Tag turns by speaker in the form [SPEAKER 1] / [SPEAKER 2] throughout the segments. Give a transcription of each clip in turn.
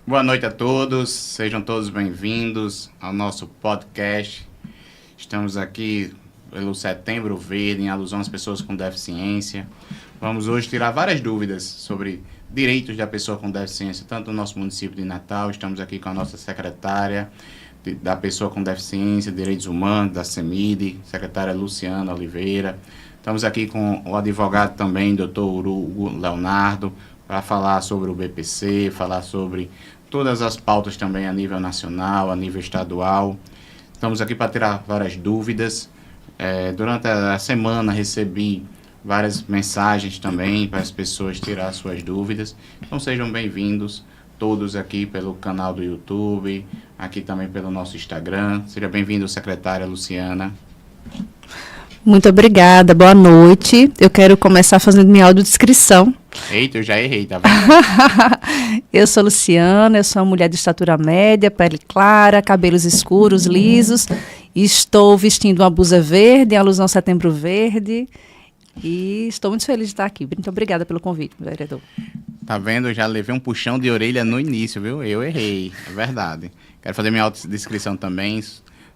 [SPEAKER 1] Boa noite a todos, sejam todos bem-vindos ao nosso podcast. Estamos aqui pelo Setembro Verde, em alusão às pessoas com deficiência. Vamos hoje tirar várias dúvidas sobre direitos da pessoa com deficiência, tanto no nosso município de Natal. Estamos aqui com a nossa secretária da pessoa com deficiência, direitos humanos, da CEMIDE, secretária Luciana Oliveira. Estamos aqui com o advogado também, doutor Hugo Leonardo, para falar sobre o BPC, falar sobre todas as pautas também a nível nacional, a nível estadual. Estamos aqui para tirar várias dúvidas. Durante a semana recebi várias mensagens também para as pessoas tirar suas dúvidas. Então sejam bem-vindos todos aqui pelo canal do YouTube, aqui também pelo nosso Instagram. Seja bem-vindo, secretária Luciana.
[SPEAKER 2] Muito obrigada, boa noite. Eu quero começar fazendo minha audiodescrição.
[SPEAKER 1] Eita, eu já errei, tá vendo?
[SPEAKER 2] Eu sou Luciana, eu sou uma mulher de estatura média, pele clara, cabelos escuros, lisos. Estou vestindo uma blusa verde, em alusão ao Setembro Verde. E estou muito feliz de estar aqui. Muito obrigada pelo convite, vereador.
[SPEAKER 1] Tá vendo? Eu já levei um puxão de orelha no início, viu? Eu errei, é verdade. Quero fazer minha autodescrição também.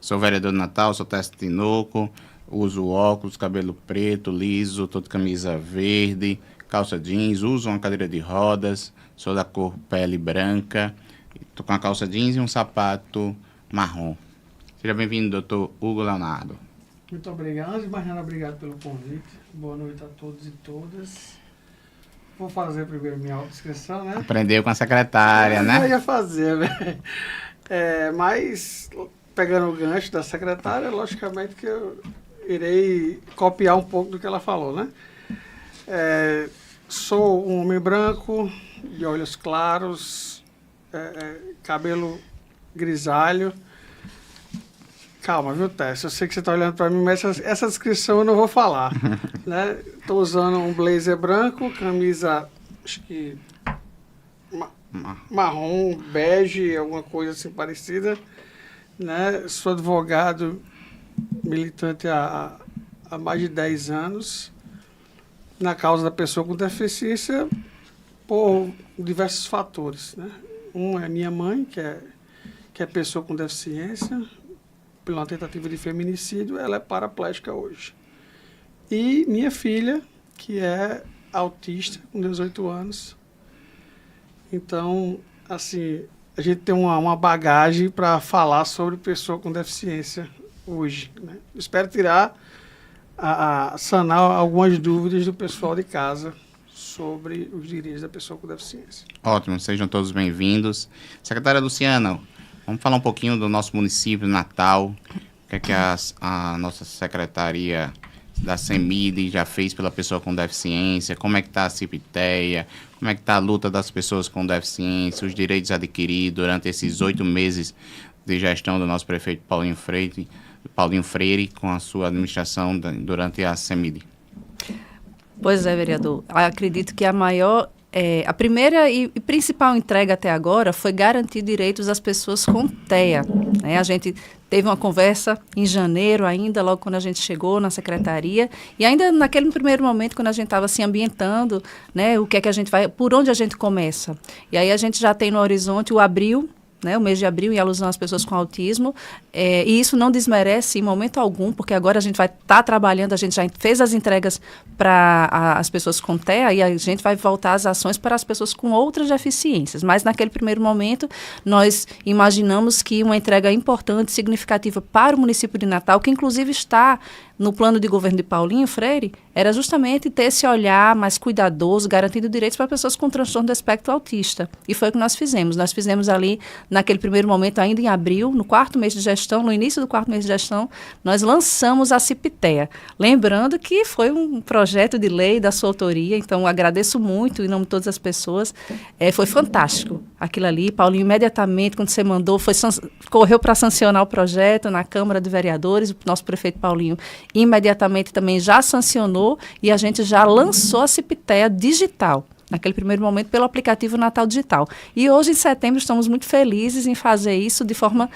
[SPEAKER 1] Sou vereador de Natal, sou Teste Tinoco, uso óculos, cabelo preto, liso, tô de camisa verde, calça jeans, uso uma cadeira de rodas, sou da cor pele branca, tô com uma calça jeans e um sapato marrom. Seja bem-vindo, doutor Hugo Leonardo.
[SPEAKER 3] Muito obrigado. Antes de mais nada, obrigado pelo convite. Boa noite a todos e todas. Vou fazer primeiro minha autodescrição, né?
[SPEAKER 1] Aprendeu com a secretária, né?
[SPEAKER 3] Eu ia fazer, né? Mas, pegando o gancho da secretária, logicamente que eu irei copiar um pouco do que ela falou, né? Sou um homem branco, de olhos claros, cabelo grisalho. Calma, viu, Tess? Eu sei que você está olhando para mim, mas essa descrição eu não vou falar. Né? Estou usando um blazer branco, camisa, acho que marrom, bege, alguma coisa assim parecida. Né? Sou advogado, militante há mais de 10 anos, na causa da pessoa com deficiência, por diversos fatores. Né? Um é minha mãe, que é pessoa com deficiência, por uma tentativa de feminicídio, ela é paraplégica hoje. E minha filha, que é autista, com 18 anos. Então, assim, a gente tem uma bagagem para falar sobre pessoa com deficiência hoje. Né? Espero sanar algumas dúvidas do pessoal de casa sobre os direitos da pessoa com deficiência.
[SPEAKER 1] Ótimo, sejam todos bem-vindos. Secretária Luciana, vamos falar um pouquinho do nosso município de Natal, o que a nossa secretaria da CEMIDE já fez pela pessoa com deficiência, como é que está a Cipiteia, como é que está a luta das pessoas com deficiência, os direitos adquiridos durante esses 8 meses de gestão do nosso prefeito Paulinho Freire com a sua administração durante a CEMIDE.
[SPEAKER 2] Pois é, vereador. Eu acredito que a primeira e principal entrega até agora foi garantir direitos às pessoas com TEA. Né? A gente teve uma conversa em janeiro ainda, logo quando a gente chegou na secretaria, e ainda naquele primeiro momento, quando a gente estava se ambientando, né, o que é que a gente vai, por onde a gente começa. E aí a gente já tem no horizonte o abril, né, o mês de abril, em alusão às pessoas com autismo, e isso não desmerece em momento algum, porque agora a gente vai estar trabalhando, a gente já fez as entregas para as pessoas com TEA, e a gente vai voltar às ações para as pessoas com outras deficiências. Mas naquele primeiro momento, nós imaginamos que uma entrega importante, significativa para o município de Natal, que inclusive está no plano de governo de Paulinho Freire, era justamente ter esse olhar mais cuidadoso, garantindo direitos para pessoas com transtorno do espectro autista. E foi o que nós fizemos. Nós fizemos ali, naquele primeiro momento, ainda em abril, no 4º mês de gestão, no início do 4º mês de gestão, nós lançamos a Cipiteia. Lembrando que foi um projeto de lei da sua autoria, então agradeço muito, em nome de todas as pessoas. Foi fantástico aquilo ali. Paulinho, imediatamente, quando você mandou, correu para sancionar o projeto na Câmara de Vereadores, o nosso prefeito Paulinho imediatamente também já sancionou e a gente já lançou a Cipiteia digital. naquele primeiro momento, pelo aplicativo Natal Digital. E hoje, em setembro, estamos muito felizes em fazer isso de forma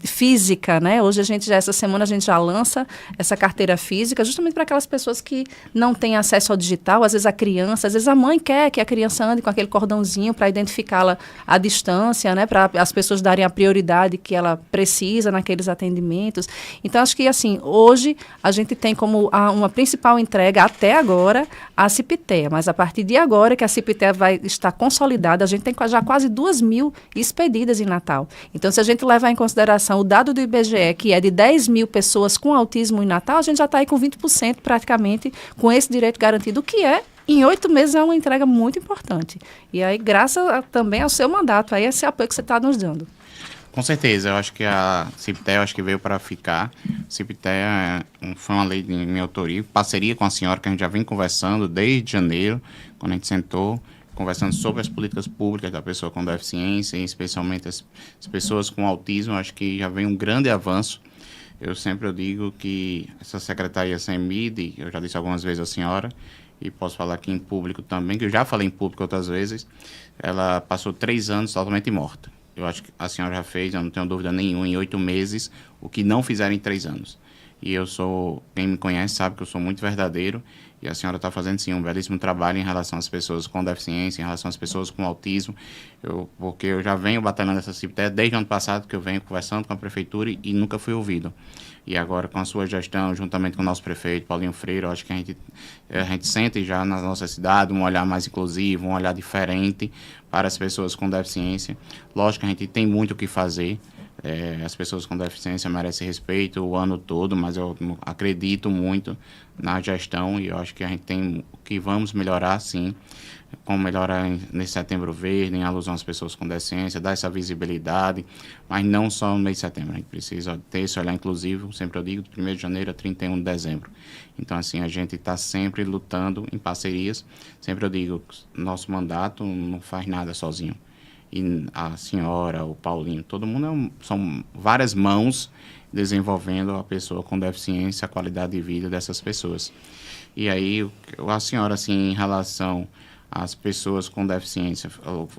[SPEAKER 2] física, né? Hoje essa semana a gente já lança essa carteira física, justamente para aquelas pessoas que não têm acesso ao digital, às vezes a criança, às vezes a mãe quer que a criança ande com aquele cordãozinho para identificá-la à distância, né? Para as pessoas darem a prioridade que ela precisa naqueles atendimentos. Então, acho que, assim, hoje a gente tem como uma principal entrega até agora a Ciptea, mas a partir de agora que a Ciptea vai estar consolidada, a gente tem já quase 2.000 expedidas em Natal. Então, se a gente levar em consideração o dado do IBGE, que é de 10.000 pessoas com autismo em Natal, a gente já está aí com 20% praticamente com esse direito garantido, o que em 8 meses é uma entrega muito importante. E aí, graças também ao seu mandato, aí esse apoio que você está nos dando.
[SPEAKER 1] Com certeza, eu acho que a Ciptea veio para ficar. Ciptea foi uma lei de minha autoria, parceria com a senhora, que a gente já vem conversando desde janeiro, quando a gente sentou, conversando sobre as políticas públicas da pessoa com deficiência, e especialmente as pessoas com autismo. Acho que já vem um grande avanço. Eu sempre digo que essa secretaria CEMID, eu já disse algumas vezes à senhora, e posso falar aqui em público também, que eu já falei em público outras vezes, ela passou 3 anos totalmente morta. Eu acho que a senhora já fez, eu não tenho dúvida nenhuma, em 8 meses, o que não fizeram em 3 anos. E quem me conhece sabe que eu sou muito verdadeiro, e a senhora está fazendo, sim, um belíssimo trabalho em relação às pessoas com deficiência, em relação às pessoas com autismo, porque eu já venho batalhando essa Ciptea desde o ano passado, que eu venho conversando com a prefeitura e nunca fui ouvido. E agora, com a sua gestão, juntamente com o nosso prefeito, Paulinho Freire, eu acho que a gente sente já na nossa cidade um olhar mais inclusivo, um olhar diferente para as pessoas com deficiência. Lógico que a gente tem muito o que fazer. As pessoas com deficiência merecem respeito o ano todo, mas eu acredito muito na gestão e eu acho que a gente tem que vamos melhorar, sim, como melhorar nesse Setembro Verde, em alusão às pessoas com deficiência, dar essa visibilidade, mas não só no mês de setembro, a gente precisa ter esse olhar inclusivo, sempre eu digo, de 1º de janeiro a 31 de dezembro. Então, assim, a gente está sempre lutando em parcerias, sempre eu digo, nosso mandato não faz nada sozinho. E a senhora, o Paulinho, todo mundo são várias mãos desenvolvendo a pessoa com deficiência, a qualidade de vida dessas pessoas. E aí, a senhora, assim, em relação às pessoas com deficiência,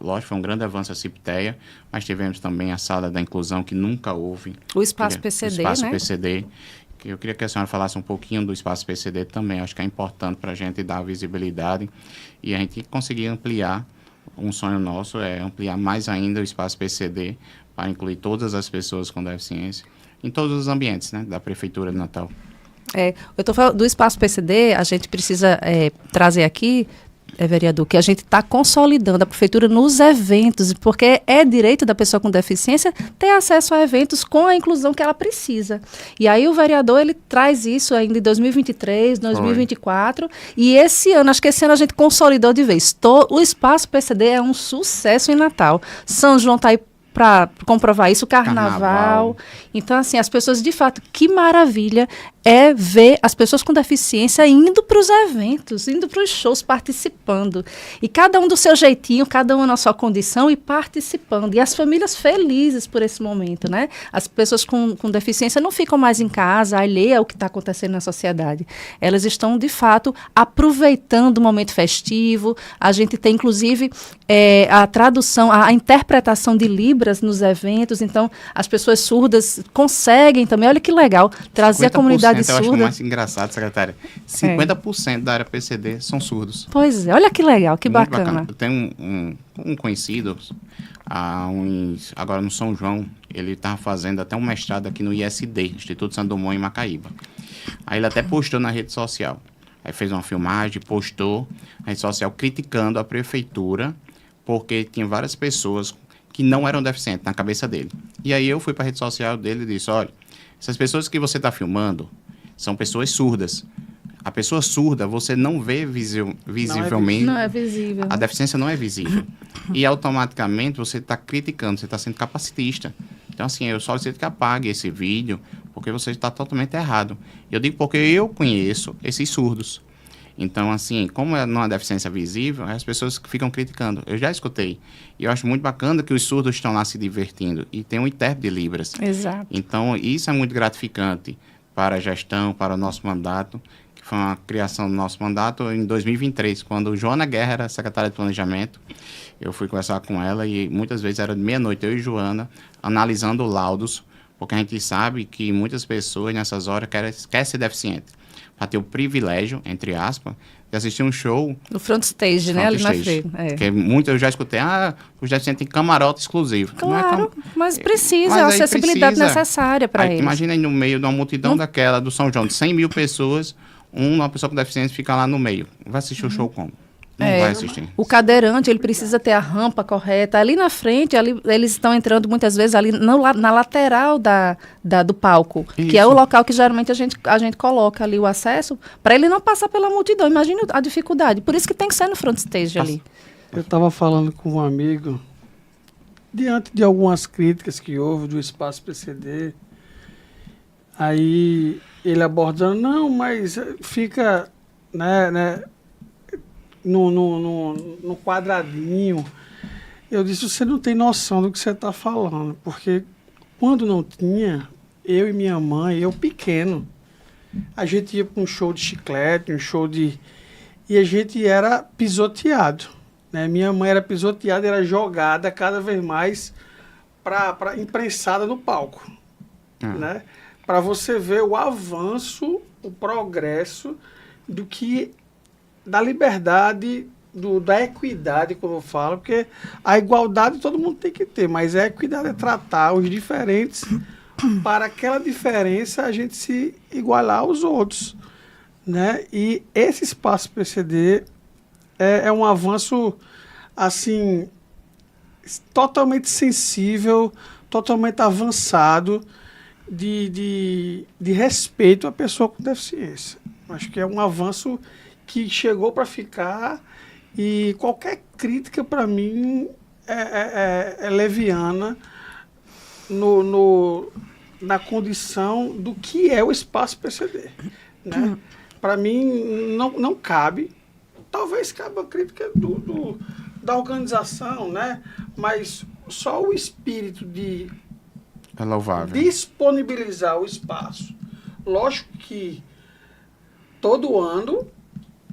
[SPEAKER 1] lógico, foi um grande avanço a Ciptea, mas tivemos também a sala da inclusão, que nunca houve.
[SPEAKER 2] O Espaço PCD,
[SPEAKER 1] o Espaço
[SPEAKER 2] né?
[SPEAKER 1] PCD. Eu queria que a senhora falasse um pouquinho do Espaço PCD também. Acho que é importante para a gente dar visibilidade e a gente conseguir ampliar. Um sonho nosso é ampliar mais ainda o Espaço PCD para incluir todas as pessoas com deficiência em todos os ambientes, né, da Prefeitura de Natal.
[SPEAKER 2] Eu estou falando do Espaço PCD, a gente precisa trazer aqui, vereador, que a gente está consolidando a Prefeitura nos eventos, porque é direito da pessoa com deficiência ter acesso a eventos com a inclusão que ela precisa. E aí o vereador, ele traz isso ainda em 2023, 2024, e acho que esse ano a gente consolidou de vez. O Espaço PCD é um sucesso em Natal. São João está aí para comprovar isso, Carnaval. Então, assim, as pessoas, de fato, que maravilha é ver as pessoas com deficiência indo para os eventos, indo para os shows, participando. E cada um do seu jeitinho, cada um na sua condição e participando. E as famílias felizes por esse momento, né? As pessoas com deficiência não ficam mais em casa, alheia ao que está acontecendo na sociedade. Elas estão, de fato, aproveitando o momento festivo. A gente tem, inclusive, a tradução, a interpretação de Libras nos eventos. Então, as pessoas surdas conseguem também, olha que legal, trazer a comunidade surda.
[SPEAKER 1] Eu acho mais engraçado, secretária. 50% da área PCD são surdos.
[SPEAKER 2] Pois é, olha que legal, que
[SPEAKER 1] muito
[SPEAKER 2] bacana.
[SPEAKER 1] Eu tenho um conhecido, agora no São João, ele estava fazendo até um mestrado aqui no ISD, Instituto Santo Dumont, em Macaíba. Aí ele até postou na rede social. Aí fez uma filmagem, postou na rede social criticando a prefeitura, porque tinha várias pessoas que não eram deficientes na cabeça dele. E aí eu fui para a rede social dele e disse, olha, essas pessoas que você está filmando são pessoas surdas. A pessoa surda, você não vê visivelmente.
[SPEAKER 2] Não é visível.
[SPEAKER 1] A deficiência não é visível. E automaticamente você está criticando, você está sendo capacitista. Então, assim, eu solicito que apague esse vídeo, porque você está totalmente errado. Eu digo porque eu conheço esses surdos. Então, assim, como não é uma deficiência visível, as pessoas ficam criticando. Eu já escutei. E eu acho muito bacana que os surdos estão lá se divertindo. E tem um intérprete de Libras.
[SPEAKER 2] Exato.
[SPEAKER 1] Então, isso é muito gratificante para a gestão, para o nosso mandato, que foi uma criação do nosso mandato em 2023, quando Joana Guerra era secretária de Planejamento. Eu fui conversar com ela e muitas vezes era de meia-noite, eu e Joana, analisando laudos porque a gente sabe que muitas pessoas nessas horas querem ser deficiente, para ter o privilégio, entre aspas, de assistir um show
[SPEAKER 2] no front stage, né? Ali na frente.
[SPEAKER 1] Porque eu já escutei, os deficientes têm camarote exclusivo.
[SPEAKER 2] Claro, mas precisa, a acessibilidade necessária para eles.
[SPEAKER 1] Imagina aí no meio de uma multidão daquela, do São João, de 100 mil pessoas, uma pessoa com deficiência fica lá no meio. Vai assistir o show como? Não vai assistir.
[SPEAKER 2] O cadeirante, ele precisa ter a rampa correta. Ali na frente, eles estão entrando muitas vezes ali na lateral do palco,
[SPEAKER 1] Isso.
[SPEAKER 2] que é o local que geralmente a gente coloca ali o acesso, para ele não passar pela multidão. Imagina a dificuldade. Por isso que tem que ser no front stage ali.
[SPEAKER 3] Eu estava falando com um amigo, diante de algumas críticas que houve do Espaço PCD, aí ele abordando, não, mas fica, né no quadradinho. Eu disse, você não tem noção do que você está falando, porque quando não tinha, eu e minha mãe, eu pequeno, a gente ia para um show de chiclete, e a gente era pisoteado, né? Minha mãe era pisoteada, era jogada cada vez mais para imprensada no palco, né? Para você ver o avanço, o progresso da liberdade, da equidade, como eu falo, porque a igualdade todo mundo tem que ter, mas a equidade é tratar os diferentes para aquela diferença a gente se igualar aos outros, né? E esse Espaço PCD é um avanço, assim, totalmente sensível, totalmente avançado de respeito à pessoa com deficiência. Acho que é um avanço que chegou para ficar, e qualquer crítica para mim é leviana na condição do que é o Espaço PCD, né? Para mim não cabe, talvez cabe a crítica da organização, né? Mas só o espírito de
[SPEAKER 1] É louvável.
[SPEAKER 3] disponibilizar o espaço. Lógico que todo ano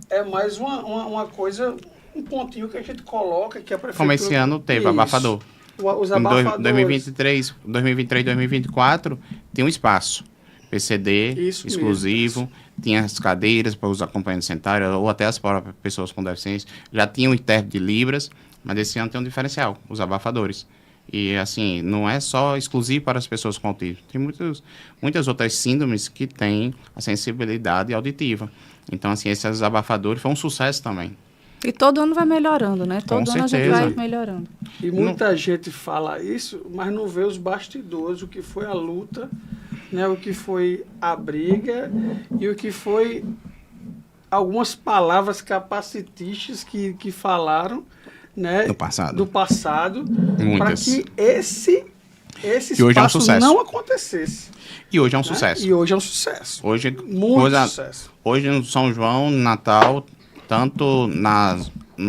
[SPEAKER 3] é mais uma coisa, um pontinho que a gente coloca, que a prefeitura...
[SPEAKER 1] Como esse ano teve, abafador.
[SPEAKER 3] Os abafadores.
[SPEAKER 1] Em 2023, 2024, tem um espaço. PCD,
[SPEAKER 3] Isso
[SPEAKER 1] exclusivo,
[SPEAKER 3] mesmo.
[SPEAKER 1] tinha as cadeiras para os acompanhantes sentarem, ou até as próprias pessoas com deficiência. Já tinha um intérprete de Libras, mas esse ano tem um diferencial, os abafadores. E, assim, não é só exclusivo para as pessoas com autismo. Tem muitas outras síndromes que têm a sensibilidade auditiva. Então, assim, esses abafadores foi um sucesso também.
[SPEAKER 2] E todo ano vai melhorando, né? Todo
[SPEAKER 1] Com
[SPEAKER 2] ano
[SPEAKER 1] certeza.
[SPEAKER 2] a gente vai melhorando.
[SPEAKER 3] E muita gente fala isso, mas não vê os bastidores, o que foi a luta, né? O que foi a briga e o que foi algumas palavras capacitistas que falaram, né?
[SPEAKER 1] Do passado.
[SPEAKER 3] Do passado, para
[SPEAKER 1] Muitas.
[SPEAKER 3] que esse
[SPEAKER 1] Que hoje é um
[SPEAKER 3] espaço
[SPEAKER 1] sucesso.
[SPEAKER 3] não acontecesse.
[SPEAKER 1] E hoje é um
[SPEAKER 3] Né?
[SPEAKER 1] sucesso.
[SPEAKER 3] E hoje é um sucesso.
[SPEAKER 1] Hoje,
[SPEAKER 3] Muito sucesso.
[SPEAKER 1] Hoje no São João, no Natal, tanto na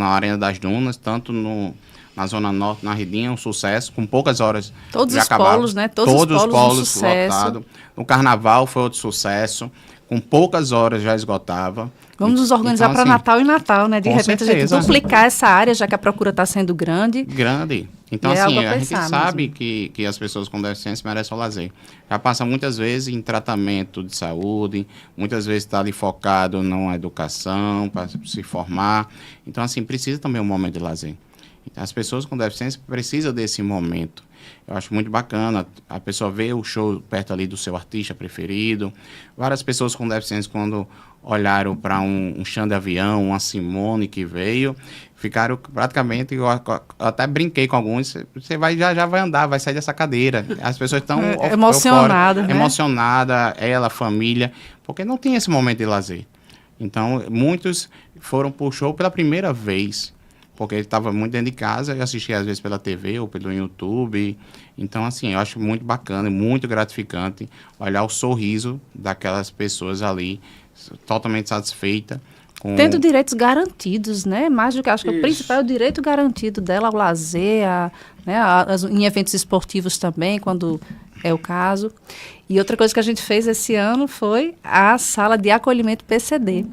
[SPEAKER 1] Arena das Dunas, tanto na Zona Norte, na Ridinha, um sucesso, com poucas horas
[SPEAKER 2] Todos
[SPEAKER 1] de
[SPEAKER 2] os
[SPEAKER 1] acabar.
[SPEAKER 2] polos, né?
[SPEAKER 1] Todos os polos
[SPEAKER 2] um sucesso.
[SPEAKER 1] lotados. No Carnaval foi outro sucesso, com poucas horas já esgotava.
[SPEAKER 2] Vamos nos organizar
[SPEAKER 1] Então,
[SPEAKER 2] para
[SPEAKER 1] assim,
[SPEAKER 2] Natal e Natal, né? De
[SPEAKER 1] com
[SPEAKER 2] repente a
[SPEAKER 1] certeza.
[SPEAKER 2] gente duplicar essa área, já que a procura está sendo grande.
[SPEAKER 1] Grande. Então,
[SPEAKER 2] E é
[SPEAKER 1] assim,
[SPEAKER 2] algo a
[SPEAKER 1] a gente
[SPEAKER 2] pensar
[SPEAKER 1] sabe que as pessoas com deficiência merecem o lazer. Já passa muitas vezes em tratamento de saúde, muitas vezes está ali focado na educação, para se formar. Então, assim, precisa também um momento de lazer. As pessoas com deficiência precisam desse momento. Eu acho muito bacana a pessoa ver o show perto ali do seu artista preferido. Várias pessoas com deficiência, quando olharam para um chão de avião, uma Simone que veio, ficaram praticamente, eu até brinquei com alguns, você já vai andar, vai sair dessa cadeira. As pessoas estão
[SPEAKER 2] emocionadas, né?
[SPEAKER 1] Emocionada, ela, a família, porque não tem esse momento de lazer. Então, muitos foram para o show pela primeira vez, porque ele estava muito dentro de casa, eu assistia às vezes pela TV ou pelo YouTube. Então, assim, eu acho muito bacana e muito gratificante olhar o sorriso daquelas pessoas ali, totalmente satisfeita.
[SPEAKER 2] Tendo direitos garantidos, né? Mais do que acho que
[SPEAKER 3] Isso.
[SPEAKER 2] o principal é o direito garantido dela ao lazer, em eventos esportivos também, quando é o caso. E outra coisa que a gente fez esse ano foi a sala de acolhimento PCD.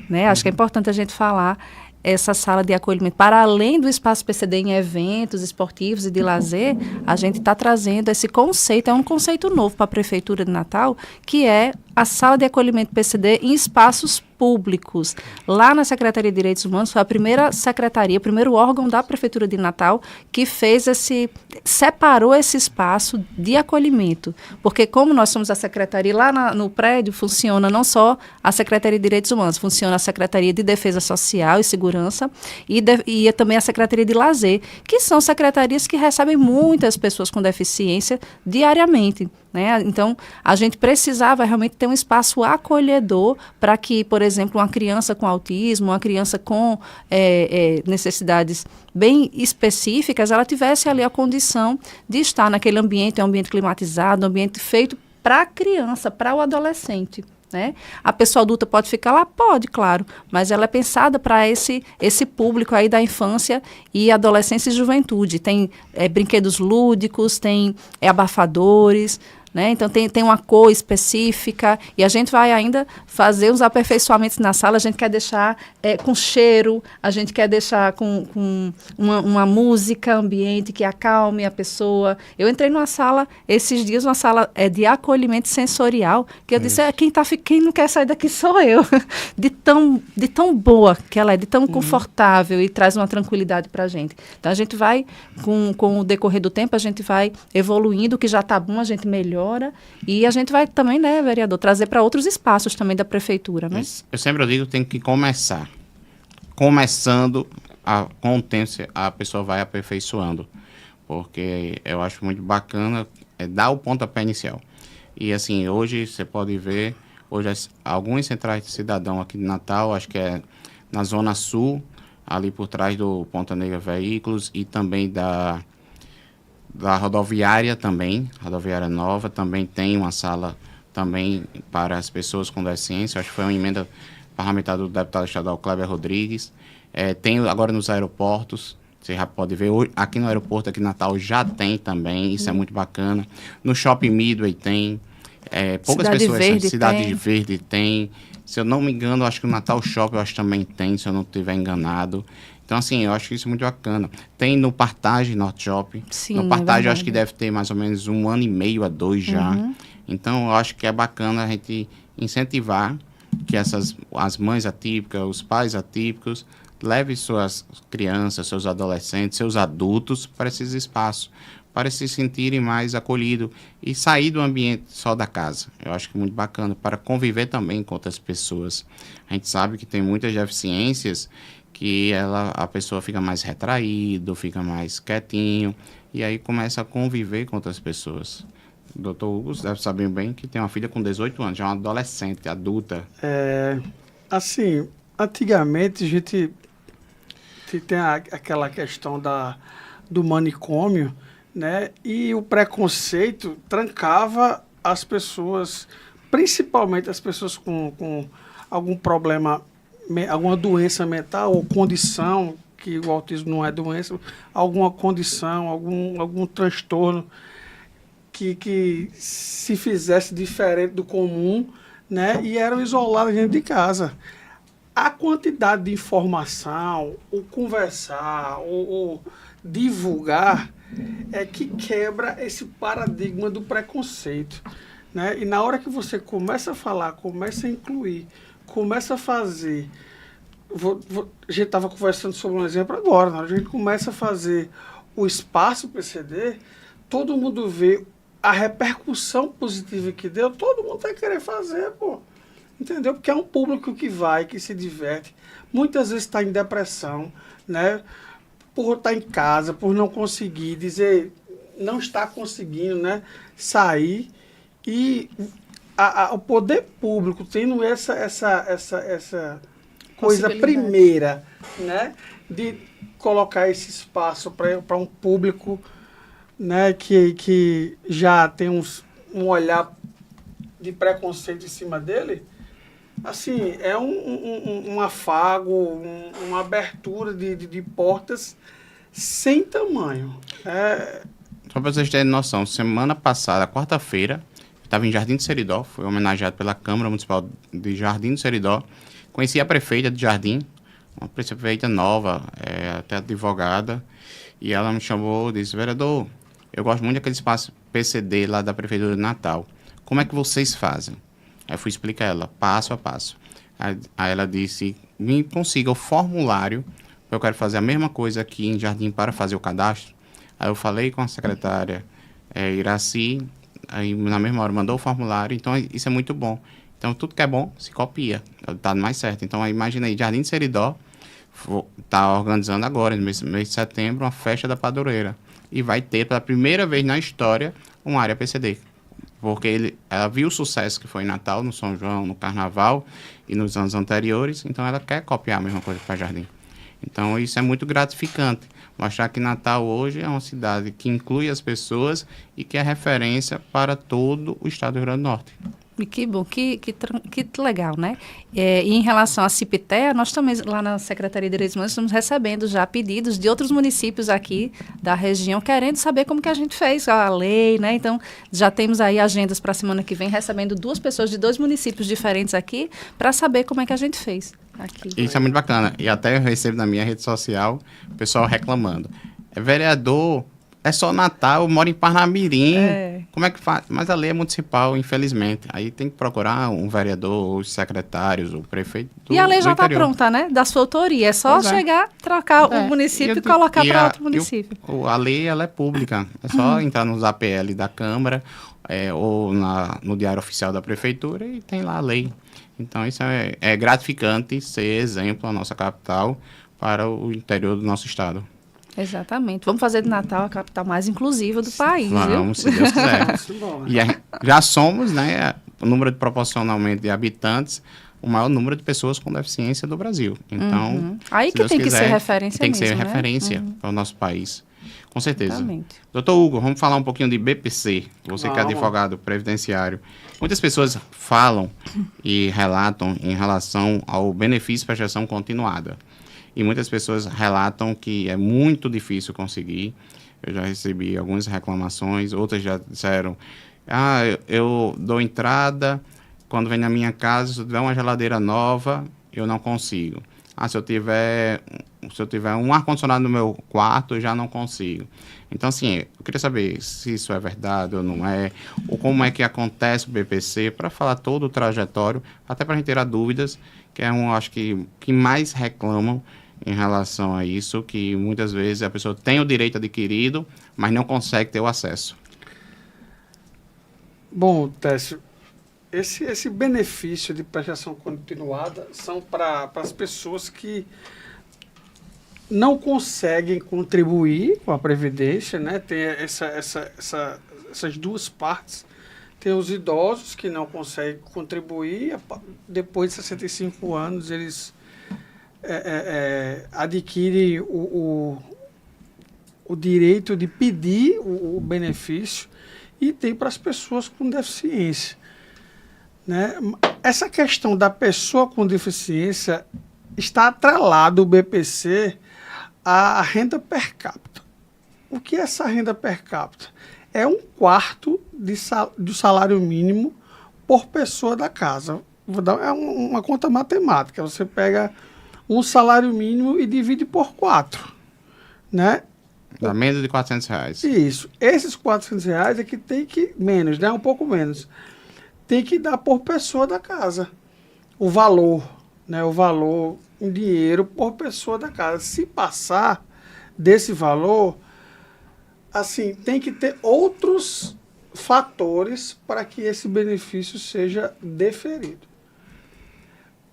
[SPEAKER 2] Né? Acho que é importante a gente falar. essa sala de acolhimento, para além do espaço PCD em eventos esportivos e de lazer, a gente está trazendo esse conceito, é um conceito novo para a Prefeitura de Natal, que é a sala de acolhimento PCD em espaços públicos. Lá na Secretaria de Direitos Humanos, foi a primeira secretaria, o primeiro órgão da Prefeitura de Natal que separou esse espaço de acolhimento. Porque como nós somos a secretaria, lá no prédio funciona não só a Secretaria de Direitos Humanos, funciona a Secretaria de Defesa Social e Segurança e também a Secretaria de Lazer, que são secretarias que recebem muitas pessoas com deficiência diariamente. Né? Então, a gente precisava realmente ter um espaço acolhedor para que, por exemplo, uma criança com autismo, uma criança com necessidades bem específicas, ela tivesse ali a condição de estar naquele ambiente, um ambiente climatizado, um ambiente feito para a criança, para o adolescente. Né? A pessoa adulta pode ficar lá? Pode, claro, mas ela é pensada para esse público aí da infância e adolescência e juventude. Tem brinquedos lúdicos, tem abafadores, né? Então tem uma cor específica e a gente vai ainda fazer os aperfeiçoamentos na sala. A gente quer deixar com cheiro, a gente quer deixar com uma música ambiente que acalme a pessoa. Eu entrei numa sala esses dias, uma sala de acolhimento sensorial, que eu disse, quem não quer sair daqui sou eu. de tão boa que ela é, de tão confortável e traz uma tranquilidade para a gente. Então a gente vai, com o decorrer do tempo, a gente vai evoluindo, o que já está bom, a gente melhora. E a gente vai também, né, vereador, trazer para outros espaços também da prefeitura, né?
[SPEAKER 1] Eu sempre digo que tem que começar. Começando, com o tempo, a pessoa vai aperfeiçoando. Porque eu acho muito bacana dar o pontapé inicial. E assim, hoje você pode ver, algumas centrais de cidadão aqui de Natal, acho que é na Zona Sul, ali por trás do Ponta Negra Veículos e também da rodoviária também, rodoviária nova, também tem uma sala também para as pessoas com deficiência. Acho que foi uma emenda parlamentar do deputado estadual Kleber Rodrigues. Tem agora nos aeroportos, você já pode ver, aqui no aeroporto, aqui em Natal, já tem também, isso é muito bacana. No Shopping Midway tem, poucas
[SPEAKER 2] Cidade
[SPEAKER 1] pessoas,
[SPEAKER 2] Verde
[SPEAKER 1] Cidade Verde tem, se eu não me engano, acho que o Natal Shopping eu acho que também tem, se eu não estiver enganado. Então, assim, eu acho isso muito bacana. Tem no Partage Norte Shopping.
[SPEAKER 2] Sim,
[SPEAKER 1] no Partage, eu acho que deve ter mais ou menos 1 ano e meio a 2 já. Então, eu acho que é bacana a gente incentivar que as mães atípicas, os pais atípicos, levem suas crianças, seus adolescentes, seus adultos para esses espaços, para se sentirem mais acolhidos e sair do ambiente só da casa. Eu acho que é muito bacana, para conviver também com outras pessoas. A gente sabe que tem muitas deficiências que a pessoa fica mais retraído, fica mais quietinho, e aí começa a conviver com outras pessoas. O doutor Hugo deve saber bem que tem uma filha com 18 anos, já é uma adolescente, adulta.
[SPEAKER 3] Assim, antigamente a gente tem aquela questão do manicômio, né? E o preconceito trancava as pessoas, principalmente as pessoas com algum problema, alguma doença mental ou condição, que o autismo não é doença, alguma condição, algum transtorno que se fizesse diferente do comum, né? E eram isolados dentro de casa. A quantidade de informação, o conversar, o divulgar, é que quebra esse paradigma do preconceito, né? E na hora que você começa a falar, começa a incluir, começa a fazer... a gente estava conversando sobre um exemplo agora, na hora que a gente começa a fazer o espaço PCD, todo mundo vê a repercussão positiva que deu, todo mundo vai querer fazer, pô. Entendeu? Porque é um público que vai, que se diverte, muitas vezes está em depressão, né? Por estar em casa, por não conseguir dizer, não está conseguindo, né, sair, e o poder público tendo essa coisa primeira, né, de colocar esse espaço para um público, né, que já tem um olhar de preconceito em cima dele, assim, é um afago, uma abertura de portas sem tamanho.
[SPEAKER 1] Só para vocês terem noção, semana passada, quarta-feira, estava em Jardim do Seridó, fui homenageado pela Câmara Municipal de Jardim do Seridó, conheci a prefeita de Jardim, uma prefeita nova, até advogada, e ela me chamou e disse: vereador, eu gosto muito daquele espaço PCD lá da Prefeitura de Natal. Como é que vocês fazem? Aí eu fui explicar a ela, passo a passo. Aí ela disse: me consiga o formulário, eu quero fazer a mesma coisa aqui em Jardim para fazer o cadastro. Aí eu falei com a secretária Iraci, aí na mesma hora mandou o formulário, então isso é muito bom. Então tudo que é bom se copia, está mais certo. Então aí, imagina aí, Jardim de Seridó está organizando agora, no mês de setembro, uma festa da padroeira. E vai ter, pela primeira vez na história, uma área PCD. Porque ela viu o sucesso que foi em Natal, no São João, no Carnaval e nos anos anteriores, então ela quer copiar a mesma coisa para Jardim. Então isso é muito gratificante, mostrar que Natal hoje é uma cidade que inclui as pessoas e que é referência para todo o estado do Rio Grande do Norte.
[SPEAKER 2] E que bom, que legal, né? E em relação à Cipitea, nós também, lá na Secretaria de Direitos Humanos, estamos recebendo já pedidos de outros municípios aqui da região, querendo saber como que a gente fez a lei, né? Então, já temos aí agendas para a semana que vem, recebendo 2 pessoas de 2 municípios diferentes aqui, para saber como é que a gente fez aqui.
[SPEAKER 1] Isso é muito bacana. E até eu recebo na minha rede social o pessoal reclamando. Vereador, é só Natal, eu moro em Parnamirim. Como é que faz? Mas a lei é municipal, infelizmente. Aí tem que procurar um vereador, os secretários, o prefeito do
[SPEAKER 2] E a lei já está
[SPEAKER 1] interior.
[SPEAKER 2] pronta, né? Da sua autoria. É só chegar, trocar o município e colocar para outro município.
[SPEAKER 1] A lei, ela é pública. É só entrar nos APL da Câmara ou no Diário Oficial da Prefeitura e tem lá a lei. Então, isso é gratificante ser exemplo a nossa capital para o interior do nosso estado.
[SPEAKER 2] Exatamente. Vamos fazer de Natal a capital mais inclusiva do país,
[SPEAKER 1] Vamos,
[SPEAKER 2] viu?
[SPEAKER 1] se Deus quiser. E já somos, né, o número proporcionalmente de habitantes, o maior número de pessoas com deficiência do Brasil. Então,
[SPEAKER 2] aí que
[SPEAKER 1] Deus
[SPEAKER 2] tem
[SPEAKER 1] quiser,
[SPEAKER 2] que ser referência
[SPEAKER 1] tem que
[SPEAKER 2] mesmo,
[SPEAKER 1] ser
[SPEAKER 2] né?
[SPEAKER 1] referência para o nosso país. Com certeza.
[SPEAKER 2] Exatamente.
[SPEAKER 1] Doutor Hugo, vamos falar um pouquinho de BPC. Você que é advogado previdenciário. Muitas pessoas falam e relatam em relação ao benefício para gestão continuada. E muitas pessoas relatam que é muito difícil conseguir. Eu já recebi algumas reclamações, outras já disseram: eu dou entrada, quando vem na minha casa, se eu tiver uma geladeira nova, eu não consigo. Se eu tiver um ar-condicionado no meu quarto, eu já não consigo. Então, assim, eu queria saber se isso é verdade ou não é, ou como é que acontece o BPC, para falar todo o trajetório, até para a gente ter dúvidas, que é acho que mais reclamam em relação a isso, que muitas vezes a pessoa tem o direito adquirido, mas não consegue ter o acesso.
[SPEAKER 3] Bom, Técio, esse benefício de prestação continuada são para as pessoas que não conseguem contribuir com a Previdência, né? Tem essas duas partes. Tem os idosos que não conseguem contribuir, depois de 65 anos eles adquirem o direito de pedir o benefício, e tem para as pessoas com deficiência, né? Essa questão da pessoa com deficiência está atrelado o BPC à renda per capita. O que é essa renda per capita? É 1/4 do salário mínimo por pessoa da casa. Vou dar uma conta matemática. Você pega um salário mínimo e divide por 4, né?
[SPEAKER 1] Dá menos de R$400.
[SPEAKER 3] Isso. Esses R$400 é que tem que... Menos, né? Um pouco menos. Tem que dar por pessoa da casa. O valor, né? O valor em dinheiro por pessoa da casa. Se passar desse valor, assim, tem que ter outros fatores para que esse benefício seja deferido.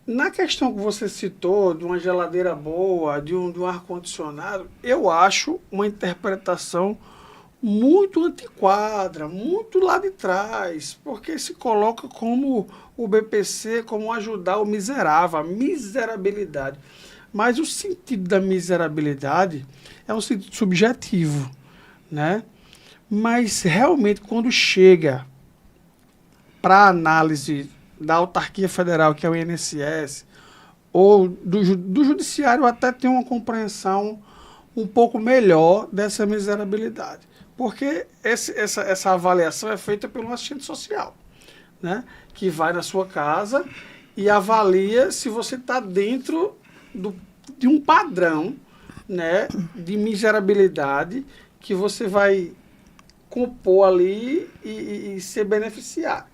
[SPEAKER 3] Na questão que você citou, de uma geladeira boa, de um ar-condicionado, eu acho uma interpretação muito antiquada, muito lá de trás, porque se coloca como o BPC, como ajudar o miserável, a miserabilidade. Mas o sentido da miserabilidade é um sentido subjetivo, né? Mas realmente quando chega para análise da autarquia federal, que é o INSS, ou do judiciário, até tem uma compreensão um pouco melhor dessa miserabilidade. Porque essa avaliação é feita pelo assistente social, né? Que vai na sua casa e avalia se você está dentro do de um padrão, né, de miserabilidade que você vai compor ali e se beneficiar.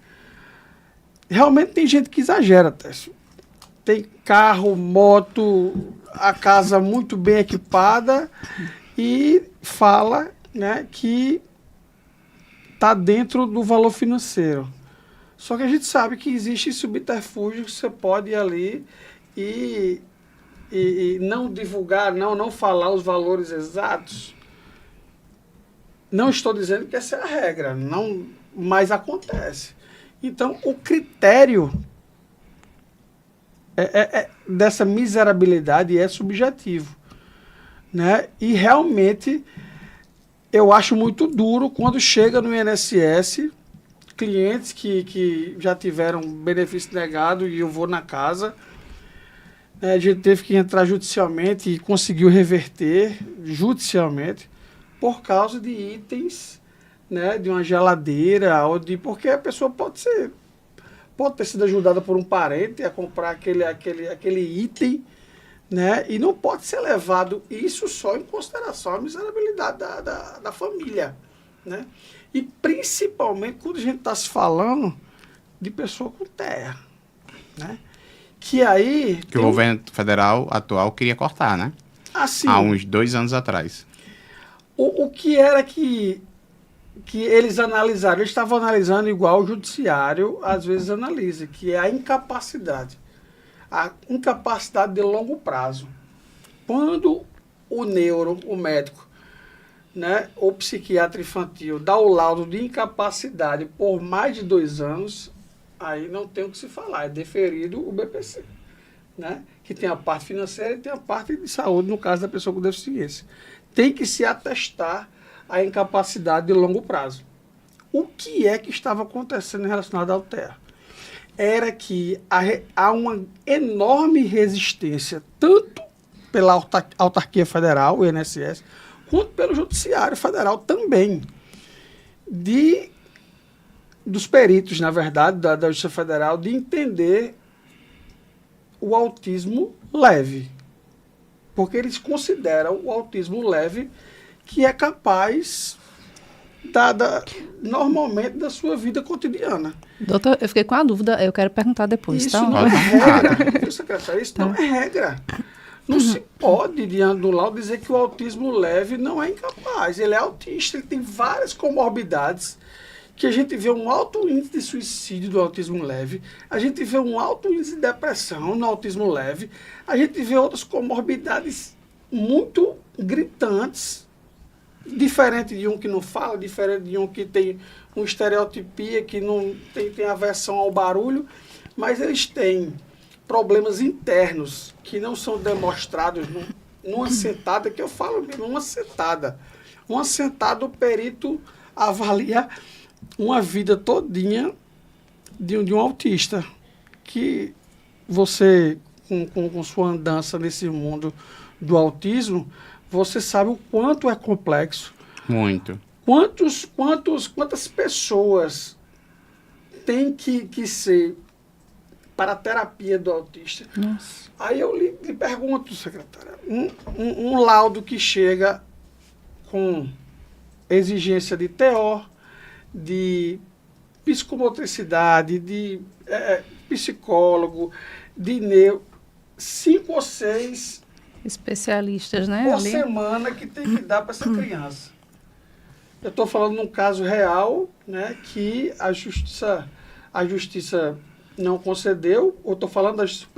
[SPEAKER 3] Realmente tem gente que exagera, Técio. Tem carro, moto, a casa muito bem equipada e fala, né, que está dentro do valor financeiro. Só que a gente sabe que existe subterfúgio que você pode ir ali e não divulgar, não falar os valores exatos. Não estou dizendo que essa é a regra, não, mas acontece. Então, o critério dessa miserabilidade é subjetivo, né? E realmente eu acho muito duro quando chega no INSS clientes que já tiveram benefício negado e eu vou na casa. A gente teve que entrar judicialmente e conseguiu reverter judicialmente por causa de itens, né, de uma geladeira, ou porque a pessoa pode ter sido ajudada por um parente a comprar aquele item, né, e não pode ser levado isso só em consideração a miserabilidade da família, né? E principalmente quando a gente está se falando de pessoa com terra, né? Que aí...
[SPEAKER 1] Que o governo federal atual queria cortar, né?
[SPEAKER 3] Assim,
[SPEAKER 1] há uns 2 anos atrás.
[SPEAKER 3] O que era que eles analisaram? Eles estavam analisando igual o judiciário às vezes analisa, que é a incapacidade. A incapacidade de longo prazo. Quando o médico, né, ou psiquiatra infantil dá o laudo de incapacidade por mais de 2 anos, aí não tem o que se falar, é deferido o BPC, né? Que tem a parte financeira e tem a parte de saúde, no caso da pessoa com deficiência. Tem que se atestar a incapacidade de longo prazo. O que é que estava acontecendo relacionado ao TEA? Era que há uma enorme resistência, tanto pela autarquia federal, o INSS, quanto pelo judiciário federal também, dos peritos, na verdade, da Justiça Federal, de entender o autismo leve. Porque eles consideram o autismo leve que é capaz, normalmente, da sua vida cotidiana.
[SPEAKER 2] Doutor, eu fiquei com a dúvida, eu quero perguntar depois,
[SPEAKER 3] Isso
[SPEAKER 2] tá?
[SPEAKER 3] não é regra, viu, secretário? Isso não é regra. Não se pode, diante do laudo, dizer que o autismo leve não é incapaz. Ele é autista, ele tem várias comorbidades, que a gente vê um alto índice de suicídio do autismo leve, a gente vê um alto índice de depressão no autismo leve, a gente vê outras comorbidades muito gritantes, diferente de um que não fala, diferente de um que tem uma estereotipia, que não tem aversão ao barulho, mas eles têm problemas internos que não são demonstrados numa sentada, que eu falo mesmo, uma sentada. Uma sentada, o perito avalia uma vida todinha de um autista, que você, com sua andança nesse mundo do autismo, você sabe o quanto é complexo.
[SPEAKER 1] Muito.
[SPEAKER 3] Quantas pessoas têm que ser para a terapia do autista?
[SPEAKER 2] Nossa.
[SPEAKER 3] Aí eu lhe pergunto, secretária, um laudo que chega com exigência de TO, de psicomotricidade, de psicólogo, de 5 ou 6
[SPEAKER 2] especialistas, né?
[SPEAKER 3] por
[SPEAKER 2] ali.
[SPEAKER 3] semana que tem que dar para essa criança. Eu estou falando num caso real, né, que a justiça não concedeu, ou estou falando da justiça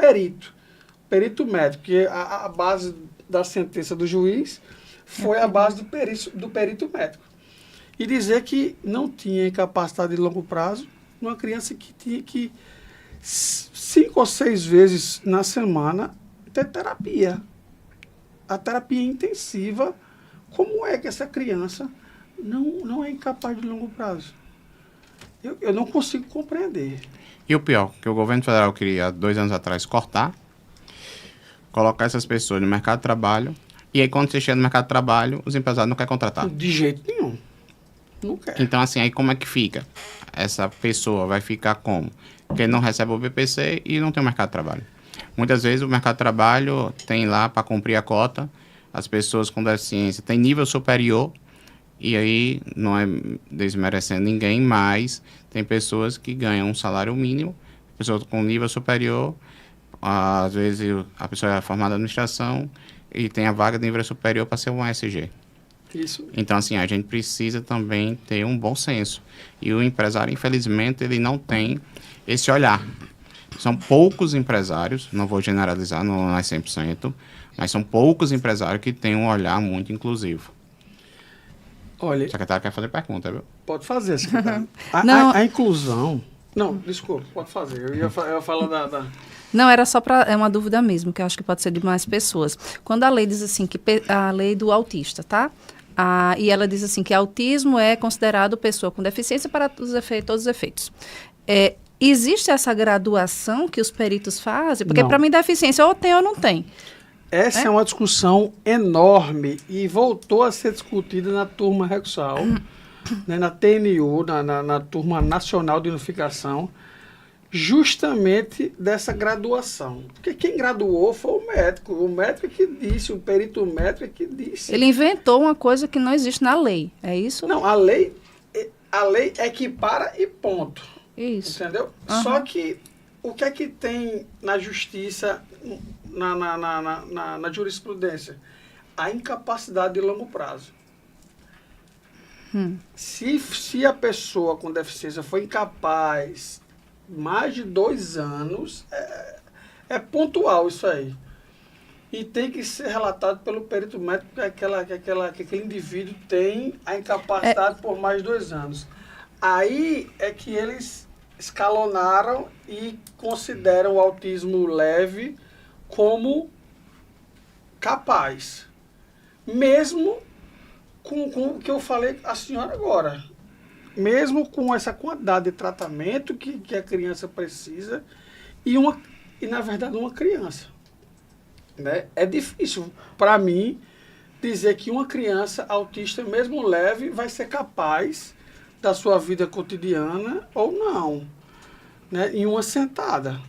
[SPEAKER 3] perito médico, que a base da sentença do juiz foi a base do perito médico. E dizer que não tinha incapacidade de longo prazo numa criança que tinha que 5 ou 6 vezes na semana ter terapia. A terapia intensiva, como é que essa criança não é incapaz de longo prazo? Eu não consigo compreender.
[SPEAKER 1] E o pior, que o governo federal queria, 2 anos atrás, cortar, colocar essas pessoas no mercado de trabalho, e aí quando você chega no mercado de trabalho, os empresários não querem contratar.
[SPEAKER 3] De jeito nenhum. Não quer.
[SPEAKER 1] Então, assim, aí como é que fica? Essa pessoa vai ficar como? Porque ele não recebe o BPC e não tem o mercado de trabalho. Muitas vezes o mercado de trabalho tem lá para cumprir a cota, as pessoas com deficiência têm nível superior, e aí não é desmerecendo ninguém, mas tem pessoas que ganham um salário mínimo, pessoas com nível superior, às vezes a pessoa é formada em administração e tem a vaga de nível superior para ser um SG.
[SPEAKER 3] Isso.
[SPEAKER 1] Então, assim, a gente precisa também ter um bom senso. E o empresário, infelizmente, ele não tem esse olhar. São poucos empresários, não vou generalizar, não é 100%, mas são poucos empresários que têm um olhar muito inclusivo.
[SPEAKER 3] Olha,
[SPEAKER 1] O secretário quer fazer pergunta, viu?
[SPEAKER 3] pode fazer, secretário. A inclusão... Não, desculpa, pode fazer. Eu ia falar da...
[SPEAKER 2] Não, era só para... É uma dúvida mesmo, que eu acho que pode ser de mais pessoas. Quando a lei diz assim, que a lei do autista, tá? E ela diz assim, que autismo é considerado pessoa com deficiência para todos os efeitos. Existe essa graduação que os peritos fazem? Porque para mim deficiência ou tem ou não tem.
[SPEAKER 3] Essa é uma discussão enorme e voltou a ser discutida na turma Rexal, né, na TNU, na turma nacional de unificação, justamente dessa graduação. Porque quem graduou foi o médico que disse, o perito médico que disse.
[SPEAKER 2] Ele inventou uma coisa que não existe na lei, é isso?
[SPEAKER 3] Não, a lei equipara e ponto.
[SPEAKER 2] Isso.
[SPEAKER 3] Entendeu? Só que o que é que tem na justiça, na jurisprudência? A incapacidade de longo prazo. Se a pessoa com deficiência foi incapaz mais de 2 anos, é pontual isso aí. E tem que ser relatado pelo perito médico que aquele indivíduo tem a incapacidade por mais de 2 anos. Aí é que eles escalonaram e consideram o autismo leve como capaz. Mesmo com o que eu falei a senhora agora. Mesmo com essa quantidade de tratamento que a criança precisa e na verdade, uma criança. Né? É difícil, para mim, dizer que uma criança autista, mesmo leve, vai ser capaz da sua vida cotidiana ou não, né? Em uma sentada.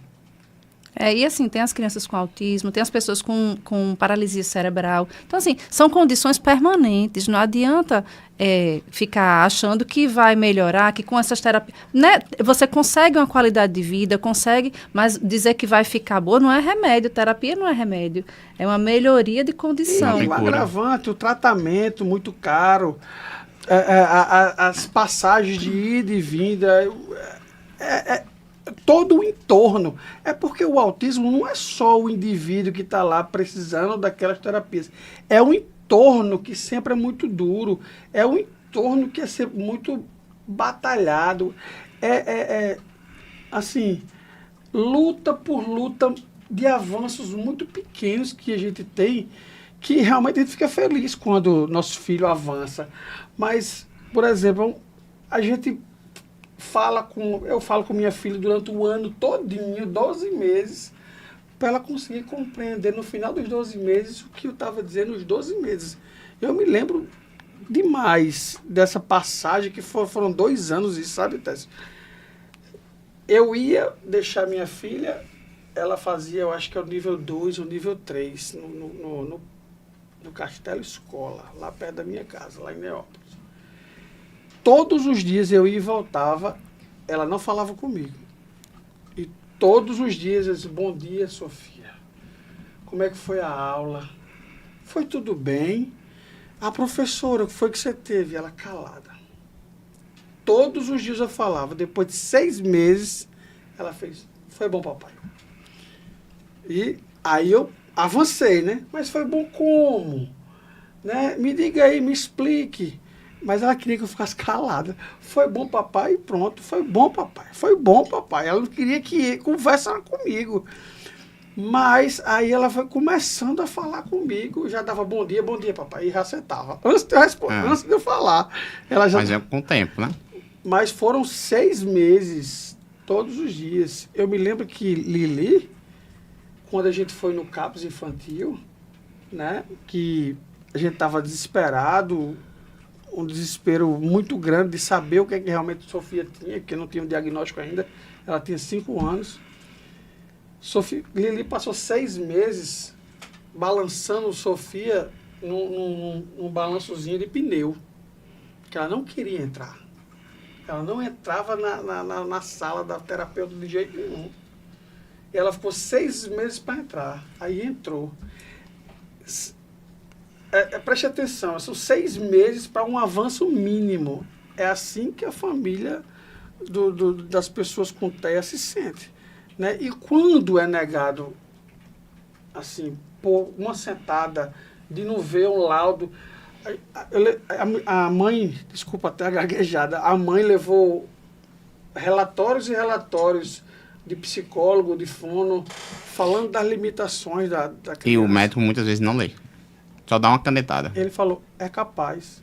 [SPEAKER 2] E assim, tem as crianças com autismo, tem as pessoas com paralisia cerebral. Então, assim, são condições permanentes. Não adianta ficar achando que vai melhorar, que com essas terapias... Né, você consegue uma qualidade de vida, mas dizer que vai ficar boa não é remédio. Terapia não é remédio. É uma melhoria de condição.
[SPEAKER 3] E o agravante, o tratamento muito caro, as passagens de ida e vinda... todo o entorno. É porque o autismo não é só o indivíduo que está lá precisando daquelas terapias. É o entorno que sempre é muito duro. É o entorno que é sempre muito batalhado. Assim, luta por luta de avanços muito pequenos que a gente tem, que realmente a gente fica feliz quando nosso filho avança. Mas, por exemplo, a gente... eu falo com minha filha durante o ano todinho, 12 meses, para ela conseguir compreender no final dos 12 meses o que eu estava dizendo nos 12 meses. Eu me lembro demais dessa passagem, que foram 2 anos, isso, sabe, Tess? Eu ia deixar minha filha, ela fazia, eu acho que é o nível 2 ou nível 3, no Castelo Escola, lá perto da minha casa, lá em Neópolis. Todos os dias eu ia e voltava, ela não falava comigo. E todos os dias eu disse, bom dia, Sofia. Como é que foi a aula? Foi tudo bem? A professora, o que foi que você teve? Ela calada. Todos os dias eu falava. Depois de 6 meses, ela fez, foi bom, papai. E aí eu avancei, né? Mas foi bom como? Né? Me diga aí, me explique. Mas ela queria que eu ficasse calada. Foi bom, papai, e pronto. Foi bom, papai. Foi bom, papai. Ela não queria que conversasse comigo. Mas aí ela foi começando a falar comigo. Já dava bom dia, papai. E já sentava. Antes de eu responder, antes de eu falar. Ela já...
[SPEAKER 1] Mas é com o tempo, né?
[SPEAKER 3] Mas foram 6 meses, todos os dias. Eu me lembro que Lili, quando a gente foi no CAPS infantil, né? Que a gente estava desesperado, um desespero muito grande de saber o que, é que realmente Sofia tinha, porque não tinha um diagnóstico ainda. Ela tinha 5 anos. Lili passou 6 meses balançando Sofia num balançozinho de pneu, que ela não queria entrar. Ela não entrava na sala da terapeuta de jeito nenhum. E ela ficou 6 meses para entrar. Aí entrou. Preste atenção, são 6 meses para um avanço mínimo. É assim que a família das pessoas com TEA se sente. Né? E quando é negado, assim, por uma sentada, de não ver um laudo... A mãe, desculpa até a gaguejada, a mãe levou relatórios e relatórios de psicólogo, de fono, falando das limitações da criança.
[SPEAKER 1] E o médico muitas vezes não lê. Só dá uma canetada.
[SPEAKER 3] Ele falou, é capaz.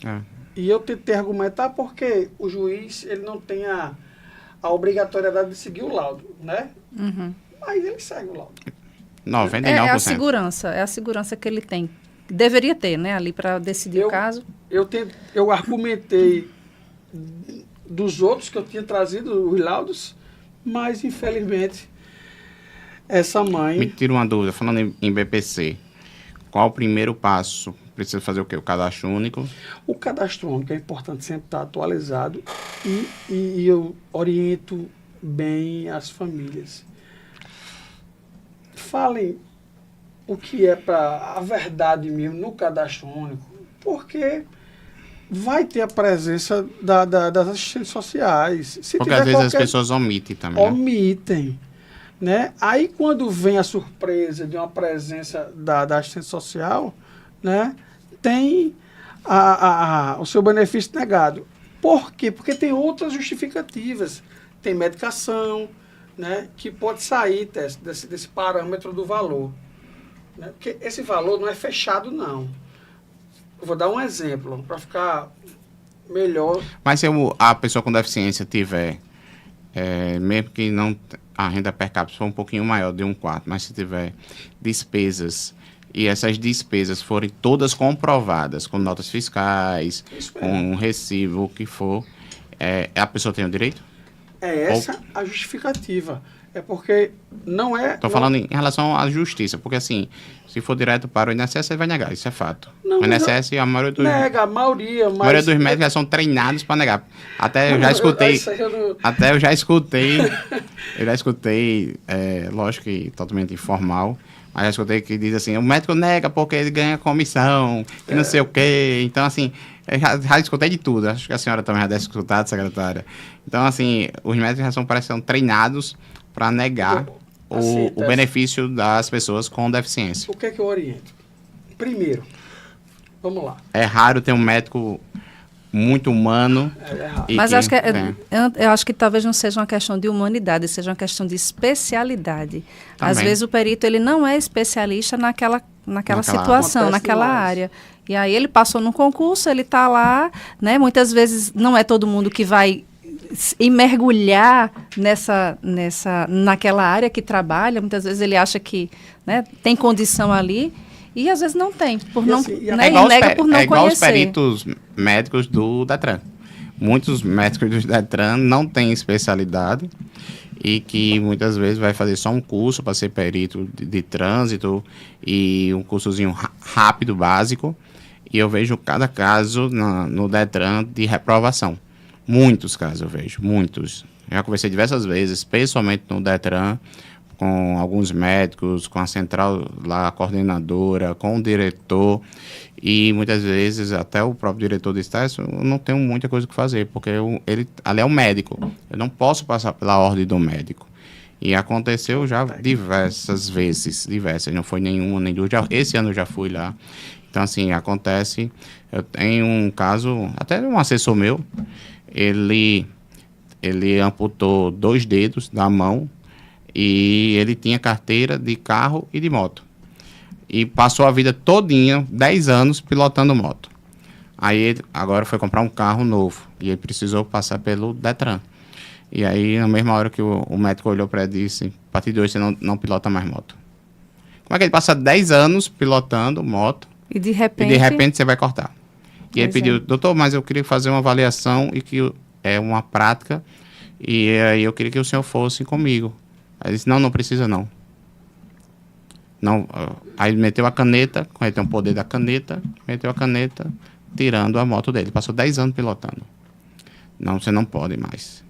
[SPEAKER 1] É.
[SPEAKER 3] E eu tentei argumentar porque o juiz ele não tem a obrigatoriedade de seguir o laudo, né?
[SPEAKER 2] Uhum.
[SPEAKER 3] Mas ele segue o laudo.
[SPEAKER 1] 99%.
[SPEAKER 2] É a segurança que ele tem. Deveria ter, né, ali para decidir o caso.
[SPEAKER 3] Eu argumentei dos outros que eu tinha trazido, os laudos, mas infelizmente essa mãe...
[SPEAKER 1] Me tira uma dúvida, falando em BPC, qual o primeiro passo? Precisa fazer o quê? O cadastro único?
[SPEAKER 3] O cadastro único é importante sempre estar atualizado e eu oriento bem as famílias. Falem o que é para a verdade mesmo no cadastro único, porque vai ter a presença das assistentes sociais.
[SPEAKER 1] Porque às vezes as pessoas omitem também.
[SPEAKER 3] Omitem. Né? Aí quando vem a surpresa de uma presença da assistente social, né, tem o seu benefício negado. Por quê? Porque tem outras justificativas. Tem medicação, né, que pode sair desse parâmetro do valor. Né? Porque esse valor não é fechado, não. Eu vou dar um exemplo, para ficar melhor.
[SPEAKER 1] Mas se a pessoa com deficiência tiver, mesmo que não a renda per capita for um pouquinho maior de 1/4, mas se tiver despesas, e essas despesas forem todas comprovadas, com notas fiscais, com um recibo, o que for, a pessoa tem o direito?
[SPEAKER 3] É essa a justificativa. É porque não é...
[SPEAKER 1] Estou falando em relação à justiça, porque assim, se for direto para o INSS, você vai negar, isso é fato.
[SPEAKER 3] Não,
[SPEAKER 1] o INSS, a maioria dos...
[SPEAKER 3] Nega, a maioria, mas...
[SPEAKER 1] A maioria dos médicos já são treinados para negar. Até eu já escutei... Até eu já escutei... lógico que totalmente informal, mas já escutei que diz assim, o médico nega porque ele ganha comissão, que não sei o quê. Então, assim, eu já escutei de tudo. Acho que a senhora também já deve escutar, secretária. Então, assim, os médicos já parece que são treinados para negar o benefício das pessoas com deficiência.
[SPEAKER 3] O que é que eu oriento? Primeiro, vamos lá.
[SPEAKER 1] É raro ter um médico muito humano.
[SPEAKER 2] Mas eu acho que talvez não seja uma questão de humanidade, seja uma questão de especialidade. Também. Às vezes o perito ele não é especialista naquela situação, naquela área. E aí ele passou num concurso, ele está lá, né? Muitas vezes não é todo mundo que vai e mergulhar naquela área que trabalha. Muitas vezes ele acha que, né, tem condição ali e às vezes não tem, por não,
[SPEAKER 1] assim,
[SPEAKER 2] né, e nega por não conhecer. É
[SPEAKER 1] igual os peritos médicos do Detran. Muitos médicos do Detran não têm especialidade e que muitas vezes vai fazer só um curso para ser perito de trânsito e um cursozinho rápido, básico. E eu vejo cada caso no Detran de reprovação. Muitos casos eu vejo, muitos. Já conversei diversas vezes, pessoalmente no Detran, com alguns médicos, com a central lá, a coordenadora, com o diretor, e muitas vezes até o próprio diretor disse, eu não tenho muita coisa que fazer, porque ele ali é um médico, eu não posso passar pela ordem do médico. E aconteceu já diversas vezes, não foi nenhuma, nem duas, esse ano eu já fui lá. Então, assim, acontece, eu tenho um caso, até um assessor meu, ele amputou 2 dedos da mão e ele tinha carteira de carro e de moto. E passou a vida todinha, 10 anos, pilotando moto. Aí ele agora foi comprar um carro novo e ele precisou passar pelo Detran. E aí, na mesma hora que o médico olhou para ele e disse, a partir de hoje você não pilota mais moto. Como é que ele passa 10 anos pilotando moto
[SPEAKER 2] e de repente
[SPEAKER 1] você vai cortar? E ele pediu, doutor, mas eu queria fazer uma avaliação e que é uma prática, e aí eu queria que o senhor fosse comigo. Aí ele disse, não precisa não. Não, aí ele meteu a caneta, ele tem o poder da caneta, meteu a caneta, tirando a moto dele. Passou 10 anos pilotando. Não, você não pode mais.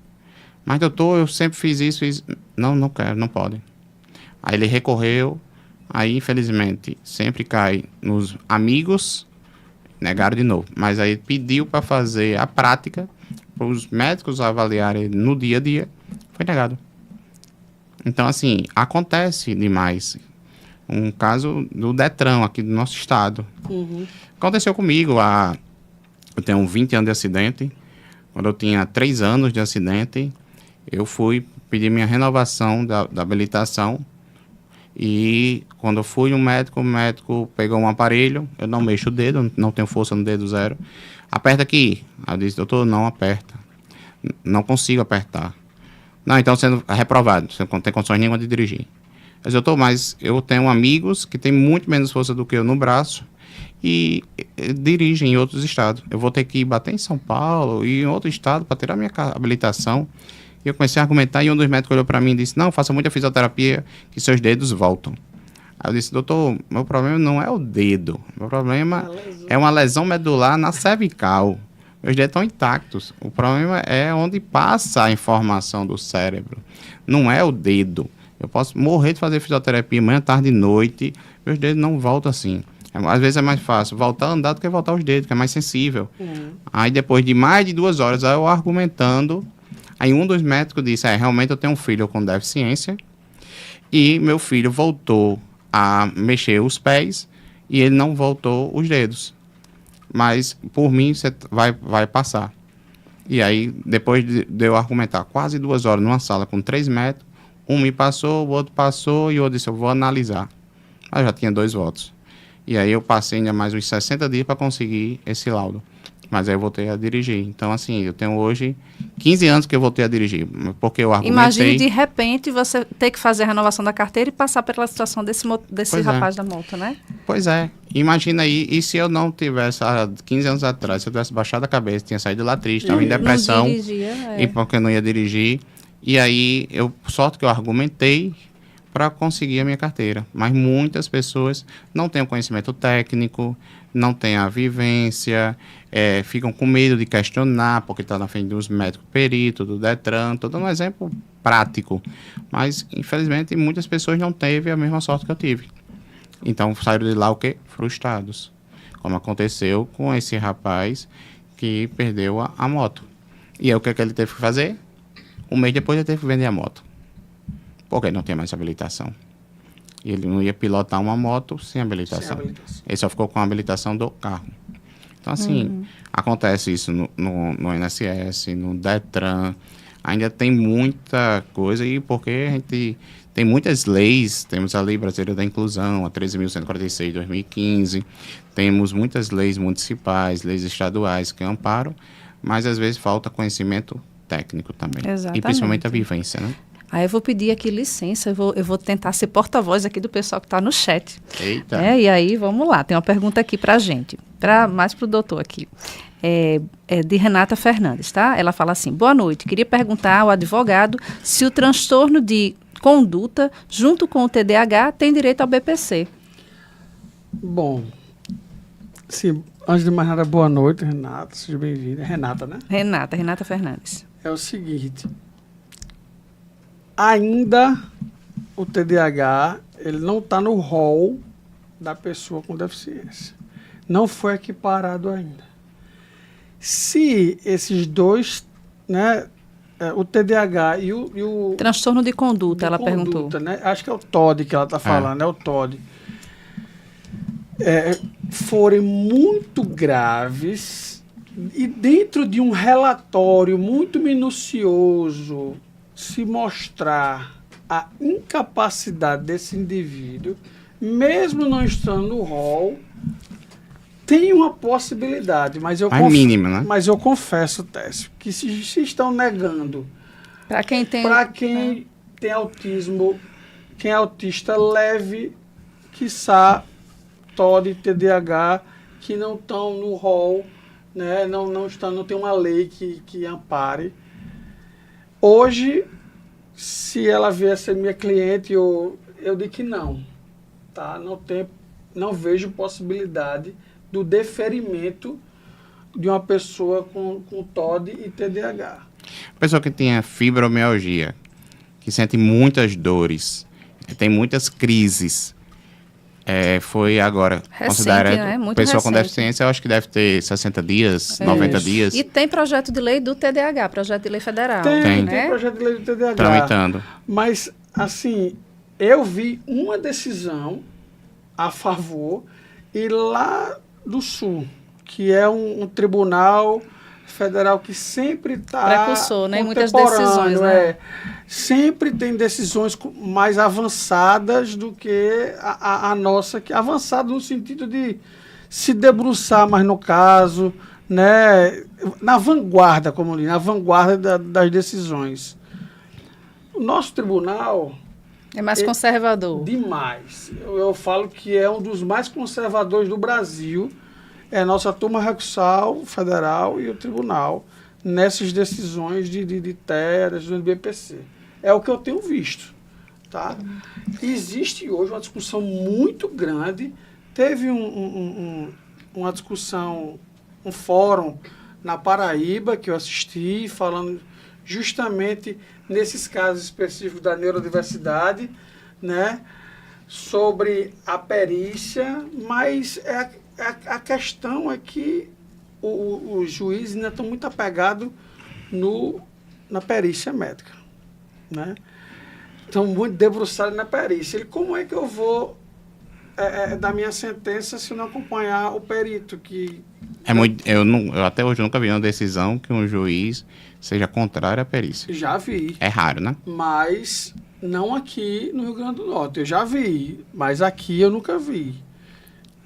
[SPEAKER 1] Mas, doutor, eu sempre fiz isso. Não quero, não pode. Aí ele recorreu, aí, infelizmente, sempre cai nos amigos, negaram de novo. Mas aí pediu para fazer a prática, para os médicos avaliarem no dia a dia, foi negado. Então, assim, acontece demais. Um caso do Detran, aqui do nosso estado. Aconteceu comigo, eu tenho 20 anos de acidente. Quando eu tinha 3 anos de acidente, eu fui pedir minha renovação da habilitação. E quando eu fui no médico, o médico pegou um aparelho, eu não mexo o dedo, não tenho força no dedo zero. Aperta aqui. Aí eu disse, doutor, não aperta. Não consigo apertar. Não, então você é reprovado, você não tem condições nenhuma de dirigir. Eu disse, doutor, mas eu tenho amigos que têm muito menos força do que eu no braço e dirigem em outros estados. Eu vou ter que bater em São Paulo e em outro estado para tirar minha habilitação. E eu comecei a argumentar e um dos médicos olhou para mim e disse, não, faça muita fisioterapia que seus dedos voltam. Aí eu disse, doutor, meu problema não é o dedo, meu problema é uma lesão medular na cervical. Meus dedos estão intactos. O problema é onde passa a informação do cérebro. Não é o dedo. Eu posso morrer de fazer fisioterapia manhã, tarde e noite. Meus dedos não voltam assim. Às vezes é mais fácil voltar a andar do que voltar os dedos, que é mais sensível. Aí depois de mais de 2 horas, aí eu argumentando, aí um dos médicos disse, realmente eu tenho um filho com deficiência e meu filho voltou a mexer os pés e ele não voltou os dedos. Mas por mim você vai passar. E aí, depois de eu argumentar quase 2 horas numa sala com 3 médicos, um me passou, o outro passou e eu disse, eu vou analisar. Mas já tinha 2 votos. E aí eu passei ainda mais uns 60 dias para conseguir esse laudo. Mas aí eu voltei a dirigir. Então, assim, eu tenho hoje 15 anos que eu voltei a dirigir, porque eu argumentei...
[SPEAKER 2] Imagine, de repente, você ter que fazer a renovação da carteira e passar pela situação desse rapaz da moto, né?
[SPEAKER 1] Pois é. Imagina aí, e se eu não tivesse, há 15 anos atrás, se eu tivesse baixado a cabeça, tinha saído lá triste, estava em depressão, e porque eu não ia dirigir. E aí, sorte que eu argumentei para conseguir a minha carteira. Mas muitas pessoas não têm o conhecimento técnico, não têm a vivência, ficam com medo de questionar, porque está na frente dos médicos peritos, do Detran, estou dando um exemplo prático. Mas, infelizmente, muitas pessoas não teve a mesma sorte que eu tive. Então, saíram de lá o quê? Frustrados. Como aconteceu com esse rapaz que perdeu a moto. E aí, o que ele teve que fazer? Um mês depois, ele teve que vender a moto. Porque ele não tinha mais habilitação. E ele não ia pilotar uma moto sem habilitação. Ele só ficou com a habilitação do carro. Então, assim, acontece isso no INSS, no Detran. Ainda tem muita coisa, e porque a gente tem muitas leis. Temos a Lei Brasileira da Inclusão, a 13.146 de 2015. Temos muitas leis municipais, leis estaduais que amparam, mas às vezes falta conhecimento técnico também.
[SPEAKER 2] Exatamente.
[SPEAKER 1] E principalmente a vivência, né?
[SPEAKER 2] Aí eu vou pedir aqui licença, eu vou tentar ser porta-voz aqui do pessoal que está no chat.
[SPEAKER 1] Eita!
[SPEAKER 2] E aí, vamos lá, tem uma pergunta aqui para a gente, mais para o doutor aqui. É de Renata Fernandes, tá? Ela fala assim, boa noite, queria perguntar ao advogado se o transtorno de conduta, junto com o TDAH, tem direito ao BPC.
[SPEAKER 3] Bom, sim, antes de mais nada, boa noite, Renata, seja bem-vinda. Renata, né?
[SPEAKER 2] Renata Fernandes.
[SPEAKER 3] É o seguinte, ainda o TDAH, ele não está no rol da pessoa com deficiência. Não foi equiparado ainda. Se esses dois, né, o TDAH e o
[SPEAKER 2] transtorno de conduta, ela perguntou.
[SPEAKER 3] Né? Acho que é o TOD que ela está falando, é o TOD. Forem muito graves e dentro de um relatório muito minucioso se mostrar a incapacidade desse indivíduo, mesmo não estando no rol, tem uma possibilidade, mas eu
[SPEAKER 1] mínima, né?
[SPEAKER 3] Mas eu confesso, Técio, que se estão negando
[SPEAKER 2] para quem
[SPEAKER 3] tem autismo, quem é autista leve, quiçá TOD e TDAH, que não estão no rol, né? Não tem uma lei que ampare. Hoje, Se ela vier ser minha cliente, eu digo que não. Tá? Não vejo possibilidade do deferimento de uma pessoa com TOD e TDAH.
[SPEAKER 1] Pessoa que tem fibromialgia, que sente muitas dores, tem muitas crises, foi agora considerado,
[SPEAKER 2] né? Muito
[SPEAKER 1] pessoa com
[SPEAKER 2] recente.
[SPEAKER 1] deficiência, eu acho que deve ter 60 dias, 90 dias,
[SPEAKER 2] E tem projeto de lei do TDAH, projeto de lei federal.
[SPEAKER 3] Tem
[SPEAKER 2] né?
[SPEAKER 3] projeto de lei do TDAH.
[SPEAKER 1] tramitando.
[SPEAKER 3] Mas, assim, eu vi uma decisão a favor e lá do Sul, que é um tribunal federal que sempre está
[SPEAKER 2] Precursor, né? Em muitas decisões, né?
[SPEAKER 3] Sempre tem decisões mais avançadas do que a nossa, que é avançada no sentido de se debruçar mais no caso, né? Na vanguarda, como eu digo, na vanguarda das decisões. O nosso tribunal
[SPEAKER 2] É mais conservador.
[SPEAKER 3] demais. Eu falo que é um dos mais conservadores do Brasil. É a nossa turma recursal federal e o tribunal nessas decisões de TEA, decisões do BPC. É o que eu tenho visto. Tá? Existe hoje uma discussão muito grande. Teve uma discussão, um fórum na Paraíba que eu assisti, falando justamente nesses casos específicos da neurodiversidade, né, sobre a perícia, mas a questão é que os juízes ainda estão muito apegados na perícia médica, né? Estão muito debruçados na perícia. Como é que eu vou dar minha sentença se não acompanhar o perito?
[SPEAKER 1] Eu até hoje nunca vi uma decisão que um juiz seja contrário à perícia.
[SPEAKER 3] Já vi.
[SPEAKER 1] É raro, né?
[SPEAKER 3] Mas não aqui no Rio Grande do Norte. Eu já vi, mas aqui eu nunca vi.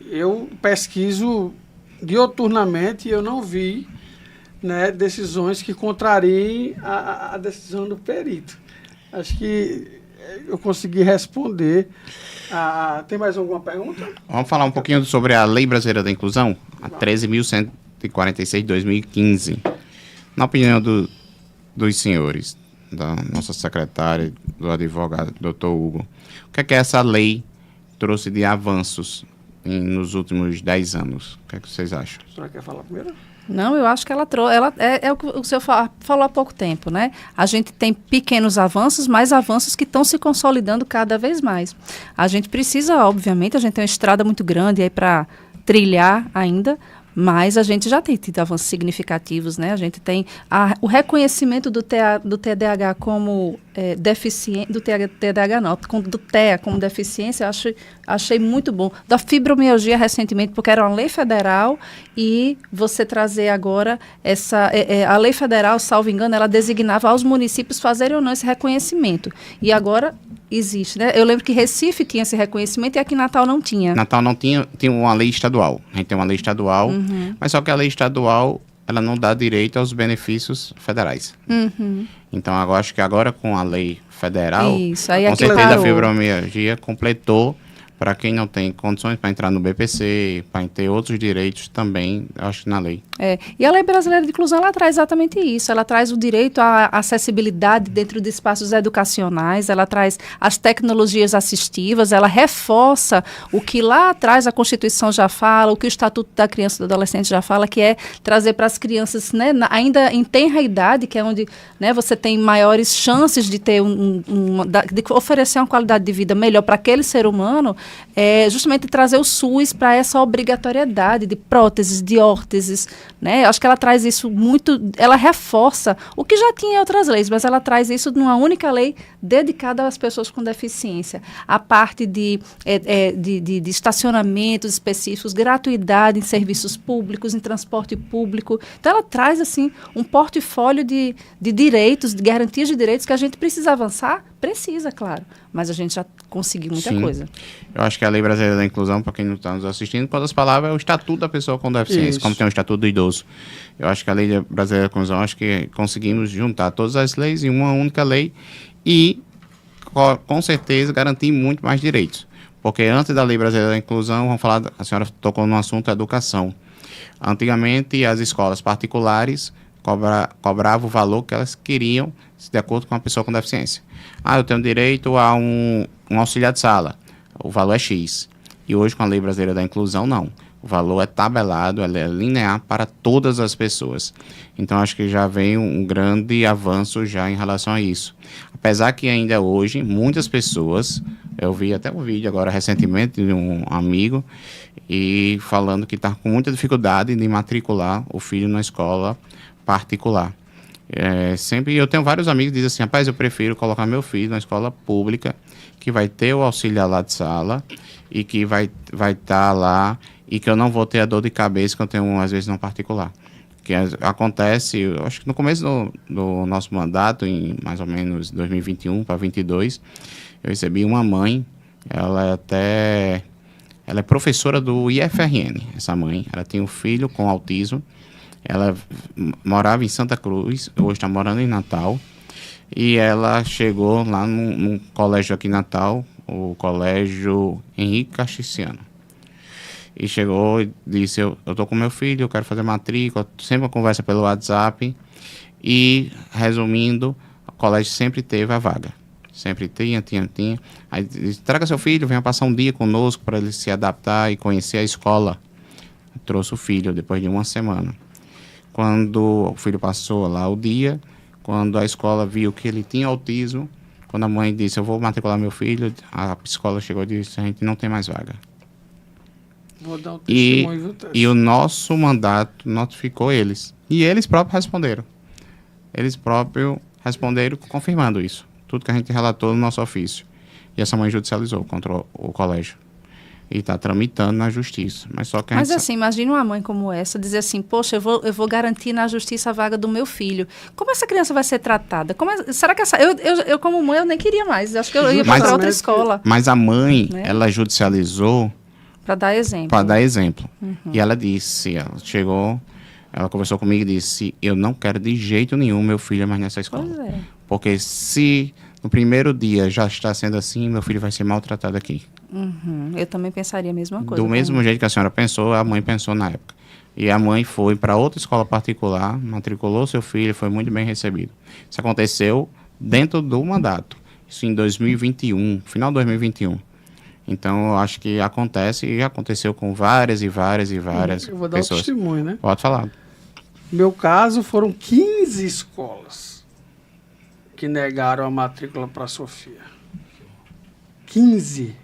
[SPEAKER 3] Eu pesquiso dioturnamente e eu não vi, né, decisões que contrariem a decisão do perito. Acho que eu consegui responder. Tem mais alguma pergunta?
[SPEAKER 1] Vamos falar um pouquinho sobre a Lei Brasileira da Inclusão, a 13.146 de 2015. Na opinião dos senhores, da nossa secretária, do advogado, doutor Hugo, o que é que essa lei trouxe de avanços nos últimos 10 anos? O que é que vocês acham?
[SPEAKER 3] A senhora quer falar primeiro?
[SPEAKER 2] Não, eu acho que ela trouxe. É o que o senhor falou há pouco tempo, né? A gente tem pequenos avanços, mas avanços que estão se consolidando cada vez mais. A gente precisa, obviamente, a gente tem uma estrada muito grande aí para trilhar ainda, mas a gente já tem tido avanços significativos, né? A gente tem o reconhecimento do TDAH como deficiente, do TDAH não, do TEA como deficiência, achei muito bom. Da fibromialgia recentemente, porque era uma lei federal e você trazer agora a lei federal, salvo engano, ela designava aos municípios fazerem ou não esse reconhecimento. E agora existe, né? Eu lembro que Recife tinha esse reconhecimento e aqui em Natal não tinha.
[SPEAKER 1] Natal não tinha uma lei estadual. A gente tem uma lei estadual, mas só que a lei estadual, ela não dá direito aos benefícios federais. Então, eu acho que agora com a lei federal,
[SPEAKER 2] isso, aí
[SPEAKER 1] com
[SPEAKER 2] aqui
[SPEAKER 1] certeza
[SPEAKER 2] parou.
[SPEAKER 1] a fibromialgia completou para quem não tem condições para entrar no BPC, para ter outros direitos também, acho que na lei.
[SPEAKER 2] E a Lei Brasileira de Inclusão, ela traz exatamente isso. Ela traz o direito à acessibilidade dentro de espaços educacionais, ela traz as tecnologias assistivas, ela reforça o que lá atrás a Constituição já fala, o que o Estatuto da Criança e do Adolescente já fala, que é trazer para as crianças, né, ainda em tenra idade, que é onde, né, você tem maiores chances de ter de oferecer uma qualidade de vida melhor para aquele ser humano, justamente trazer o SUS para essa obrigatoriedade de próteses, de órteses, né? Acho que ela traz isso muito, ela reforça o que já tinha em outras leis, mas ela traz isso numa única lei dedicada às pessoas com deficiência. A parte de estacionamentos específicos, gratuidade em serviços públicos, em transporte público. Então, ela traz, assim, um portfólio de direitos, de garantias de direitos que a gente precisa avançar. Precisa, claro, mas a gente já conseguiu muita coisa.
[SPEAKER 1] Eu acho que a Lei Brasileira da Inclusão, para quem não está nos assistindo, com outras palavras, é o Estatuto da Pessoa com Deficiência,
[SPEAKER 3] Isso.
[SPEAKER 1] como tem o Estatuto do Idoso. Eu acho que a Lei Brasileira da Inclusão, acho que conseguimos juntar todas as leis em uma única lei e, com certeza, garantir muito mais direitos. Porque antes da Lei Brasileira da Inclusão, vamos falar, a senhora tocou no assunto da educação. Antigamente, as escolas particulares cobrava o valor que elas queriam, de acordo com a pessoa com deficiência. Eu tenho direito a um auxiliar de sala, o valor é X. E hoje, com a Lei Brasileira da Inclusão, não. O valor é tabelado, ele é linear para todas as pessoas. Então, acho que já vem um grande avanço já em relação a isso. Apesar que ainda hoje, muitas pessoas, eu vi até um vídeo agora recentemente de um amigo, e falando que está com muita dificuldade de matricular o filho na escola particular. Sempre eu tenho vários amigos que dizem assim, rapaz, eu prefiro colocar meu filho na escola pública, que vai ter o auxiliar lá de sala, e que vai estar lá, e que eu não vou ter a dor de cabeça que eu tenho, às vezes, no particular. Que acontece, eu acho que no começo do nosso mandato, em mais ou menos 2021 para 2022, eu recebi uma mãe, ela é professora do IFRN, essa mãe. Ela tem um filho com autismo, ela morava em Santa Cruz, hoje está morando em Natal, e ela chegou lá num colégio aqui em Natal, o Colégio Henrique Caxixiano. E chegou e disse, eu estou com meu filho, eu quero fazer matrícula, sempre uma conversa pelo WhatsApp. E, resumindo, o colégio sempre teve a vaga. Sempre tinha. Aí disse, traga seu filho, venha passar um dia conosco para ele se adaptar e conhecer a escola. Trouxe o filho depois de uma semana. Quando o filho passou lá o dia, quando a escola viu que ele tinha autismo, quando a mãe disse, eu vou matricular meu filho, a escola chegou e disse, a gente não tem mais vaga.
[SPEAKER 3] Vou dar um testemunho,
[SPEAKER 1] e o nosso mandato notificou eles. E eles próprios responderam. Eles próprios responderam confirmando isso. Tudo que a gente relatou no nosso ofício. E essa mãe judicializou contra o colégio. E está tramitando na justiça. Mas
[SPEAKER 2] assim, imagina uma mãe como essa dizer assim, poxa, eu vou garantir na justiça a vaga do meu filho. Como essa criança vai ser tratada? Será que eu como mãe, eu nem queria mais. Acho que eu ia para outra escola.
[SPEAKER 1] Mas a mãe, né? Ela judicializou
[SPEAKER 2] para dar exemplo.
[SPEAKER 1] Para dar exemplo. E ela disse, ela conversou comigo e disse, eu não quero de jeito nenhum meu filho mais nessa escola.
[SPEAKER 2] Pois é.
[SPEAKER 1] Porque se no primeiro dia já está sendo assim, meu filho vai ser maltratado aqui.
[SPEAKER 2] Eu também pensaria a mesma coisa.
[SPEAKER 1] Do mesmo jeito que a senhora pensou, a mãe pensou na época. E a mãe foi para outra escola particular, matriculou seu filho, foi muito bem recebido. Isso aconteceu dentro do mandato. Isso em 2021, final de 2021. Então, eu acho que acontece e aconteceu com várias pessoas.
[SPEAKER 3] Eu vou dar um testemunho, né?
[SPEAKER 1] Pode falar.
[SPEAKER 3] No meu caso, foram 15 escolas que negaram a matrícula para a Sofia. 15.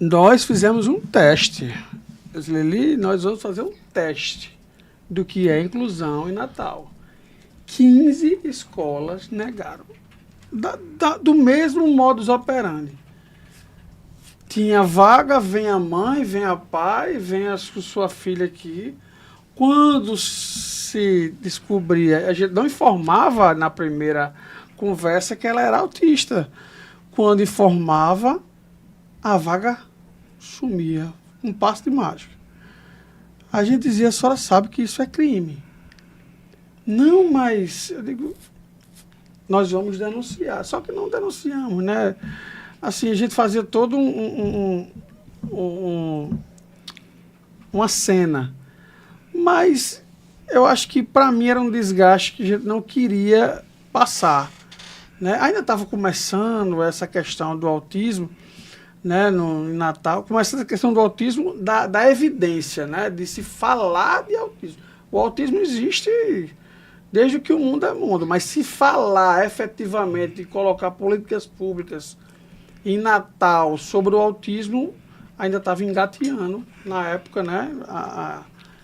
[SPEAKER 3] Nós fizemos um teste. Eu disse, Lili, nós vamos fazer um teste do que é inclusão em Natal. 15 escolas negaram. Do mesmo modus operandi. Tinha vaga, vem a mãe, vem a pai, vem a sua filha aqui. Quando se descobria, a gente não informava na primeira conversa que ela era autista. Quando informava, a vaga sumia, um passo de mágica. A gente dizia, a senhora sabe que isso é crime. Não, mas, eu digo, nós vamos denunciar. Só que não denunciamos, né? Assim, a gente fazia todo uma cena. Mas eu acho que para mim era um desgaste que a gente não queria passar. Né? Ainda estava começando essa questão do autismo, né, em Natal, começando a questão do autismo, da evidência, né, de se falar de autismo. O autismo existe desde que o mundo é mundo, mas se falar efetivamente e colocar políticas públicas em Natal sobre o autismo, ainda estava engateando na época, né,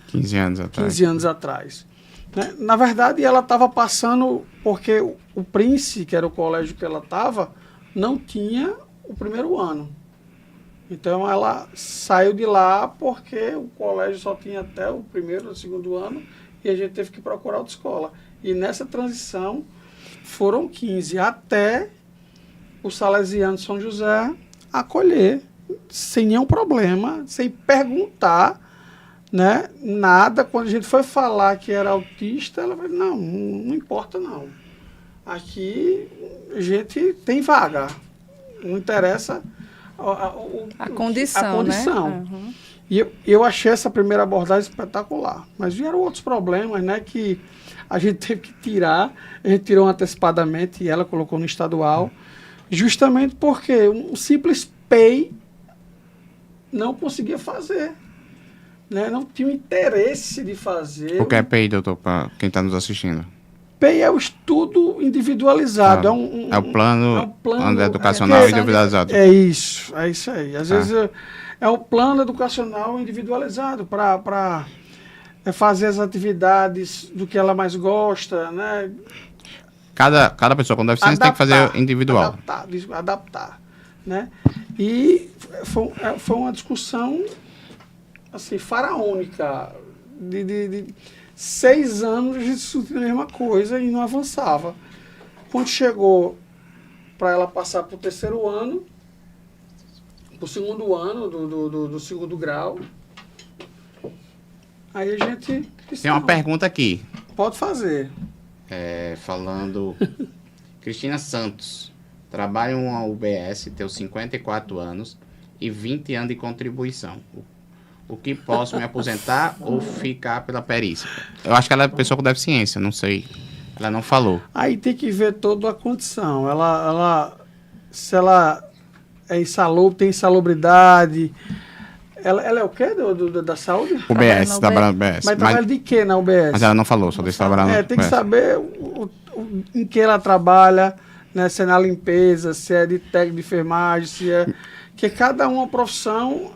[SPEAKER 1] 15 anos atrás.
[SPEAKER 3] 15 anos atrás. Né? Na verdade, ela estava passando porque o Prince, que era o colégio que ela estava, não tinha o primeiro ano. Então, ela saiu de lá porque o colégio só tinha até o primeiro ou segundo ano e a gente teve que procurar outra escola. E nessa transição foram 15, até o Salesiano de São José acolher, sem nenhum problema, sem perguntar, né, nada. Quando a gente foi falar que era autista, ela falou, não importa não. Aqui a gente tem vaga. Não interessa
[SPEAKER 2] A condição, né? Uhum.
[SPEAKER 3] E eu achei essa primeira abordagem espetacular. Mas vieram outros problemas, né? Que a gente teve que tirar. A gente tirou antecipadamente e ela colocou no estadual. Justamente porque um simples PEI não conseguia fazer. Né? Não tinha interesse de fazer.
[SPEAKER 1] O que é PEI, doutor, para quem está nos assistindo?
[SPEAKER 3] PEI é o estudo individualizado.
[SPEAKER 1] É o plano educacional individualizado.
[SPEAKER 3] É isso aí. Às vezes é um plano educacional individualizado para fazer as atividades do que ela mais gosta, né?
[SPEAKER 1] Cada pessoa com deficiência tem que fazer individual.
[SPEAKER 3] Adaptar, né? E foi uma discussão assim, faraônica. De 6 anos a gente discutiu a mesma coisa e não avançava. Quando chegou para ela passar para o 3º ano, para o 2º ano do 2º grau, aí a gente...
[SPEAKER 1] Tem uma pergunta aqui.
[SPEAKER 3] Pode fazer.
[SPEAKER 1] Falando... Cristina Santos. Trabalha em uma UBS, tenho 54 anos e 20 anos de contribuição. O que posso me aposentar ou ficar pela perícia? Eu acho que ela é pessoa com deficiência, não sei. Ela não falou.
[SPEAKER 3] Aí tem que ver toda a condição. Se ela é insalubre, tem insalubridade. Ela é o quê da saúde?
[SPEAKER 1] UBS, trabalha na UBS.
[SPEAKER 3] Mas trabalha de quê na UBS?
[SPEAKER 1] Mas ela não falou, só deixa trabalhar na UBS.
[SPEAKER 3] Tem que saber em que ela trabalha, né? Se é na limpeza, se é de técnico de enfermagem, se é... Que cada uma profissão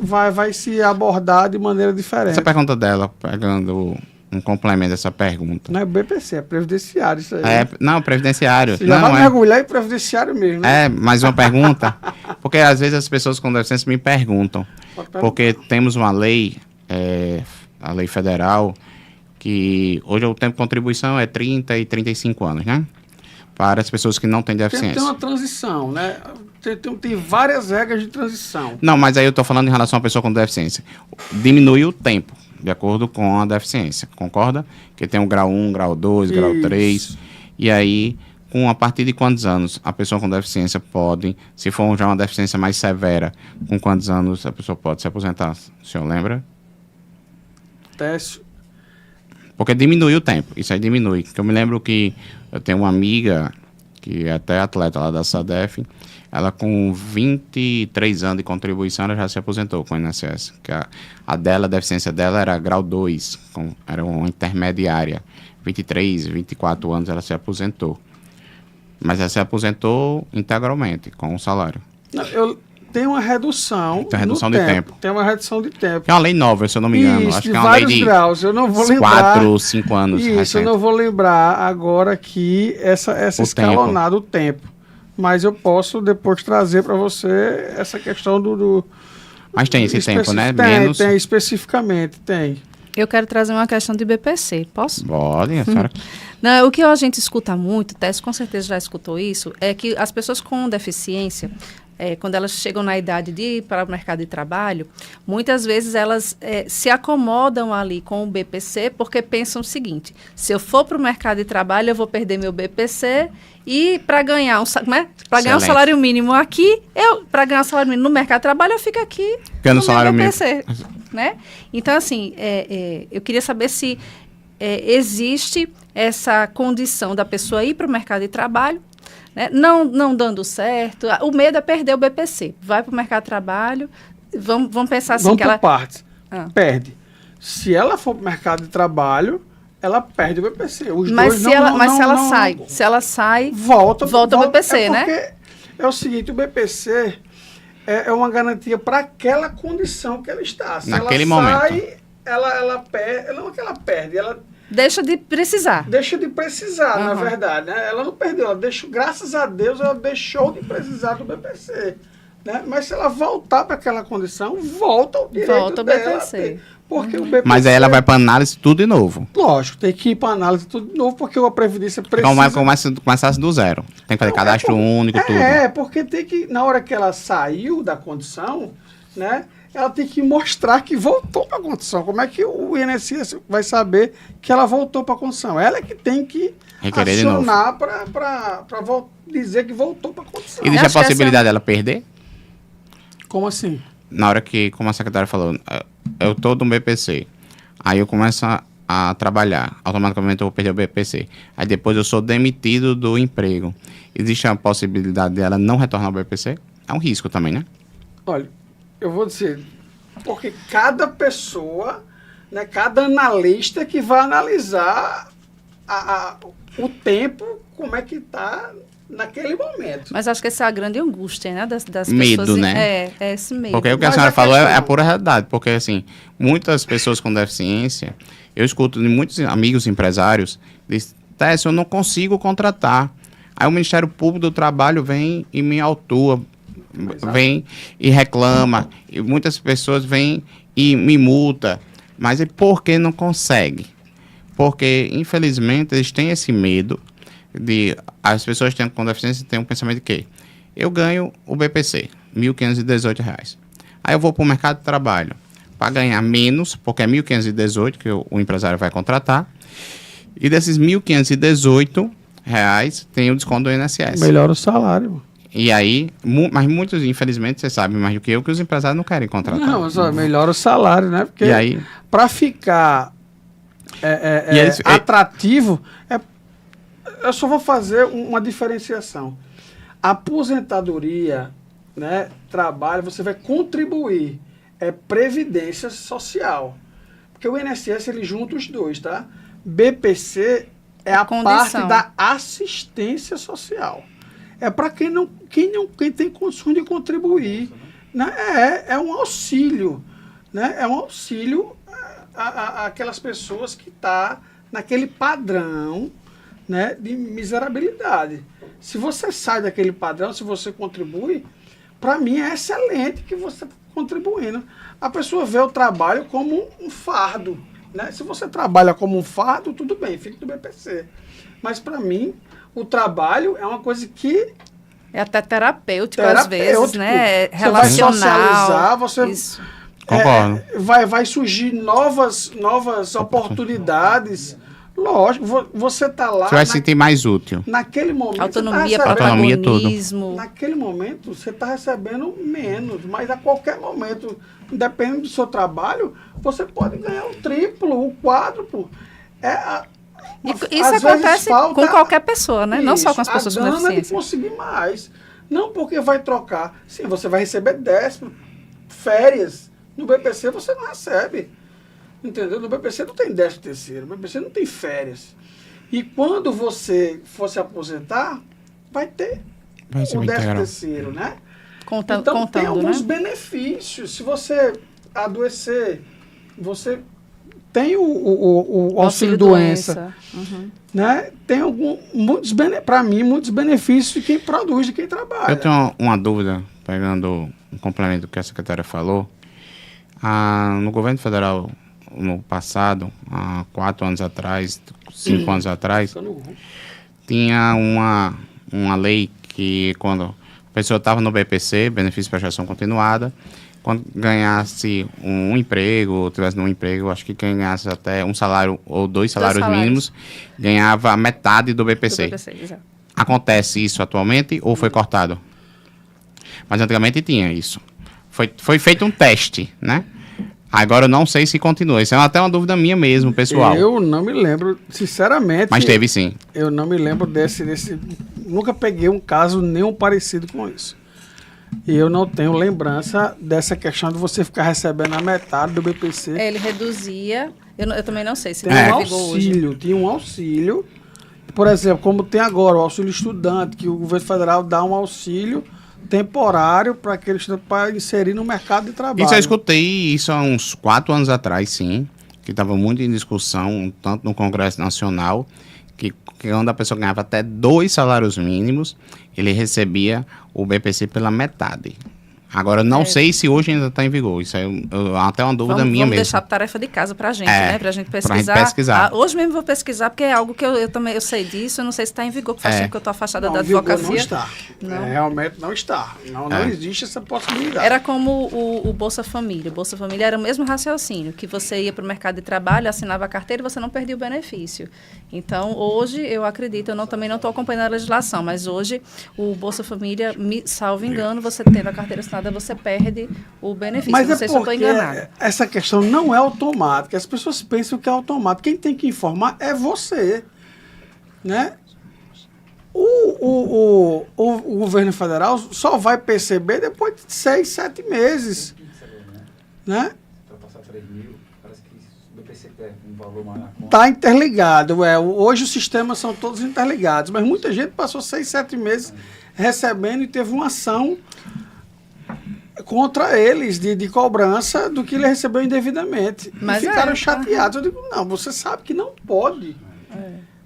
[SPEAKER 3] vai se abordar de maneira diferente.
[SPEAKER 1] Essa pergunta dela, pegando um complemento dessa pergunta.
[SPEAKER 3] Não é BPC, é previdenciário isso aí.
[SPEAKER 1] Não, previdenciário.
[SPEAKER 3] Você já vai mergulhar em previdenciário mesmo, né?
[SPEAKER 1] Mais uma pergunta. Porque às vezes as pessoas com deficiência me perguntam. Porque temos uma lei, a lei federal, que hoje o tempo de contribuição é 30 e 35 anos, né? Para as pessoas que não têm deficiência.
[SPEAKER 3] Tem uma transição, né? Tem várias regras de transição.
[SPEAKER 1] Não, mas aí eu estou falando em relação à pessoa com deficiência. Diminui o tempo, de acordo com a deficiência, concorda? Que tem o grau 1, grau 2, grau 3. E aí, a partir de quantos anos a pessoa com deficiência pode, se for já uma deficiência mais severa, com quantos anos a pessoa pode se aposentar? O senhor lembra?
[SPEAKER 3] Teste.
[SPEAKER 1] Porque diminui o tempo, isso aí diminui. Eu me lembro que eu tenho uma amiga, que é até atleta lá da SADEF, ela com 23 anos de contribuição, ela já se aposentou com o INSS. Que a deficiência dela era grau 2, era uma intermediária. 23, 24 anos ela se aposentou. Mas ela se aposentou integralmente, com o salário.
[SPEAKER 3] Tem uma redução.
[SPEAKER 1] Tem redução de tempo.
[SPEAKER 3] Tem uma redução de tempo.
[SPEAKER 1] É uma lei nova, se eu não me engano.
[SPEAKER 3] Isso,
[SPEAKER 1] acho
[SPEAKER 3] de
[SPEAKER 1] que é uma lei de
[SPEAKER 3] graus. Eu não vou lembrar.
[SPEAKER 1] 4 ou 5 anos.
[SPEAKER 3] Isso,
[SPEAKER 1] recente.
[SPEAKER 3] Eu não vou lembrar agora aqui essa escalonada, o tempo. Mas eu posso depois trazer para você essa questão do...
[SPEAKER 1] Mas tem esse tempo, né?
[SPEAKER 3] Tem, especificamente, tem.
[SPEAKER 2] Eu quero trazer uma questão de BPC, posso?
[SPEAKER 1] Pode, a senhora...
[SPEAKER 2] Não, o que a gente escuta muito, Tess com certeza já escutou isso, é que as pessoas com deficiência, quando elas chegam na idade de ir para o mercado de trabalho, muitas vezes elas se acomodam ali com o BPC porque pensam o seguinte: se eu for para o mercado de trabalho, eu vou perder meu BPC e para ganhar um salário mínimo aqui, para ganhar um salário mínimo no mercado de trabalho, eu fico aqui
[SPEAKER 1] ganhando no salário
[SPEAKER 2] BPC, né? Então, assim, eu queria saber se existe essa condição da pessoa ir para o mercado de trabalho, né? Não dando certo. O medo é perder o BPC. Vai para o mercado de trabalho, vamos pensar assim.
[SPEAKER 3] Vamos por partes. Perde. Se ela for para o mercado de trabalho, ela perde o BPC. Se ela sai, volta o BPC, né? Porque é o seguinte, o BPC é uma garantia para aquela condição que ela está. Se
[SPEAKER 1] naquele
[SPEAKER 3] ela
[SPEAKER 1] momento.
[SPEAKER 3] Sai, ela perde, não é que ela perde, ela
[SPEAKER 2] deixa de precisar.
[SPEAKER 3] Na verdade, né? Ela não perdeu, graças a Deus, ela deixou de precisar do BPC. Né? Mas se ela voltar para aquela condição, volta o direito dela. BPC. Porque o BPC...
[SPEAKER 1] Mas aí ela vai para análise tudo de novo.
[SPEAKER 3] Lógico, tem que ir para análise tudo de novo, porque a Previdência precisa...
[SPEAKER 1] Então começasse do zero. Tem que fazer cadastro único, tudo.
[SPEAKER 3] Porque tem que, na hora que ela saiu da condição, né? Ela tem que mostrar que voltou para a condição. Como é que o INSS vai saber que ela voltou para a condição? Ela é que tem que acionar para dizer que voltou para a condição.
[SPEAKER 1] Existe a possibilidade dela perder?
[SPEAKER 3] Como assim?
[SPEAKER 1] Na hora que, como a secretária falou, eu estou no BPC, aí eu começo a trabalhar, automaticamente eu vou perder o BPC. Aí depois eu sou demitido do emprego. Existe a possibilidade dela não retornar ao BPC? É um risco também, né?
[SPEAKER 3] Olha, eu vou dizer, porque cada pessoa, né, cada analista que vai analisar o tempo, como é que está naquele momento.
[SPEAKER 2] Mas acho que essa é a grande angústia, né? Das
[SPEAKER 1] Medo,
[SPEAKER 2] pessoas.
[SPEAKER 1] né?
[SPEAKER 2] É esse medo.
[SPEAKER 1] Porque o que a
[SPEAKER 3] Mas
[SPEAKER 1] senhora
[SPEAKER 3] a
[SPEAKER 1] falou
[SPEAKER 3] questão-
[SPEAKER 1] é a pura realidade. Porque, assim, muitas pessoas com deficiência, eu escuto de muitos amigos empresários, dizem, Tess, eu não consigo contratar. Aí o Ministério Público do Trabalho vem e me autua, vem e reclama. E muitas pessoas vêm e me multa. Mas e por que não consegue? Porque, infelizmente, eles têm esse medo de... As pessoas com deficiência têm um pensamento de que eu ganho o BPC, R$ 1.518. Aí eu vou para o mercado de trabalho para ganhar menos, porque é 1.518 que o empresário vai contratar. E desses R$ 1.518 tem o desconto do INSS.
[SPEAKER 3] Melhora o salário.
[SPEAKER 1] E aí, mas muitos, infelizmente, você sabe mais do que eu, que os empresários não querem contratar.
[SPEAKER 3] Não, mas ó, melhora o salário, né? Porque
[SPEAKER 1] E aí,
[SPEAKER 3] para ficar
[SPEAKER 1] E eles-
[SPEAKER 3] atrativo, eu só vou fazer uma diferenciação. Aposentadoria, né, trabalho, você vai contribuir. É previdência social. Porque o INSS, ele junta os dois, tá? BPC é a
[SPEAKER 2] Condição.
[SPEAKER 3] parte da assistência social. É para quem tem condições de contribuir. Né? É um auxílio. Né? É um auxílio àquelas pessoas que estão naquele padrão, né, de miserabilidade. Se você sai daquele padrão, se você contribui, para mim é excelente que você está contribuindo. A pessoa vê o trabalho como um fardo. Né? Se você trabalha como um fardo, tudo bem, fica do BPC. Mas para mim, o trabalho é uma coisa que
[SPEAKER 2] É até terapêutico, às vezes, né?
[SPEAKER 3] Você vai socializar, você
[SPEAKER 2] Isso.
[SPEAKER 1] concordo.
[SPEAKER 3] vai surgir novas oportunidades. Lógico, você está lá.
[SPEAKER 1] Você vai se sentir mais útil.
[SPEAKER 3] Naquele momento.
[SPEAKER 2] Autonomia,
[SPEAKER 3] você tá recebendo-
[SPEAKER 1] Autonomia, tudo.
[SPEAKER 2] protagonismo.
[SPEAKER 3] Naquele momento, você está recebendo menos, mas a qualquer momento, dependendo do seu trabalho, você pode ganhar o triplo, o quádruplo.
[SPEAKER 2] Isso
[SPEAKER 3] Às vezes
[SPEAKER 2] acontece
[SPEAKER 3] falta
[SPEAKER 2] com qualquer pessoa, né? Não só com as
[SPEAKER 3] isso,
[SPEAKER 2] pessoas com
[SPEAKER 3] a gana de
[SPEAKER 2] deficiência.
[SPEAKER 3] conseguir mais. Não porque vai trocar. Sim, você vai receber 10 férias. No BPC você não recebe. Entendeu? No BPC não tem 13º. No BPC não tem férias. E quando você for se aposentar, vai ter
[SPEAKER 1] Vai ser
[SPEAKER 3] o
[SPEAKER 1] integral.
[SPEAKER 3] 13º, né?
[SPEAKER 2] Contando,
[SPEAKER 3] Então tem alguns
[SPEAKER 2] né?
[SPEAKER 3] benefícios. Se você adoecer, você tem o auxílio doença.
[SPEAKER 2] Uhum.
[SPEAKER 3] Né? Tem para mim, muitos benefícios de quem produz, de quem trabalha.
[SPEAKER 1] Eu tenho uma dúvida, pegando um complemento do que a secretária falou. No governo federal, no passado, há 4 anos atrás, 5 anos atrás, tinha uma lei que quando a pessoa estava no BPC, benefício de prestação continuada, quando ganhasse um emprego, ou tivesse um emprego, acho que quem ganhasse até um salário ou 2 salários mínimos, ganhava metade do BPC.
[SPEAKER 2] Do BPC, exato.
[SPEAKER 1] Acontece isso atualmente ou foi cortado? Mas antigamente tinha isso. Foi feito um teste, né? Agora eu não sei se continua. Isso é até uma dúvida minha mesmo, pessoal.
[SPEAKER 3] Eu não me lembro, sinceramente.
[SPEAKER 1] Mas teve sim.
[SPEAKER 3] Eu não me lembro desse. Nunca peguei um caso nenhum parecido com isso. E eu não tenho lembrança dessa questão de você ficar recebendo a metade do BPC.
[SPEAKER 2] Ele reduzia. Eu também não sei se
[SPEAKER 3] Tem um auxílio, tinha um auxílio. Por exemplo, como tem agora o auxílio estudante, que o governo federal dá um auxílio temporário para aquele estudante para inserir no mercado de trabalho.
[SPEAKER 1] Isso eu escutei isso há uns 4 anos atrás, sim. Que estava muito em discussão, tanto no Congresso Nacional, que quando a pessoa ganhava até 2 salários mínimos, ele recebia o BPC pela metade. Agora, não sei se hoje ainda está em vigor. Isso é até uma dúvida minha
[SPEAKER 2] vamos
[SPEAKER 1] mesmo.
[SPEAKER 2] deixar tarefa de casa para a gente, né? Para a gente pesquisar.
[SPEAKER 1] pesquisar.
[SPEAKER 2] Hoje mesmo vou pesquisar, porque é algo que eu também sei disso. Eu não sei se está em vigor, porque faz tempo que eu estou afastada da advocacia.
[SPEAKER 3] Não está.
[SPEAKER 2] Não.
[SPEAKER 3] Realmente não está. Não existe essa possibilidade.
[SPEAKER 2] Era como o Bolsa Família. O Bolsa Família era o mesmo raciocínio, que você ia para o mercado de trabalho, assinava a carteira e você não perdia o benefício. Então, hoje, eu acredito, também não estou acompanhando a legislação, mas hoje o Bolsa Família, salvo engano, você tendo a carteira assinada nada, você perde o benefício.
[SPEAKER 3] Mas
[SPEAKER 2] não
[SPEAKER 3] é
[SPEAKER 2] sei se eu estou
[SPEAKER 3] porque
[SPEAKER 2] enganada.
[SPEAKER 3] essa questão não é automática. As pessoas pensam que é automático. Quem tem que informar é você, né? O governo federal só vai perceber depois de 6, 7 meses, né?
[SPEAKER 4] Para passar 3 mil, parece que o BPC tem um valor maior na conta.
[SPEAKER 3] Está interligado. Hoje os sistemas são todos interligados, mas muita gente passou 6, 7 meses recebendo e teve uma ação contra eles de cobrança do que ele recebeu indevidamente.
[SPEAKER 2] Mas
[SPEAKER 3] e ficaram
[SPEAKER 2] é,
[SPEAKER 3] chateados. Eu digo, não, você sabe que não pode.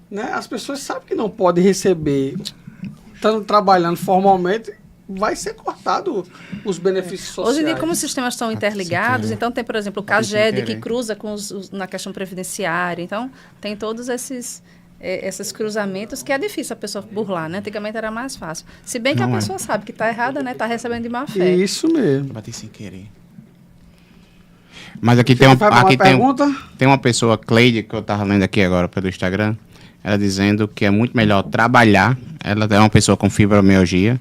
[SPEAKER 3] Né? As pessoas sabem que não podem receber. Estando trabalhando formalmente, vai ser cortado os benefícios sociais.
[SPEAKER 2] Hoje em dia, como os sistemas estão interligados, então tem, por exemplo, o CAGED, que cruza com na questão previdenciária. Então, tem todos esses cruzamentos que é difícil a pessoa burlar, né? Antigamente era mais fácil. Se bem que a pessoa sabe que está errada, né? Está recebendo de má fé.
[SPEAKER 3] Isso mesmo.
[SPEAKER 1] Bati sem querer. Mas aqui tem uma pessoa, Cleide, que eu estava lendo aqui agora pelo Instagram, ela dizendo que é muito melhor trabalhar. Ela é uma pessoa com fibromialgia.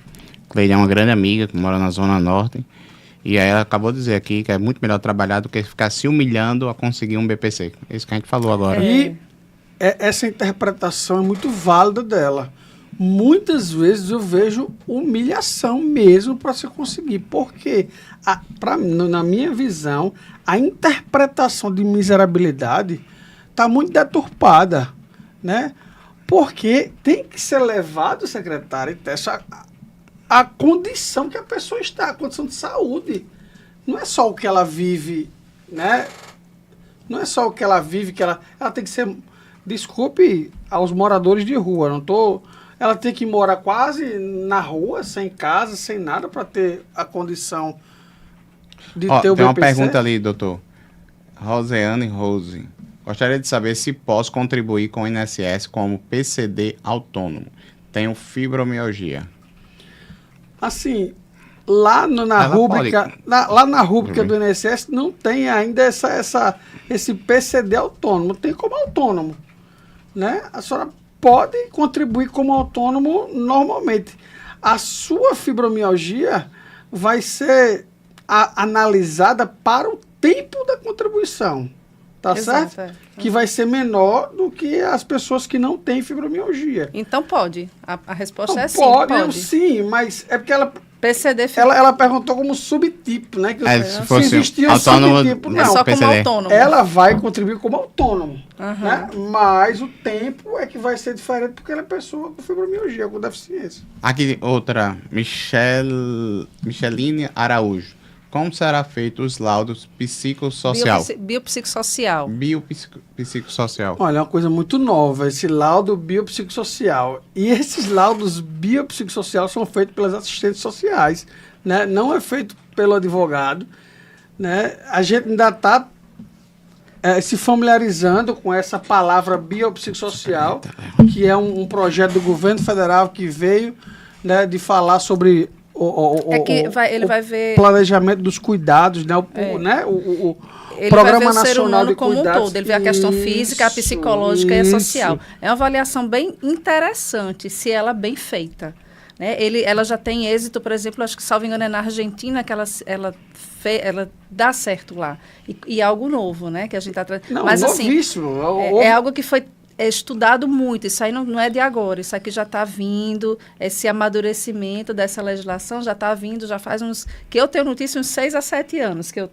[SPEAKER 1] Cleide é uma grande amiga que mora na Zona Norte. E aí ela acabou de dizer aqui que é muito melhor trabalhar do que ficar se humilhando a conseguir um BPC. É isso que a gente falou agora.
[SPEAKER 3] E essa interpretação é muito válida dela. Muitas vezes eu vejo humilhação mesmo para se conseguir. Porque, na minha visão, a interpretação de miserabilidade está muito deturpada, né? Porque tem que ser levado, secretário, a condição que a pessoa está, a condição de saúde. Não é só o que ela vive, né? Não é só o que ela vive, que ela tem que ser... Desculpe aos moradores de rua, não tô... Ela tem que morar quase na rua, sem casa, sem nada, para ter a condição de ter o BPC.
[SPEAKER 1] Tem uma pergunta ali, doutor. Roseane Rose. Gostaria de saber se posso contribuir com o INSS como PCD autônomo. Tenho fibromialgia.
[SPEAKER 3] Assim, lá na rúbrica, lá na rúbrica do INSS não tem ainda esse PCD autônomo. Tem como autônomo, né? A senhora pode contribuir como autônomo normalmente. A sua fibromialgia vai ser analisada para o tempo da contribuição. Tá
[SPEAKER 2] Exato,
[SPEAKER 3] certo? Que vai ser menor do que as pessoas que não têm fibromialgia.
[SPEAKER 2] Então pode. A resposta é sim.
[SPEAKER 3] Pode, sim, mas é porque ela
[SPEAKER 2] PCD
[SPEAKER 3] ela perguntou como subtipo, né? Que
[SPEAKER 1] se fosse
[SPEAKER 3] existia
[SPEAKER 1] autônomo,
[SPEAKER 3] subtipo.
[SPEAKER 2] É
[SPEAKER 3] Não,
[SPEAKER 2] só
[SPEAKER 1] PCD.
[SPEAKER 2] como autônomo.
[SPEAKER 3] ela vai contribuir como autônomo. Né? Mas o tempo é que vai ser diferente porque ela é pessoa com fibromialgia, com deficiência.
[SPEAKER 1] Aqui outra, Micheline Araújo. Como será feito os laudos psicossocial?
[SPEAKER 2] Biopsicossocial.
[SPEAKER 1] Biopsicossocial.
[SPEAKER 3] Olha, é uma coisa muito nova, esse laudo biopsicossocial. E esses laudos biopsicossociais são feitos pelas assistentes sociais, né? Não é feito pelo advogado, né? A gente ainda está se familiarizando com essa palavra biopsicossocial, que é um projeto do governo federal que veio, né, de falar sobre
[SPEAKER 2] ele vai ver
[SPEAKER 3] planejamento dos cuidados, né?
[SPEAKER 2] Ele
[SPEAKER 3] Programa
[SPEAKER 2] vai ver o ser
[SPEAKER 3] Nacional
[SPEAKER 2] humano
[SPEAKER 3] de
[SPEAKER 2] como
[SPEAKER 3] Cuidados.
[SPEAKER 2] um todo. Ele vê a questão física, a psicológica e a social. É uma avaliação bem interessante, se ela bem feita. Né? Ela já tem êxito, por exemplo, acho que, salvo engano, é na Argentina que ela dá certo lá. E é algo novo, né? Que a gente está trazendo. Mas,
[SPEAKER 3] novíssimo.
[SPEAKER 2] Assim, é algo que foi estudado muito. Isso aí não é de agora. Isso aqui já está vindo. Esse amadurecimento dessa legislação já está vindo, já faz que eu tenho notícia, uns 6 a 7 anos que eu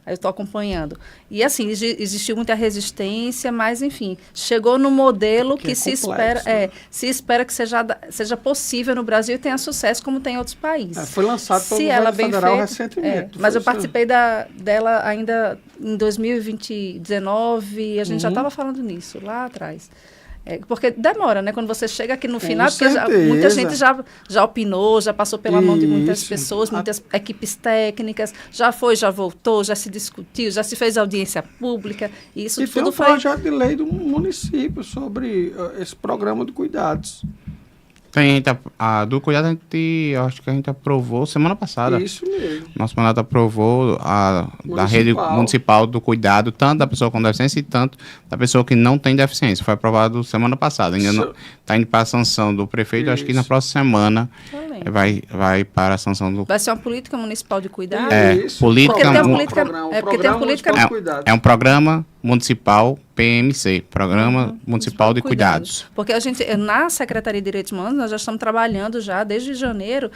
[SPEAKER 2] estou acompanhando. E, assim, existiu muita resistência, mas, enfim, chegou no modelo que se espera que seja possível no Brasil e tenha sucesso como tem em outros países.
[SPEAKER 3] Foi lançado pelo governo federal recentemente.
[SPEAKER 2] Mas eu participei dela ainda em 2019 e a gente já estava falando nisso lá atrás. Porque demora, né? Quando você chega aqui no final, porque muita gente já opinou, já passou pela mão de muitas pessoas, muitas equipes técnicas, já voltou, já se discutiu, já se fez audiência pública. E isso tudo
[SPEAKER 3] foi... tem um projeto de lei do município sobre esse programa de cuidados.
[SPEAKER 1] Do cuidado, eu acho que a gente aprovou semana passada.
[SPEAKER 3] Isso mesmo.
[SPEAKER 1] Nosso mandato aprovou da rede municipal do cuidado, tanto da pessoa com deficiência e tanto da pessoa que não tem deficiência. Foi aprovado semana passada. Ainda não está indo para a sanção do prefeito. Acho que na próxima semana vai para a sanção do...
[SPEAKER 2] Vai ser uma política municipal de cuidado?
[SPEAKER 1] Política...
[SPEAKER 2] Porque tem uma política...
[SPEAKER 1] É um programa municipal PMC, Programa Municipal de Cuidados.
[SPEAKER 2] Porque a gente, na Secretaria de Direitos Humanos, nós já estamos trabalhando já desde janeiro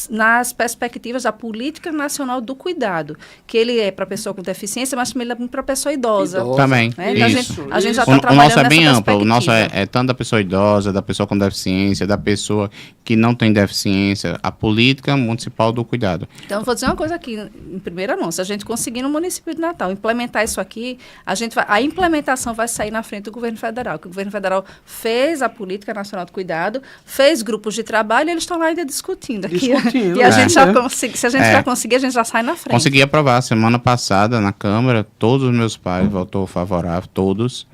[SPEAKER 2] nas perspectivas da Política Nacional do Cuidado, que ele é para pessoa com deficiência, mas também ele é para pessoa idosa.
[SPEAKER 1] Também,
[SPEAKER 2] né? Então,
[SPEAKER 1] isso.
[SPEAKER 2] A gente já está trabalhando.
[SPEAKER 1] O nosso é bem amplo, o nosso é tanto da pessoa idosa, da pessoa com deficiência, da pessoa que não tem deficiência, a Política Municipal do Cuidado.
[SPEAKER 2] Então, vou dizer uma coisa aqui, em primeira mão, se a gente conseguir no município de Natal implementar isso aqui, a implementação vai sair na frente do governo federal, que o governo federal fez a Política Nacional do Cuidado, fez grupos de trabalho e eles estão lá ainda discutindo aqui. E a gente já consegue, se a gente já conseguir, a gente já sai na frente.
[SPEAKER 1] Consegui aprovar semana passada na Câmara, todos os meus pais votou favorável, todos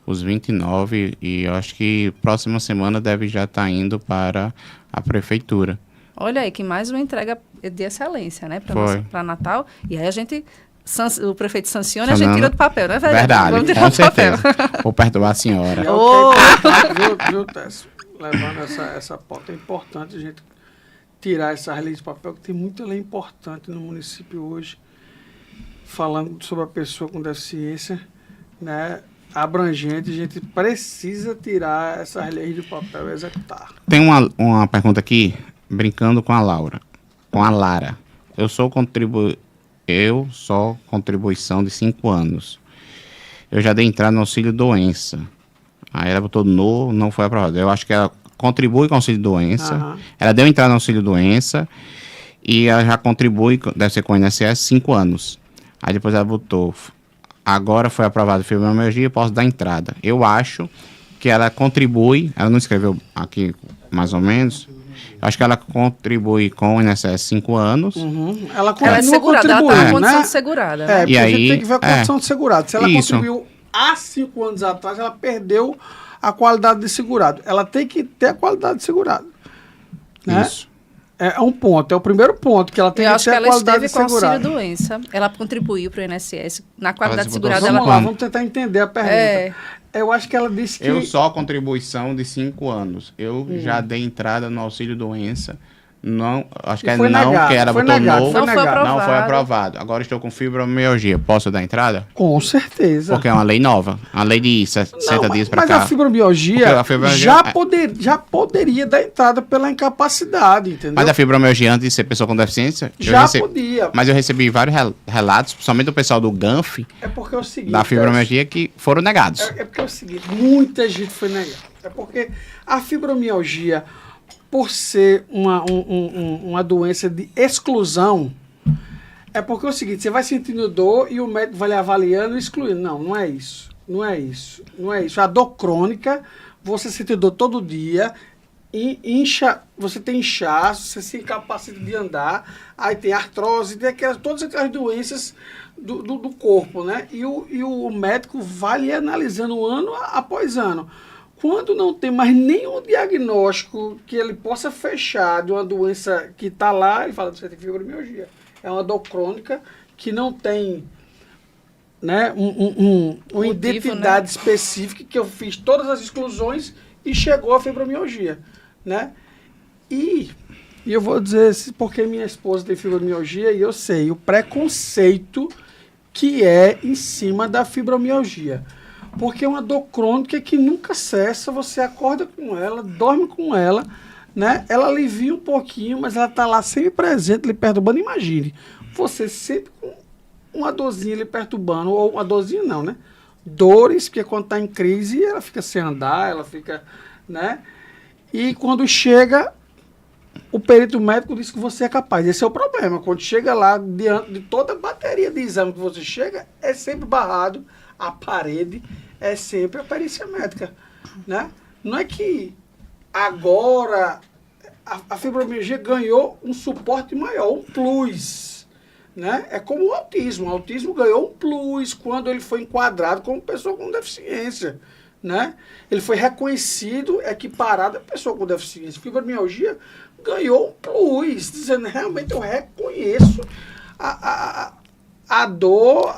[SPEAKER 1] os 29, e eu acho que próxima semana deve já estar indo para a prefeitura.
[SPEAKER 2] Olha aí, que mais uma entrega de excelência, né, para Natal, e aí o prefeito sanciona e a gente tira do papel, né, velho?
[SPEAKER 1] Verdade, com certeza. Vou perdoar a senhora.
[SPEAKER 3] Viu, Tess? Levando essa pauta, é importante a gente tirar essas leis de papel, que tem muita lei importante no município hoje, falando sobre a pessoa com deficiência, né, abrangente. A gente precisa tirar essas leis de papel e executar.
[SPEAKER 1] Tem uma pergunta aqui, brincando com a Lara. Eu sou contribuição de 5 anos. Eu já dei entrada no auxílio doença. Aí ela botou não foi aprovado. Eu acho que ela contribui com o auxílio doença. Uhum. Ela deu entrada no auxílio doença e ela já contribui, deve ser com o INSS, 5 anos. Aí depois ela botou, agora foi aprovado fibromialgia, posso dar entrada. Eu acho que ela contribui, ela não escreveu aqui mais ou menos, acho que ela contribui com o INSS 5 anos.
[SPEAKER 3] Uhum. Ela
[SPEAKER 2] é segurada, ela está na condição de segurada. Né?
[SPEAKER 3] E aí, a gente tem que ver a condição de segurado. Se ela contribuiu há 5 anos atrás, ela perdeu a qualidade de segurado. Ela tem que ter a qualidade de segurado. Né?
[SPEAKER 1] Isso.
[SPEAKER 3] É um ponto, é o primeiro ponto, que ela tem que ter a qualidade de segurado. Eu acho que ela esteve com auxílio-doença,
[SPEAKER 2] ela contribuiu para o INSS, na qualidade de segurado.
[SPEAKER 3] Vamos lá, vamos tentar entender a pergunta. Eu acho que ela disse que...
[SPEAKER 1] Eu só contribuição de 5 anos. Eu já dei entrada no auxílio-doença. Não, acho que que ela botou não foi aprovado. Agora estou com fibromialgia. Posso dar entrada?
[SPEAKER 3] Com certeza.
[SPEAKER 1] Porque é uma lei nova. Uma lei de 60 dias para cá.
[SPEAKER 3] Mas a fibromialgia já poderia dar entrada pela incapacidade, entendeu?
[SPEAKER 1] Mas a fibromialgia, antes de ser pessoa com deficiência...
[SPEAKER 3] podia.
[SPEAKER 1] Mas eu recebi vários relatos, principalmente do pessoal do GANF,
[SPEAKER 3] porque é o seguinte,
[SPEAKER 1] da fibromialgia, que foram negados.
[SPEAKER 3] Porque é o seguinte, muita gente foi negada. É porque a fibromialgia... por ser uma doença de exclusão, é porque é o seguinte, você vai sentindo dor e o médico vai lhe avaliando e excluindo. Não é isso. Não é isso. A dor crônica, você sente dor todo dia, você tem inchaço, você se incapacita de andar, aí tem artrose, tem todas aquelas doenças do corpo, né? E o médico vai lhe analisando ano após ano. Quando não tem mais nenhum diagnóstico que ele possa fechar de uma doença que está lá, ele fala que você tem fibromialgia. É uma dor crônica que não tem, né, uma identidade, né, específica, que eu fiz todas as exclusões e chegou a fibromialgia. Né? E eu vou dizer porque minha esposa tem fibromialgia e eu sei o preconceito que é em cima da fibromialgia. Porque é uma dor crônica que nunca cessa, você acorda com ela, dorme com ela, né? Ela alivia um pouquinho, mas ela está lá sempre presente, lhe perturbando. Imagine, você sempre com uma dorzinha lhe perturbando, ou uma dorzinha não, né? Dores, porque quando está em crise, ela fica sem andar, ela fica, né? E quando chega, o perito médico diz que você é capaz. Esse é o problema. Quando chega lá, diante de toda a bateria de exame que você chega, é sempre barrado a parede, é sempre a perícia médica, né? Não é que agora a fibromialgia ganhou um suporte maior, um plus, né? É como o autismo. O autismo ganhou um plus quando ele foi enquadrado como pessoa com deficiência, né? Ele foi reconhecido, equiparado à pessoa com deficiência. Fibromialgia ganhou um plus, dizendo, realmente eu reconheço a dor,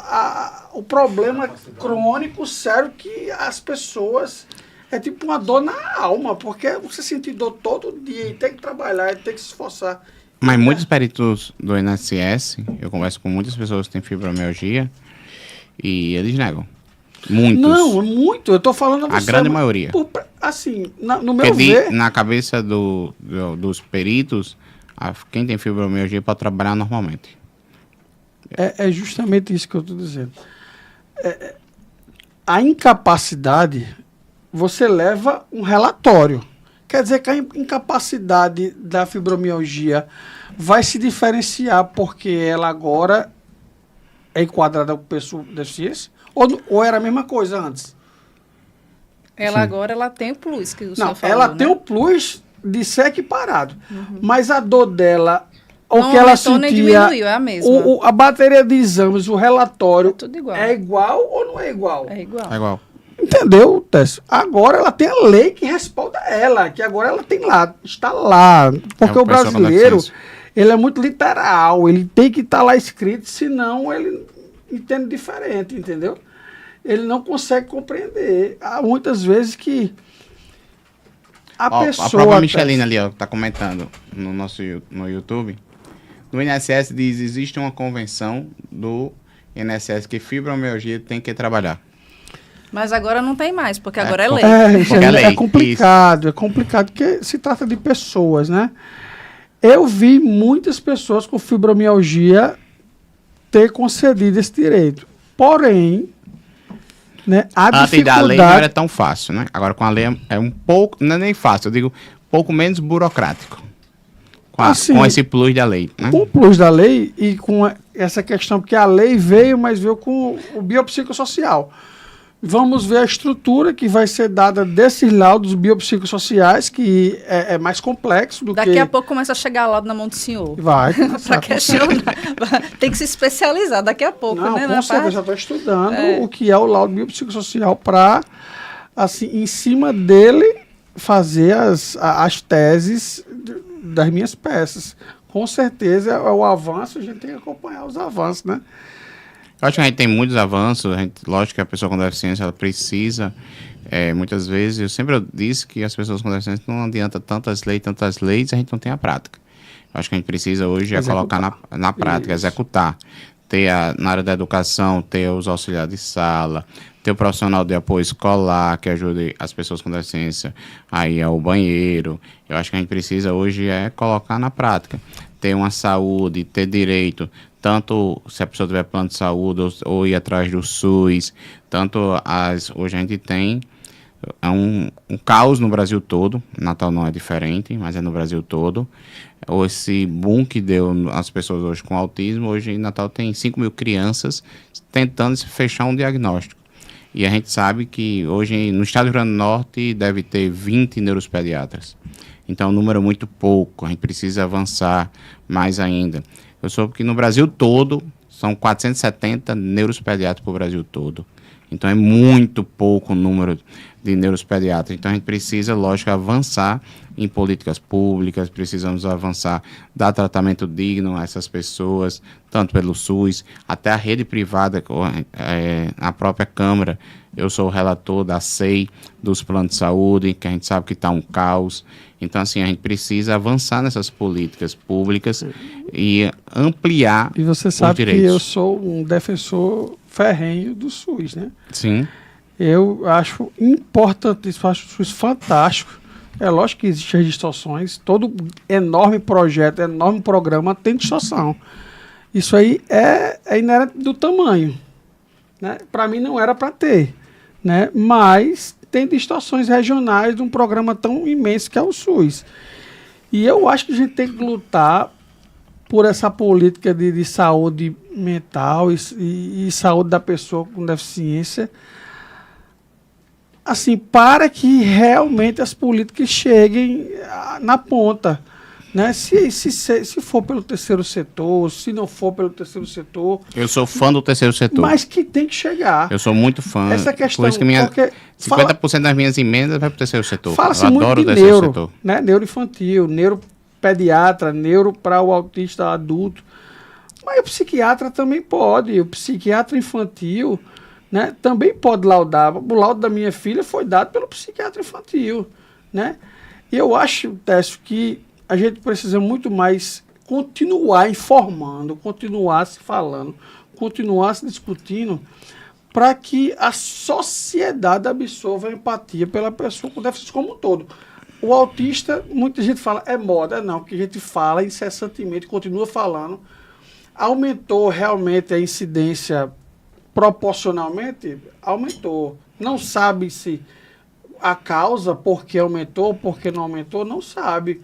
[SPEAKER 3] o problema crônico sério que as pessoas... É tipo uma dor na alma, porque você sentir dor todo dia e tem que trabalhar, e tem que se esforçar.
[SPEAKER 1] Mas muitos peritos do INSS, eu converso com muitas pessoas que têm fibromialgia e eles negam. Muitos.
[SPEAKER 3] Não, muito. Eu tô falando
[SPEAKER 1] a grande maioria.
[SPEAKER 3] Assim, no meu
[SPEAKER 1] Porque
[SPEAKER 3] ver...
[SPEAKER 1] na cabeça dos peritos, quem tem fibromialgia pode trabalhar normalmente.
[SPEAKER 3] É justamente isso que eu estou dizendo. A incapacidade, você leva um relatório. Quer dizer que a incapacidade da fibromialgia vai se diferenciar porque ela agora é enquadrada com pessoa com deficiência? Ou era a mesma coisa antes?
[SPEAKER 2] Ela agora ela tem o plus que o senhor
[SPEAKER 3] Não,
[SPEAKER 2] falou,
[SPEAKER 3] ela
[SPEAKER 2] né?
[SPEAKER 3] tem o plus de ser equiparado. Mas a dor dela,
[SPEAKER 2] Não
[SPEAKER 3] o que ela
[SPEAKER 2] aumentou nem
[SPEAKER 3] sentia,
[SPEAKER 2] diminuiu, é a mesma.
[SPEAKER 3] a bateria de exames, o relatório,
[SPEAKER 2] É tudo igual.
[SPEAKER 3] é igual ou não é igual?
[SPEAKER 2] É igual.
[SPEAKER 1] É igual.
[SPEAKER 3] Entendeu, Tess? Agora ela tem a lei que respalda ela, que agora ela tem lá, está lá. Porque
[SPEAKER 1] É
[SPEAKER 3] o
[SPEAKER 1] pessoa com
[SPEAKER 3] brasileiro,
[SPEAKER 1] deficiência.
[SPEAKER 3] ele é muito literal, ele tem que estar lá escrito, senão ele entende diferente, entendeu? Ele não consegue compreender. Há muitas vezes que a pessoa...
[SPEAKER 1] A própria Michelina ali, ó, tá comentando no YouTube. No INSS diz, existe uma convenção do INSS que fibromialgia tem que trabalhar.
[SPEAKER 2] Mas agora não tem mais, porque agora é lei.
[SPEAKER 1] Porque é lei,
[SPEAKER 3] é complicado, porque se trata de pessoas, né? Eu vi muitas pessoas com fibromialgia ter concedido esse direito. Porém, né, a
[SPEAKER 1] Antes da lei não era
[SPEAKER 3] dificuldade...
[SPEAKER 1] tão fácil, né? Agora com a lei é um pouco, não é nem fácil, eu digo, pouco menos burocrático.
[SPEAKER 3] Assim,
[SPEAKER 1] Com esse plus da lei, né?
[SPEAKER 3] Com o plus da lei e com essa questão, porque a lei veio, mas veio com o biopsicossocial. Vamos ver a estrutura que vai ser dada desses laudos biopsicossociais, que é mais complexo do que...
[SPEAKER 2] Daqui a pouco começa a chegar laudo na mão do senhor.
[SPEAKER 3] Vai.
[SPEAKER 2] Para questionar. Tem que se especializar daqui a pouco,
[SPEAKER 3] Não,
[SPEAKER 2] né?
[SPEAKER 3] com
[SPEAKER 2] na
[SPEAKER 3] certeza,
[SPEAKER 2] parte.
[SPEAKER 3] já estou estudando o que é o laudo biopsicossocial para, assim, em cima dele, fazer as teses das minhas peças. Com certeza é o avanço, a gente tem que acompanhar os avanços, né?
[SPEAKER 1] Eu acho que a gente tem muitos avanços, lógico que a pessoa com deficiência ela precisa, muitas vezes, eu sempre disse que as pessoas com deficiência não adianta tantas leis, a gente não tem a prática. Eu acho que a gente precisa hoje colocar na prática, executar. Ter na área da educação, ter os auxiliares de sala, ter o profissional de apoio escolar que ajude as pessoas com deficiência a ir ao banheiro. Eu acho que a gente precisa hoje colocar na prática. Ter uma saúde, ter direito, tanto se a pessoa tiver plano de saúde ou ir atrás do SUS, hoje a gente tem um caos no Brasil todo, Natal não é diferente, mas é no Brasil todo. Esse boom que deu às pessoas hoje com autismo, hoje em Natal tem 5 mil crianças tentando se fechar um diagnóstico. E a gente sabe que hoje no estado do Rio Grande do Norte deve ter 20 neuropediatras. Então é um número muito pouco, a gente precisa avançar mais ainda. Eu soube que no Brasil todo são 470 neuropediatras para o Brasil todo. Então é muito pouco o número de neuropediatras. Então a gente precisa, lógico, avançar em políticas públicas, precisamos avançar, dar tratamento digno a essas pessoas, tanto pelo SUS, até a rede privada, a própria Câmara. Eu sou o relator da SEI, dos planos de saúde, que a gente sabe que está um caos. Então, assim, a gente precisa avançar nessas políticas públicas e ampliar os direitos.
[SPEAKER 3] E você sabe que eu sou um defensor ferrenho do SUS, né?
[SPEAKER 1] Sim.
[SPEAKER 3] Eu acho importantíssimo, acho o SUS fantástico. É lógico que existem as distorções, todo enorme projeto, enorme programa tem distorção. Isso aí é inerente do tamanho, né? Para mim não era para ter, né? Mas tem distorções regionais de um programa tão imenso que é o SUS. E eu acho que a gente tem que lutar por essa política de saúde mental e saúde da pessoa com deficiência, assim, para que realmente as políticas cheguem na ponta. né? Se for pelo terceiro setor, se não for pelo terceiro setor.
[SPEAKER 1] Eu sou fã do terceiro setor.
[SPEAKER 3] Mas que tem que chegar.
[SPEAKER 1] Eu sou muito fã.
[SPEAKER 3] Essa questão,
[SPEAKER 1] por isso que 50% das minhas emendas vai para o terceiro setor.
[SPEAKER 3] Fala-se
[SPEAKER 1] eu
[SPEAKER 3] muito
[SPEAKER 1] adoro
[SPEAKER 3] de
[SPEAKER 1] o terceiro
[SPEAKER 3] neuro,
[SPEAKER 1] setor.
[SPEAKER 3] né? Neuroinfantil, neuropediatra, neuro para o autista adulto. Mas o psiquiatra também pode. O psiquiatra infantil, né, também pode laudar. O laudo da minha filha foi dado pelo psiquiatra infantil, né? E eu acho, Técio, que a gente precisa muito mais continuar informando, continuar se falando, continuar se discutindo, para que a sociedade absorva a empatia pela pessoa com déficit como um todo. O autista, muita gente fala, é moda. Não, que a gente fala incessantemente, continua falando. Aumentou realmente a incidência proporcionalmente? Aumentou. Não sabe se a causa, por que aumentou, por que não aumentou, não sabe.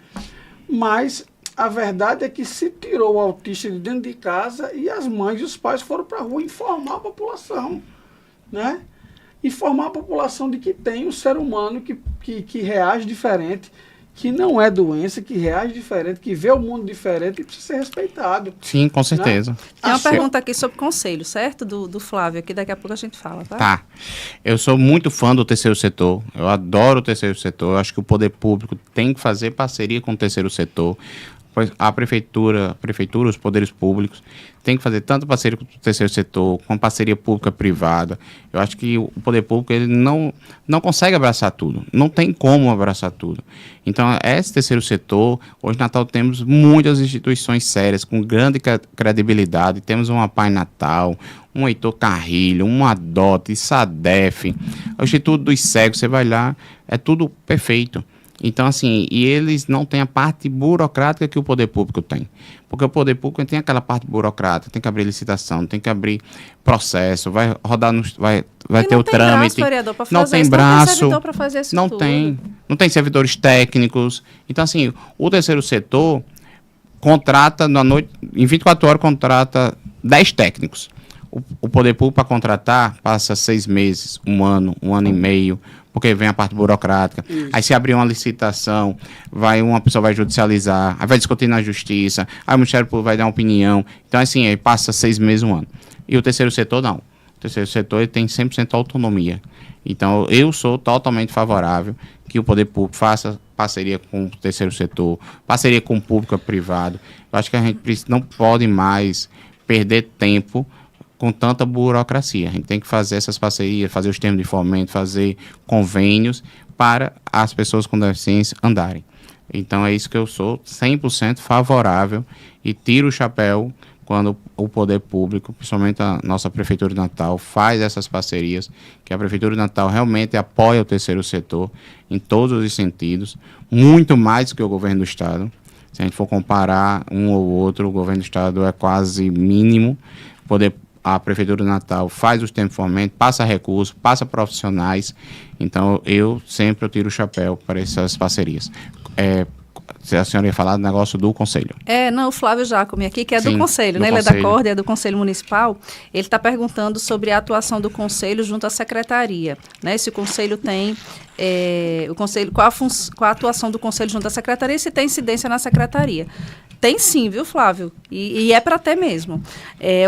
[SPEAKER 3] Mas a verdade é que se tirou o autista de dentro de casa e as mães e os pais foram para a rua informar a população, né? Informar a população de que tem um ser humano que reage diferente, que não é doença, que reage diferente, que vê o mundo diferente e precisa ser respeitado.
[SPEAKER 1] Sim, com certeza.
[SPEAKER 3] Né?
[SPEAKER 2] Tem uma pergunta aqui sobre conselho, certo? Do Flávio, aqui daqui a pouco a gente fala, tá?
[SPEAKER 1] Tá. Eu sou muito fã do terceiro setor. Eu adoro o terceiro setor. Eu acho que o poder público tem que fazer parceria com o terceiro setor. A prefeitura, os poderes públicos, tem que fazer tanto parceria com o terceiro setor, com parceria pública-privada. Eu acho que o poder público ele não consegue abraçar tudo, não tem como abraçar tudo. Então, esse terceiro setor, hoje em Natal temos muitas instituições sérias, com grande credibilidade, temos uma Pai Natal, um Heitor Carrilho, um ADOT, SADEF, o Instituto dos Cegos, você vai lá, é tudo perfeito. Então, assim, e eles não têm a parte burocrática que o poder público tem. Porque o poder público tem aquela parte burocrática, tem que abrir licitação, tem que abrir processo, vai rodar, vai ter o trâmite. Não tem braço, não tem servidores técnicos. Então, assim, o terceiro setor contrata, na noite, em 24 horas, contrata 10 técnicos. O poder público, para contratar, passa 6 meses, um ano e meio, porque vem a parte burocrática. Isso. Aí se abrir uma licitação, uma pessoa vai judicializar, aí vai discutir na justiça, aí o Ministério Público vai dar uma opinião. Então, assim, aí passa 6 meses, um ano. E o terceiro setor, não. O terceiro setor ele tem 100% autonomia. Então, eu sou totalmente favorável que o poder público faça parceria com o terceiro setor, parceria com o público e privado. Eu acho que a gente não pode mais perder tempo com tanta burocracia. A gente tem que fazer essas parcerias, fazer os termos de fomento, fazer convênios para as pessoas com deficiência andarem. Então é isso que eu sou 100% favorável e tiro o chapéu quando o poder público, principalmente a nossa Prefeitura de Natal, faz essas parcerias, que a Prefeitura de Natal realmente apoia o terceiro setor em todos os sentidos, muito mais que o governo do Estado. Se a gente for comparar um ou outro, o governo do Estado é quase mínimo. A Prefeitura de Natal faz os tempos de fomento, passa recursos, passa profissionais. Então, eu sempre tiro o chapéu para essas parcerias. Se a senhora ia falar do negócio do Conselho.
[SPEAKER 2] Não, o Flávio Jacome aqui, que é do Conselho, né?
[SPEAKER 1] Conselho.
[SPEAKER 2] Ele é da CORD, é do Conselho Municipal. Ele está perguntando sobre a atuação do Conselho junto à Secretaria, né? Se o Conselho tem... qual a atuação do Conselho junto à Secretaria e se tem incidência na Secretaria. Tem sim, viu, Flávio? E é para ter mesmo.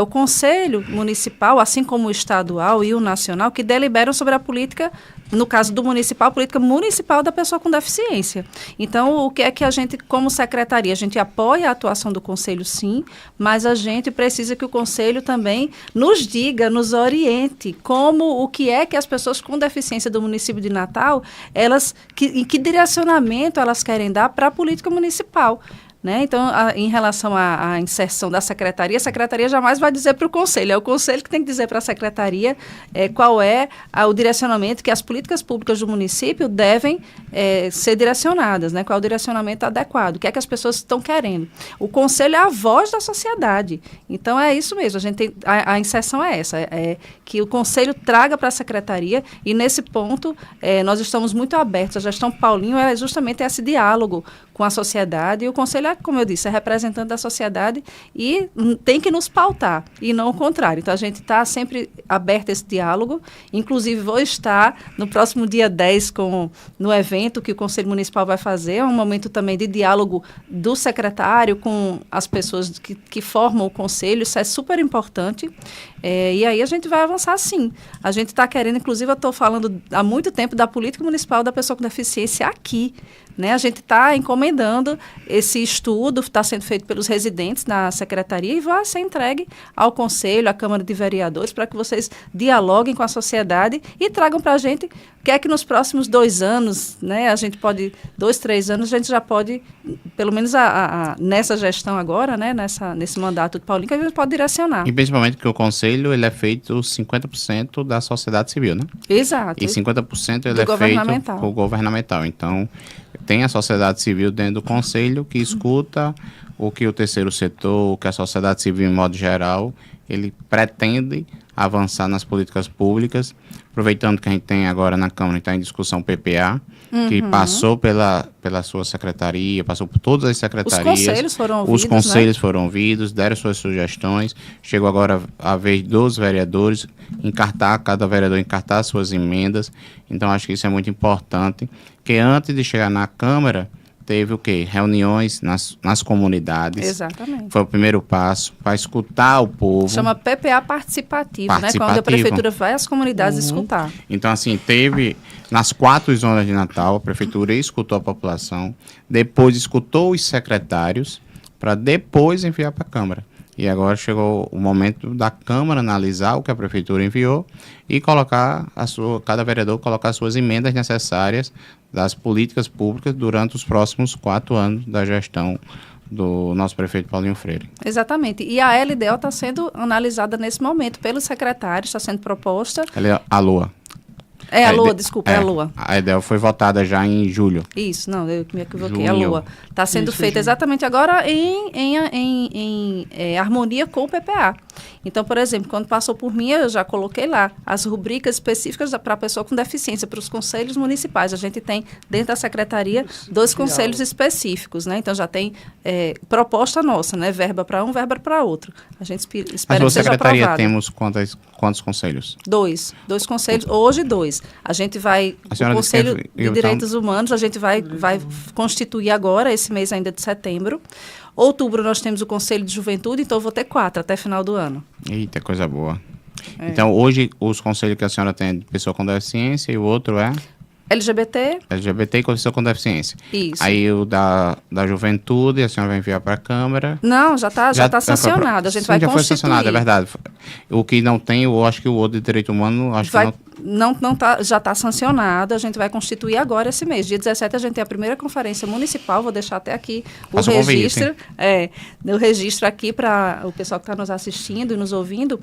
[SPEAKER 2] O Conselho Municipal, assim como o estadual e o nacional, que deliberam sobre a política, no caso do municipal, a política municipal da pessoa com deficiência. Então, o que é que a gente, como secretaria, a gente apoia a atuação do Conselho, sim, mas a gente precisa que o Conselho também nos diga, nos oriente, o que é que as pessoas com deficiência do município de Natal, em que direcionamento elas querem dar para a política municipal. Né? Então, em relação à inserção da secretaria, a secretaria jamais vai dizer para o Conselho. É o Conselho que tem que dizer para a secretaria qual é o direcionamento que as políticas públicas do município devem ser direcionadas, né? Qual é o direcionamento adequado, o que é que as pessoas estão querendo. O Conselho é a voz da sociedade. Então, é isso mesmo. A inserção é essa, que o Conselho traga para a secretaria e, nesse ponto, nós estamos muito abertos. A gestão Paulinho é justamente esse diálogo com a sociedade e o Conselho é como eu disse, é representante da sociedade e tem que nos pautar, e não o contrário. Então, a gente está sempre aberto a esse diálogo. Inclusive, vou estar no próximo dia 10 no evento que o Conselho Municipal vai fazer. É um momento também de diálogo do secretário com as pessoas que formam o Conselho. Isso é super importante. E aí a gente vai avançar sim. A gente está querendo, inclusive, eu estou falando há muito tempo da política municipal da pessoa com deficiência aqui. Né? A gente está encomendando esse estudo, está sendo feito pelos residentes na secretaria e vai ser entregue ao Conselho, à Câmara de Vereadores, para que vocês dialoguem com a sociedade e tragam para a gente o que é que nos próximos 2 anos, né, a gente pode, 2, 3 anos, a gente já pode, pelo menos nessa gestão agora, né, nesse mandato de Paulinho, que a gente pode direcionar.
[SPEAKER 1] E principalmente que o Conselho ele é feito 50% da sociedade civil, né?
[SPEAKER 2] Exato.
[SPEAKER 1] E 50% ele é feito por governamental. Então, tem a sociedade civil dentro do Conselho que escuta o que o terceiro setor, o que a sociedade civil, em modo geral, ele pretende avançar nas políticas públicas, aproveitando que a gente tem agora na Câmara, está em discussão PPA, que passou pela sua secretaria, passou por todas as secretarias.
[SPEAKER 2] Os conselhos foram ouvidos,
[SPEAKER 1] Os conselhos foram ouvidos, deram suas sugestões, chegou agora a vez dos vereadores cada vereador encartar suas emendas. Então, acho que isso é muito importante, que antes de chegar na Câmara, teve o quê? Reuniões nas comunidades.
[SPEAKER 2] Exatamente.
[SPEAKER 1] Foi o primeiro passo para escutar o povo.
[SPEAKER 2] Chama PPA participativo, né? Quando a prefeitura vai às comunidades escutar.
[SPEAKER 1] Então, assim, teve nas 4 zonas de Natal, a prefeitura escutou a população, depois escutou os secretários, para depois enviar para a Câmara. E agora chegou o momento da Câmara analisar o que a prefeitura enviou e colocar cada vereador colocar suas emendas necessárias das políticas públicas durante os próximos 4 anos da gestão do nosso prefeito Paulinho Freire.
[SPEAKER 2] Exatamente. E a LDO está sendo analisada nesse momento pelos secretários, está sendo proposta.
[SPEAKER 1] A LOA.
[SPEAKER 2] A LOA, desculpa, é a LOA.
[SPEAKER 1] A EDEL foi votada já em julho.
[SPEAKER 2] Isso, não, eu me equivoquei, a LOA. Está sendo feita exatamente agora em harmonia com o PPA. Então, por exemplo, quando passou por mim, eu já coloquei lá as rubricas específicas para a pessoa com deficiência, para os conselhos municipais. A gente tem, dentro da secretaria, 2 conselhos específicos, né? Então, já tem proposta nossa, né? Verba para um, verba para outro. A gente espera que seja aprovado.
[SPEAKER 1] Mas na secretaria temos quantos conselhos?
[SPEAKER 2] 2 conselhos, hoje 2. A gente vai, o Conselho de Direitos Humanos, a gente vai constituir agora, esse mês ainda de setembro. Outubro nós temos o Conselho de Juventude, então eu vou ter 4 até final do ano.
[SPEAKER 1] Eita, coisa boa. Então, hoje, os conselhos que a senhora tem é de pessoa com deficiência e o outro é?
[SPEAKER 2] LGBT
[SPEAKER 1] e pessoa com deficiência.
[SPEAKER 2] Isso.
[SPEAKER 1] Aí o da juventude, a senhora vai enviar para a Câmara.
[SPEAKER 2] Não, já tá sancionado. A gente vai
[SPEAKER 1] já
[SPEAKER 2] constituir.
[SPEAKER 1] Foi sancionado, é verdade. O que não tem, eu acho que o outro de direito humano, acho que não...
[SPEAKER 2] já está sancionado, a gente vai constituir agora esse mês. Dia 17 a gente tem a primeira conferência municipal, vou deixar até aqui o registro. O registro aqui para o pessoal que está nos assistindo e nos ouvindo.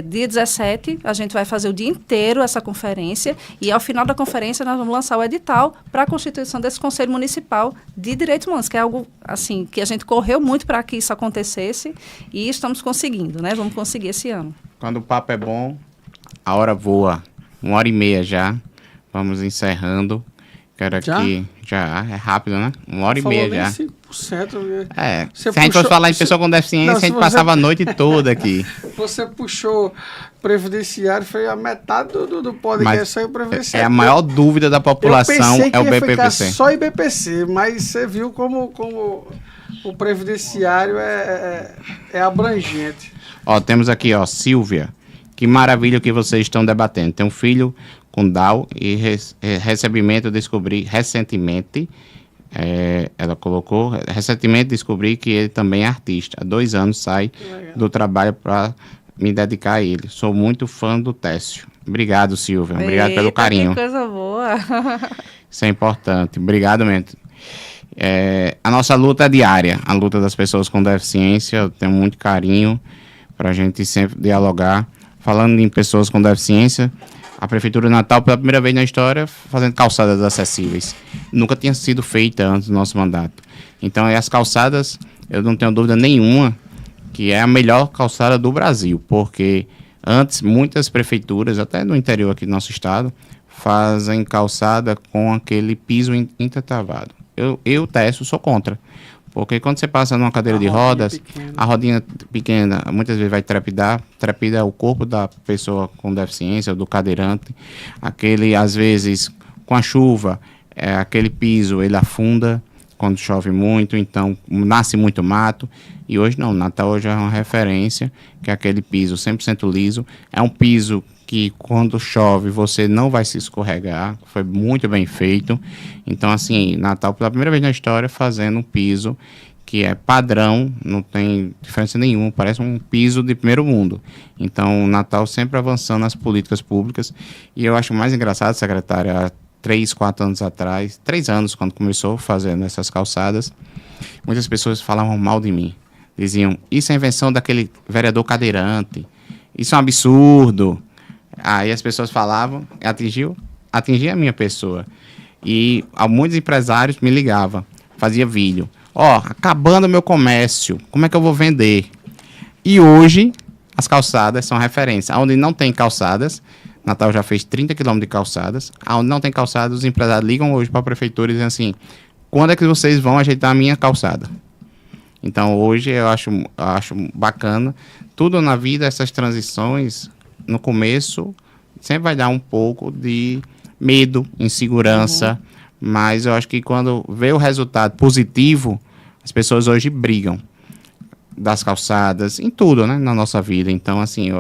[SPEAKER 2] Dia 17 a gente vai fazer o dia inteiro essa conferência e ao final da conferência nós vamos lançar o edital para a constituição desse Conselho Municipal de Direitos Humanos, que é algo assim que a gente correu muito para que isso acontecesse e estamos conseguindo, né? Vamos conseguir esse ano.
[SPEAKER 1] Quando o papo é bom, a hora voa. 1h30 já. Vamos encerrando. Quero aqui... Já, é rápido, né? 1h30 já.
[SPEAKER 3] 5%.
[SPEAKER 1] Se a gente fosse falar em pessoa com deficiência, a gente passava a noite toda aqui.
[SPEAKER 3] Você puxou previdenciário, foi a metade do podcast saiu previdenciário.
[SPEAKER 1] É a maior dúvida da população, é o BPPC.
[SPEAKER 3] Só IBPC, mas você viu como o previdenciário é abrangente.
[SPEAKER 1] Temos aqui, Silvia. Que maravilha que vocês estão debatendo. Tem um filho com Down e recebimento, eu descobri recentemente, ela colocou, recentemente descobri que ele também é artista. Há 2 anos sai do trabalho para me dedicar a ele. Sou muito fã do Técio. Obrigado, Silvia. Obrigado pelo carinho.
[SPEAKER 2] Que coisa boa.
[SPEAKER 1] Isso é importante. Obrigado mesmo. A nossa luta é diária, a luta das pessoas com deficiência. Eu tenho muito carinho para a gente sempre dialogar. Falando em pessoas com deficiência, a Prefeitura de Natal, pela primeira vez na história, fazendo calçadas acessíveis. Nunca tinha sido feita antes do nosso mandato. Então, as calçadas, eu não tenho dúvida nenhuma que é a melhor calçada do Brasil, porque antes, muitas prefeituras, até no interior aqui do nosso estado, fazem calçada com aquele piso intertravado. Eu Técio, sou contra, Porque quando você passa numa cadeira de rodas, a rodinha pequena muitas vezes vai trepidar o corpo da pessoa com deficiência, do cadeirante. Aquele, às vezes, com a chuva, aquele piso, ele afunda quando chove muito, então nasce muito mato. E hoje não, Natal hoje é uma referência, que é aquele piso 100% liso. É um piso que quando chove você não vai se escorregar, foi muito bem feito. Então, assim, Natal pela primeira vez na história fazendo um piso que é padrão, não tem diferença nenhuma, parece um piso de primeiro mundo. Então, o Natal sempre avançando nas políticas públicas. E eu acho mais engraçado, secretária, há 3, 4 anos atrás, 3 anos, quando começou fazendo essas calçadas, muitas pessoas falavam mal de mim. Diziam, isso é invenção daquele vereador cadeirante, isso é um absurdo. Aí as pessoas falavam, atingia a minha pessoa. E muitos empresários me ligavam, fazia vídeo. Acabando o meu comércio, como é que eu vou vender? E hoje, as calçadas são referência. Onde não tem calçadas, Natal já fez 30 km de calçadas, onde não tem calçadas, os empresários ligam hoje para a prefeitura e dizem assim, quando é que vocês vão ajeitar a minha calçada? Então, hoje eu acho bacana. Tudo na vida, essas transições, no começo, sempre vai dar um pouco de medo, insegurança, mas eu acho que quando vê o resultado positivo, as pessoas hoje brigam das calçadas, em tudo, né, na nossa vida. Então, assim, eu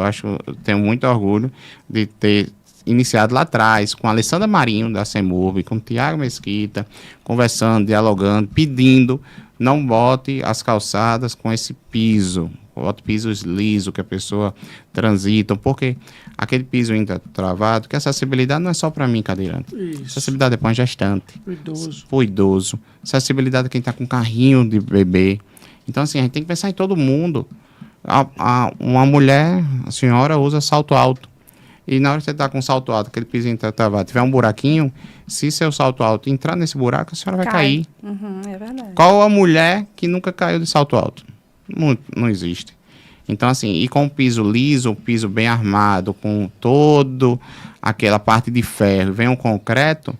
[SPEAKER 1] tenho muito orgulho de ter iniciado lá atrás, com a Alessandra Marinho, da CEMURB, com o Tiago Mesquita, conversando, dialogando, pedindo, não bote as calçadas com esse piso, bote pisos lisos que a pessoa transita, porque aquele piso ainda travado, que a acessibilidade não é só para mim, cadeirante. Isso. Acessibilidade é para um gestante, para o idoso, acessibilidade é quem está com carrinho de bebê. Então, assim, a gente tem que pensar em todo mundo. Uma mulher, a senhora, usa salto alto. E na hora que você está com salto alto, aquele piso travado, tiver um buraquinho, se seu salto alto entrar nesse buraco, a senhora vai cair.
[SPEAKER 2] É verdade.
[SPEAKER 1] Qual a mulher que nunca caiu de salto alto? Não existe. Então, assim, e com o piso liso, o piso bem armado, com todo aquela parte de ferro, vem um concreto,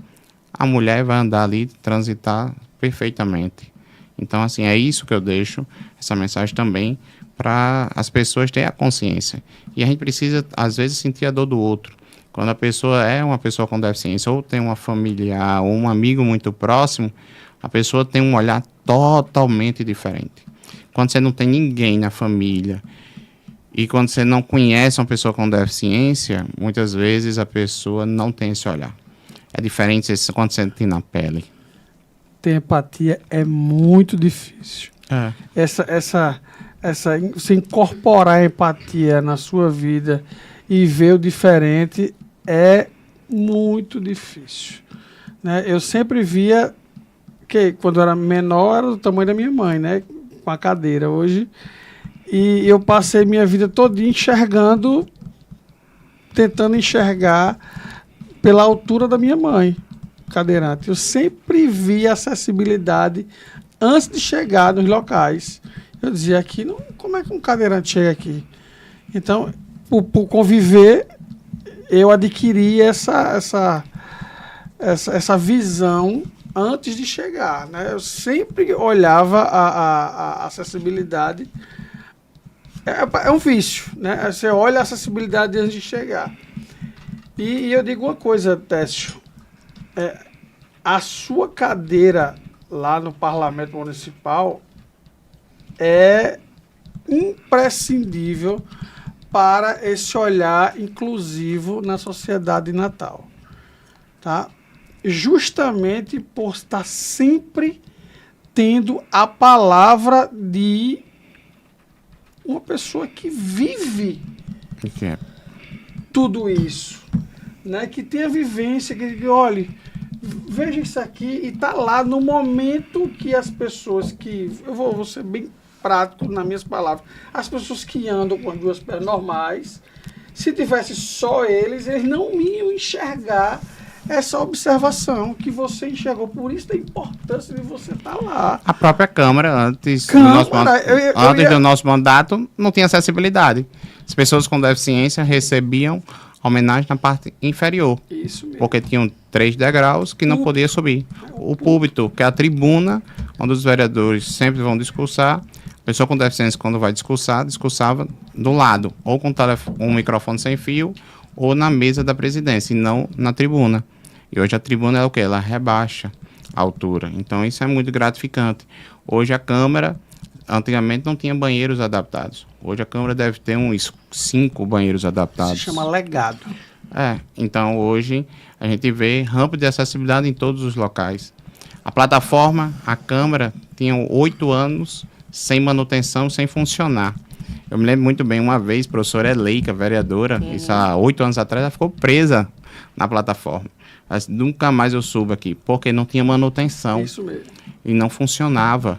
[SPEAKER 1] a mulher vai andar ali, transitar perfeitamente. Então, assim, é isso que eu deixo, essa mensagem também, para as pessoas terem a consciência. E a gente precisa, às vezes, sentir a dor do outro. Quando a pessoa é uma pessoa com deficiência, ou tem uma familiar, ou um amigo muito próximo, a pessoa tem um olhar totalmente diferente. Quando você não tem ninguém na família, e quando você não conhece uma pessoa com deficiência, muitas vezes a pessoa não tem esse olhar. É diferente quando você tem na pele.
[SPEAKER 3] Ter empatia é muito difícil. Você incorporar a empatia na sua vida e ver o diferente é muito difícil. Né? Eu sempre via que quando eu era menor era do tamanho da minha mãe, né? Com a cadeira hoje. E eu passei minha vida toda tentando enxergar pela altura da minha mãe, cadeirante. Eu sempre vi acessibilidade antes de chegar nos locais. Eu dizia aqui, como é que um cadeirante chega aqui? Então, por conviver, eu adquiri essa visão antes de chegar. Né? Eu sempre olhava a acessibilidade. É um vício. Né? Você olha a acessibilidade antes de chegar. E eu digo uma coisa, Técio. A sua cadeira lá no Parlamento Municipal é imprescindível para esse olhar inclusivo na sociedade de Natal. Tá? Justamente por estar sempre tendo a palavra de uma pessoa que vive tudo isso. Né? Que tem a vivência, que olhe, veja isso aqui e está lá no momento que as pessoas que... Eu vou ser bem prático nas minhas palavras. As pessoas que andam com as duas pernas normais, se tivesse só eles não iam enxergar essa observação que você enxergou. Por isso a importância de você estar lá.
[SPEAKER 1] A própria Câmara, antes do nosso mandato, não tinha acessibilidade. As pessoas com deficiência recebiam homenagem na parte inferior.
[SPEAKER 3] Isso mesmo.
[SPEAKER 1] Porque tinham 3 degraus que não podia subir. O púlpito, que é a tribuna, onde os vereadores sempre vão discursar. A pessoa com deficiência, quando vai discursava do lado, ou com um microfone sem fio, ou na mesa da presidência, e não na tribuna. E hoje a tribuna é o quê? Ela rebaixa a altura. Então isso é muito gratificante. Hoje a Câmara, antigamente não tinha banheiros adaptados. Hoje a Câmara deve ter uns 5 banheiros adaptados.
[SPEAKER 3] Se chama legado.
[SPEAKER 1] Então hoje a gente vê rampa de acessibilidade em todos os locais. A plataforma, a Câmara, tinha 8 anos sem manutenção, sem funcionar. Eu me lembro muito bem, uma vez, a professora Eleika, vereadora, isso há 8 anos atrás, ela ficou presa na plataforma. Mas nunca mais eu subo aqui, porque não tinha manutenção.
[SPEAKER 3] Isso mesmo.
[SPEAKER 1] E não funcionava.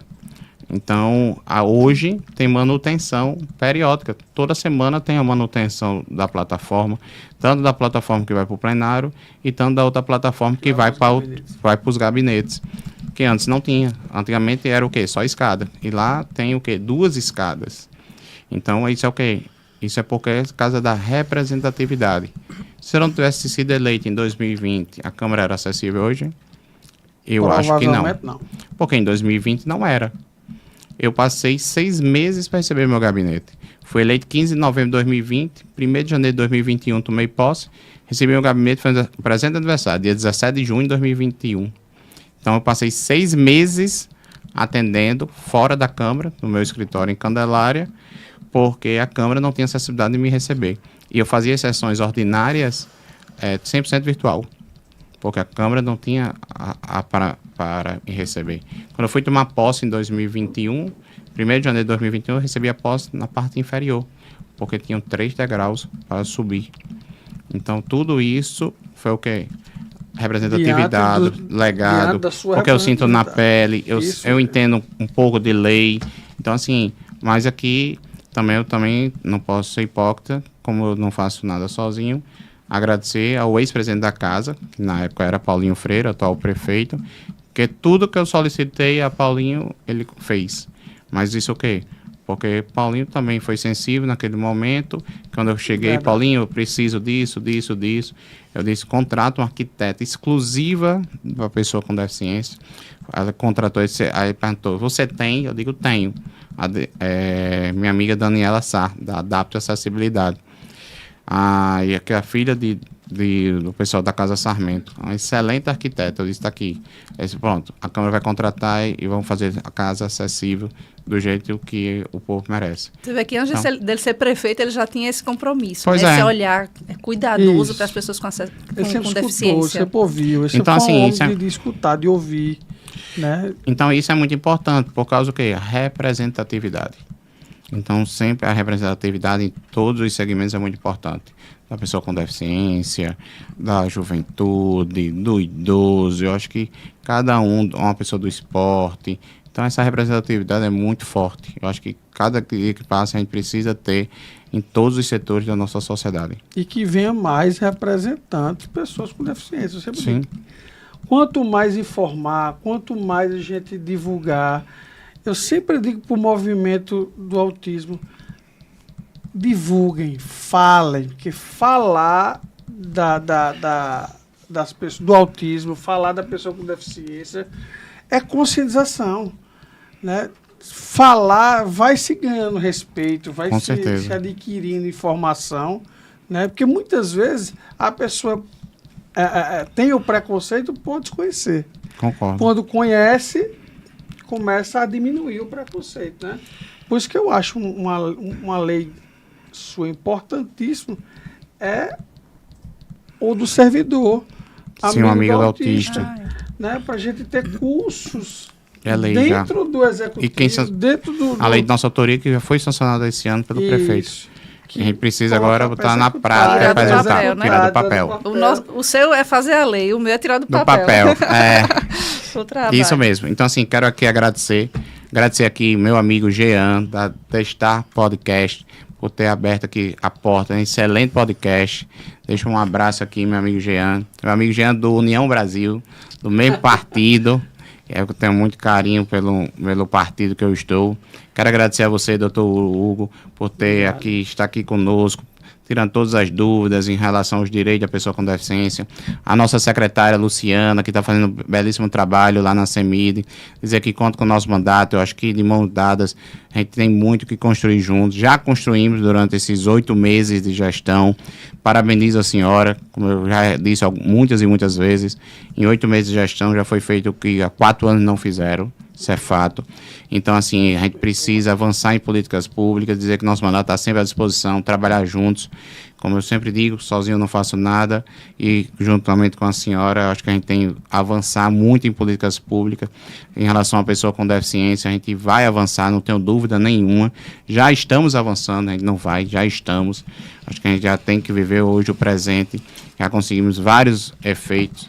[SPEAKER 1] Então, hoje tem manutenção periódica. Toda semana tem a manutenção da plataforma, tanto da plataforma que vai para o plenário e tanto da outra plataforma que vai para os gabinetes. Que antes não tinha. Antigamente era o quê? Só escada. E lá tem o quê? 2 escadas. Então, isso é o quê? Isso é porque é por causa da representatividade. Se eu não tivesse sido eleito em 2020, a Câmara era acessível hoje? Eu acho que não. Porque em 2020 não era. Eu passei 6 meses para receber meu gabinete. Fui eleito 15 de novembro de 2020, 1º de janeiro de 2021 tomei posse, recebi meu gabinete, foi no presente aniversário, dia 17 de junho de 2021. Então eu passei 6 meses atendendo fora da Câmara, no meu escritório em Candelária, porque a Câmara não tinha acessibilidade de me receber. E eu fazia sessões ordinárias 100% virtual, porque a Câmara não tinha para me receber. Quando eu fui tomar posse em 2021, 1º de janeiro de 2021, eu recebi a posse na parte inferior, porque tinham 3 degraus para subir. Então, tudo isso foi o quê? Representatividade, legado, porque eu sinto na pele, eu entendo um pouco de lei. Então, assim, mas aqui eu também não posso ser hipócrita, como eu não faço nada sozinho. Agradecer ao ex-presidente da casa, que na época era Paulinho Freire, atual prefeito, que tudo que eu solicitei a Paulinho, ele fez. Mas isso o quê? Porque Paulinho também foi sensível naquele momento. Quando eu cheguei, Paulinho, eu preciso disso. Eu disse, contrata uma arquiteta exclusiva para pessoa com deficiência. Ela contratou, aí perguntou, você tem? Eu digo, tenho. Minha amiga Daniela Sá, da Adapta Acessibilidade. E aqui é a filha do pessoal da Casa Sarmento, uma excelente arquiteta. Eu disse, está aqui. Eu disse, pronto, a Câmara vai contratar e vamos fazer a casa acessível do jeito que o povo merece.
[SPEAKER 2] Você vê que antes dele ser prefeito, ele já tinha esse compromisso,
[SPEAKER 1] pois
[SPEAKER 2] esse olhar cuidadoso para as pessoas com deficiência.
[SPEAKER 3] Ele sempre ouviu, ele
[SPEAKER 1] então,
[SPEAKER 3] sempre
[SPEAKER 1] assim,
[SPEAKER 3] de escutar, de ouvir. Né?
[SPEAKER 1] Então, isso é muito importante, por causa do quê? A representatividade. Então, sempre a representatividade em todos os segmentos é muito importante. Da pessoa com deficiência, da juventude, do idoso, eu acho que cada uma pessoa do esporte. Então, essa representatividade é muito forte. Eu acho que cada dia que passa a gente precisa ter em todos os setores da nossa sociedade.
[SPEAKER 3] E que venha mais representantes, pessoas com deficiência. Eu sempre
[SPEAKER 1] Sim.
[SPEAKER 3] digo, quanto mais informar, quanto mais a gente divulgar, eu sempre digo para o movimento do autismo, divulguem, falem, porque falar das pessoas, do autismo, falar da pessoa com deficiência é conscientização, né? Falar vai se ganhando respeito, vai se adquirindo informação, né? Porque muitas vezes a pessoa tem o preconceito por desconhecer.
[SPEAKER 1] Concordo.
[SPEAKER 3] Quando conhece, começa a diminuir o preconceito, né? Por isso que eu acho uma lei sua importantíssima é o do servidor.
[SPEAKER 1] Sim, um amigo do autista.
[SPEAKER 3] Né? Para a gente ter cursos
[SPEAKER 1] lei
[SPEAKER 3] dentro do executivo, dentro do...
[SPEAKER 1] A lei de nossa autoria que já foi sancionada esse ano pelo prefeito. Que a gente precisa agora botar na prática para executar, tirar do papel.
[SPEAKER 2] O seu é fazer a lei, o meu é tirar do papel.
[SPEAKER 1] Isso mesmo. Então, assim, quero aqui agradecer aqui meu amigo Jean, da Testar Podcast, por ter aberto aqui a porta, um excelente podcast. Deixa um abraço aqui, meu amigo Jean do União Brasil, do mesmo partido. Eu tenho muito carinho pelo partido que eu estou. Quero agradecer a você, doutor Hugo, por estar aqui conosco, tirando todas as dúvidas em relação aos direitos da pessoa com deficiência. A nossa secretária, Luciana, que está fazendo um belíssimo trabalho lá na CEMID, dizer que conta com o nosso mandato. Eu acho que, de mãos dadas, a gente tem muito que construir juntos. Já construímos durante esses 8 meses de gestão. Parabenizo a senhora, como eu já disse muitas e muitas vezes, em 8 meses de gestão já foi feito o que há 4 anos não fizeram. Isso é fato. Então, assim, a gente precisa avançar em políticas públicas, dizer que nosso mandato está sempre à disposição, trabalhar juntos. Como eu sempre digo, sozinho eu não faço nada e, juntamente com a senhora, acho que a gente tem que avançar muito em políticas públicas. Em relação à pessoa com deficiência, a gente vai avançar, não tenho dúvida nenhuma. Já estamos avançando, a gente não vai, já estamos. Acho que a gente já tem que viver hoje o presente. Já conseguimos vários efeitos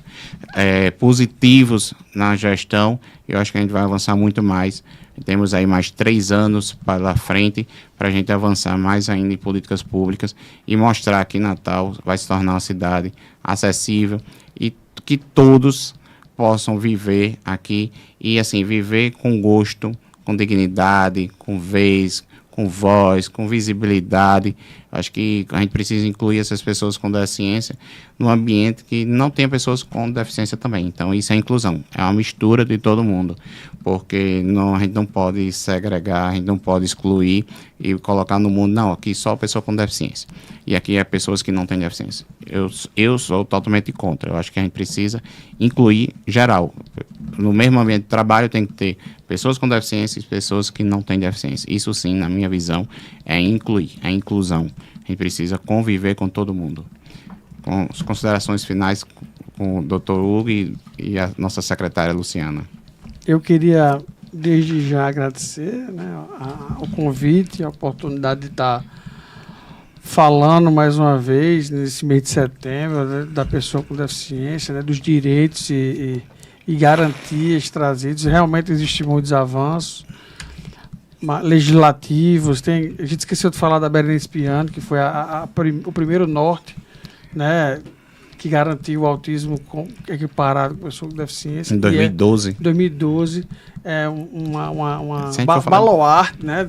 [SPEAKER 1] positivos na gestão. Eu acho que a gente vai avançar muito mais. Temos aí mais 3 anos para frente para a gente avançar mais ainda em políticas públicas e mostrar que Natal vai se tornar uma cidade acessível e que todos possam viver aqui e, assim, viver com gosto, com dignidade, com vez, com voz, com visibilidade. Acho que a gente precisa incluir essas pessoas com deficiência num ambiente que não tenha pessoas com deficiência também. Então, isso é inclusão. É uma mistura de todo mundo, porque a gente não pode segregar, a gente não pode excluir e colocar no mundo, não, aqui só pessoa com deficiência. E aqui é pessoas que não têm deficiência. Eu sou totalmente contra. Eu acho que a gente precisa incluir geral. No mesmo ambiente de trabalho tem que ter pessoas com deficiência e pessoas que não têm deficiência. Isso sim, na minha visão, é incluir, é inclusão. A gente precisa conviver com todo mundo. Com as considerações finais com o Dr. Hugo e a nossa secretária Luciana.
[SPEAKER 3] Eu queria, desde já, agradecer, né, o convite, a oportunidade de estar falando mais uma vez, nesse mês de setembro, né, da pessoa com deficiência, né, dos direitos e garantias trazidos. Realmente existem muitos avanços legislativos. A gente esqueceu de falar da Berenice Piano, que foi o primeiro norte, né, que garantiu o autismo equiparado com pessoa com deficiência.
[SPEAKER 1] Em 2012.
[SPEAKER 3] 2012. É uma baluarte, né,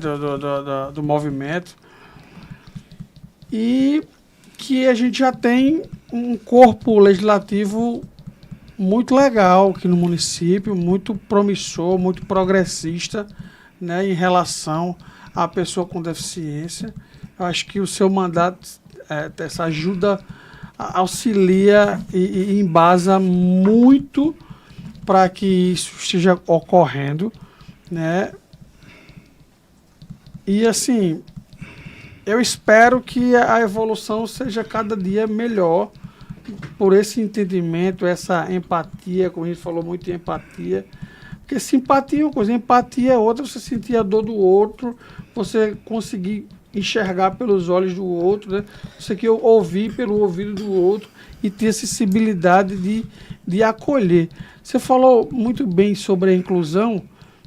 [SPEAKER 3] do movimento. E que a gente já tem um corpo legislativo muito legal aqui no município, muito promissor, muito progressista, né, em relação à pessoa com deficiência. Eu acho que o seu mandato, essa ajuda, auxilia e embasa muito para que isso esteja ocorrendo, né? E, assim, eu espero que a evolução seja cada dia melhor por esse entendimento, essa empatia, como a gente falou muito em empatia. Porque simpatia é uma coisa, empatia é outra, você sentir a dor do outro, você conseguir enxergar pelos olhos do outro, né? Você quer ouvir pelo ouvido do outro e ter a sensibilidade de acolher. Você falou muito bem sobre a inclusão,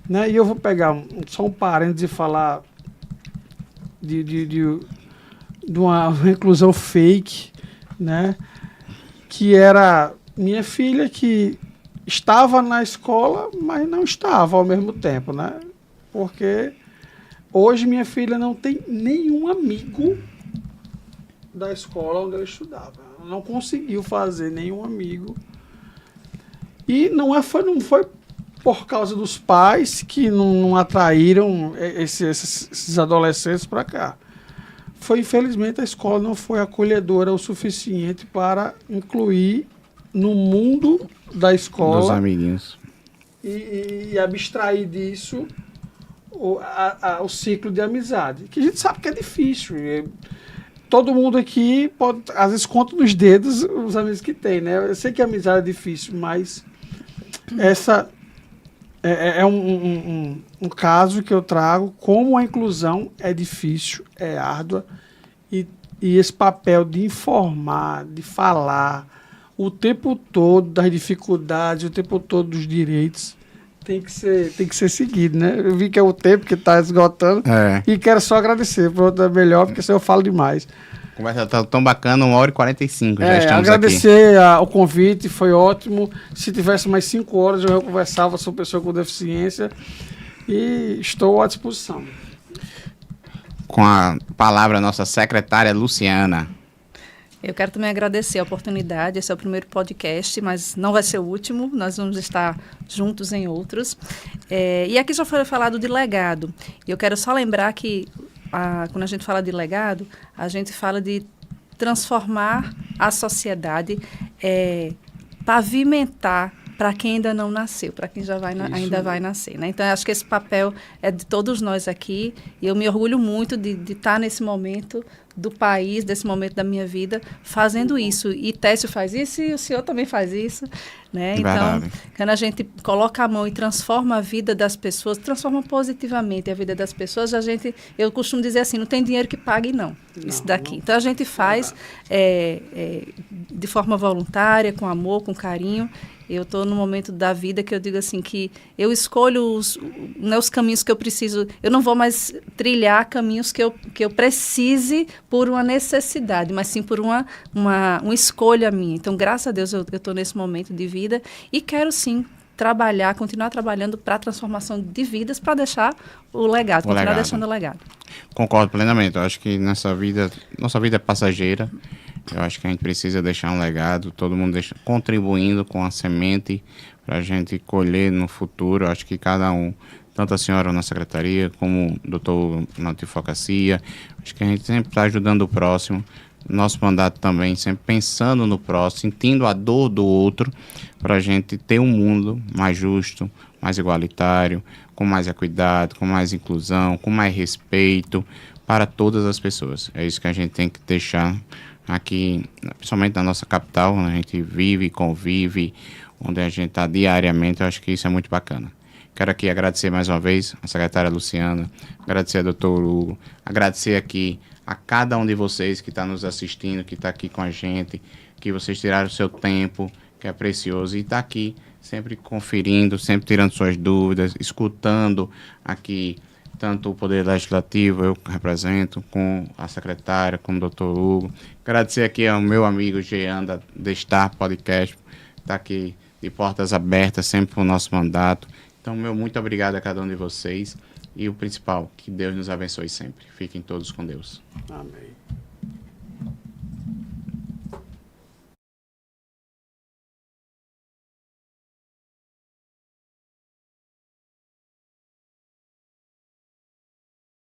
[SPEAKER 3] né? E eu vou pegar só um parênteses e falar de uma inclusão fake, né? Que era minha filha que estava na escola, mas não estava ao mesmo tempo, né? Porque hoje minha filha não tem nenhum amigo da escola onde ela estudava. Ela não conseguiu fazer nenhum amigo. E não foi por causa dos pais que não atraíram esses adolescentes para cá. Foi, infelizmente, a escola não foi acolhedora o suficiente para incluir no mundo da escola
[SPEAKER 1] dos amiguinhos
[SPEAKER 3] e abstrair disso o ciclo de amizade, que a gente sabe que é difícil. Todo mundo aqui pode, às vezes, conta nos dedos os amigos que tem, né? Eu sei que a amizade é difícil, mas essa é um caso que eu trago, como a inclusão é difícil, é árdua, e esse papel de informar, de falar o tempo todo das dificuldades, o tempo todo dos direitos, tem que ser seguido, né? Eu vi que é o tempo que está esgotando e quero só agradecer, pronto, é melhor, porque senão eu falo demais.
[SPEAKER 1] A conversa está tão bacana, 1h45, já estamos
[SPEAKER 3] agradecer o convite, foi ótimo. Se tivesse mais 5 horas, eu conversava sobre pessoa com deficiência e estou à disposição.
[SPEAKER 1] com a palavra a nossa secretária Luciana.
[SPEAKER 2] Eu quero também agradecer a oportunidade. Esse é o primeiro podcast, mas não vai ser o último. Nós vamos estar juntos em outros. E aqui já foi falado de legado. Eu quero só lembrar que, quando a gente fala de legado, a gente fala de transformar a sociedade, pavimentar para quem ainda não nasceu, para quem já ainda vai nascer, né? Então, eu acho que esse papel é de todos nós aqui, e eu me orgulho muito de estar nesse momento do país, desse momento da minha vida, fazendo isso. E Técio faz isso e o senhor também faz isso, né? Então, quando a gente coloca a mão e transforma a vida das pessoas, transforma positivamente a vida das pessoas, eu costumo dizer assim, não tem dinheiro que pague, não, isso daqui. Então, a gente faz de forma voluntária, com amor, com carinho. Eu estou num momento da vida que eu digo assim, que eu escolho os caminhos que eu preciso. Eu não vou mais trilhar caminhos que eu precise por uma necessidade, mas sim por uma escolha minha. Então, graças a Deus, eu estou nesse momento de vida e quero sim continuar trabalhando para a transformação de vidas, para deixar o legado, continuar deixando o legado.
[SPEAKER 1] Concordo plenamente. Eu acho que nossa vida é passageira. Eu acho que a gente precisa deixar um legado, todo mundo contribuindo com a semente para a gente colher no futuro. Eu acho que cada um, tanto a senhora na secretaria, como o doutor na advocacia, acho que a gente sempre está ajudando o próximo. Nosso mandato também, sempre pensando no próximo, sentindo a dor do outro, para a gente ter um mundo mais justo, mais igualitário, com mais equidade, com mais inclusão, com mais respeito para todas as pessoas. É isso que a gente tem que deixar aqui, principalmente na nossa capital, onde a gente vive e convive, onde a gente está diariamente. Eu acho que isso é muito bacana. Quero aqui agradecer mais uma vez a secretária Luciana, agradecer ao doutor Hugo, agradecer aqui a cada um de vocês que está nos assistindo, que está aqui com a gente, que vocês tiraram o seu tempo, que é precioso, e está aqui sempre conferindo, sempre tirando suas dúvidas, escutando aqui tanto o Poder Legislativo, eu represento, com a secretária, com o doutor Hugo. Agradecer aqui ao meu amigo Jean da Star Podcast, está aqui de portas abertas sempre para o nosso mandato. Então, muito obrigado a cada um de vocês. E o principal, que Deus nos abençoe sempre. Fiquem todos com Deus.
[SPEAKER 3] Amém.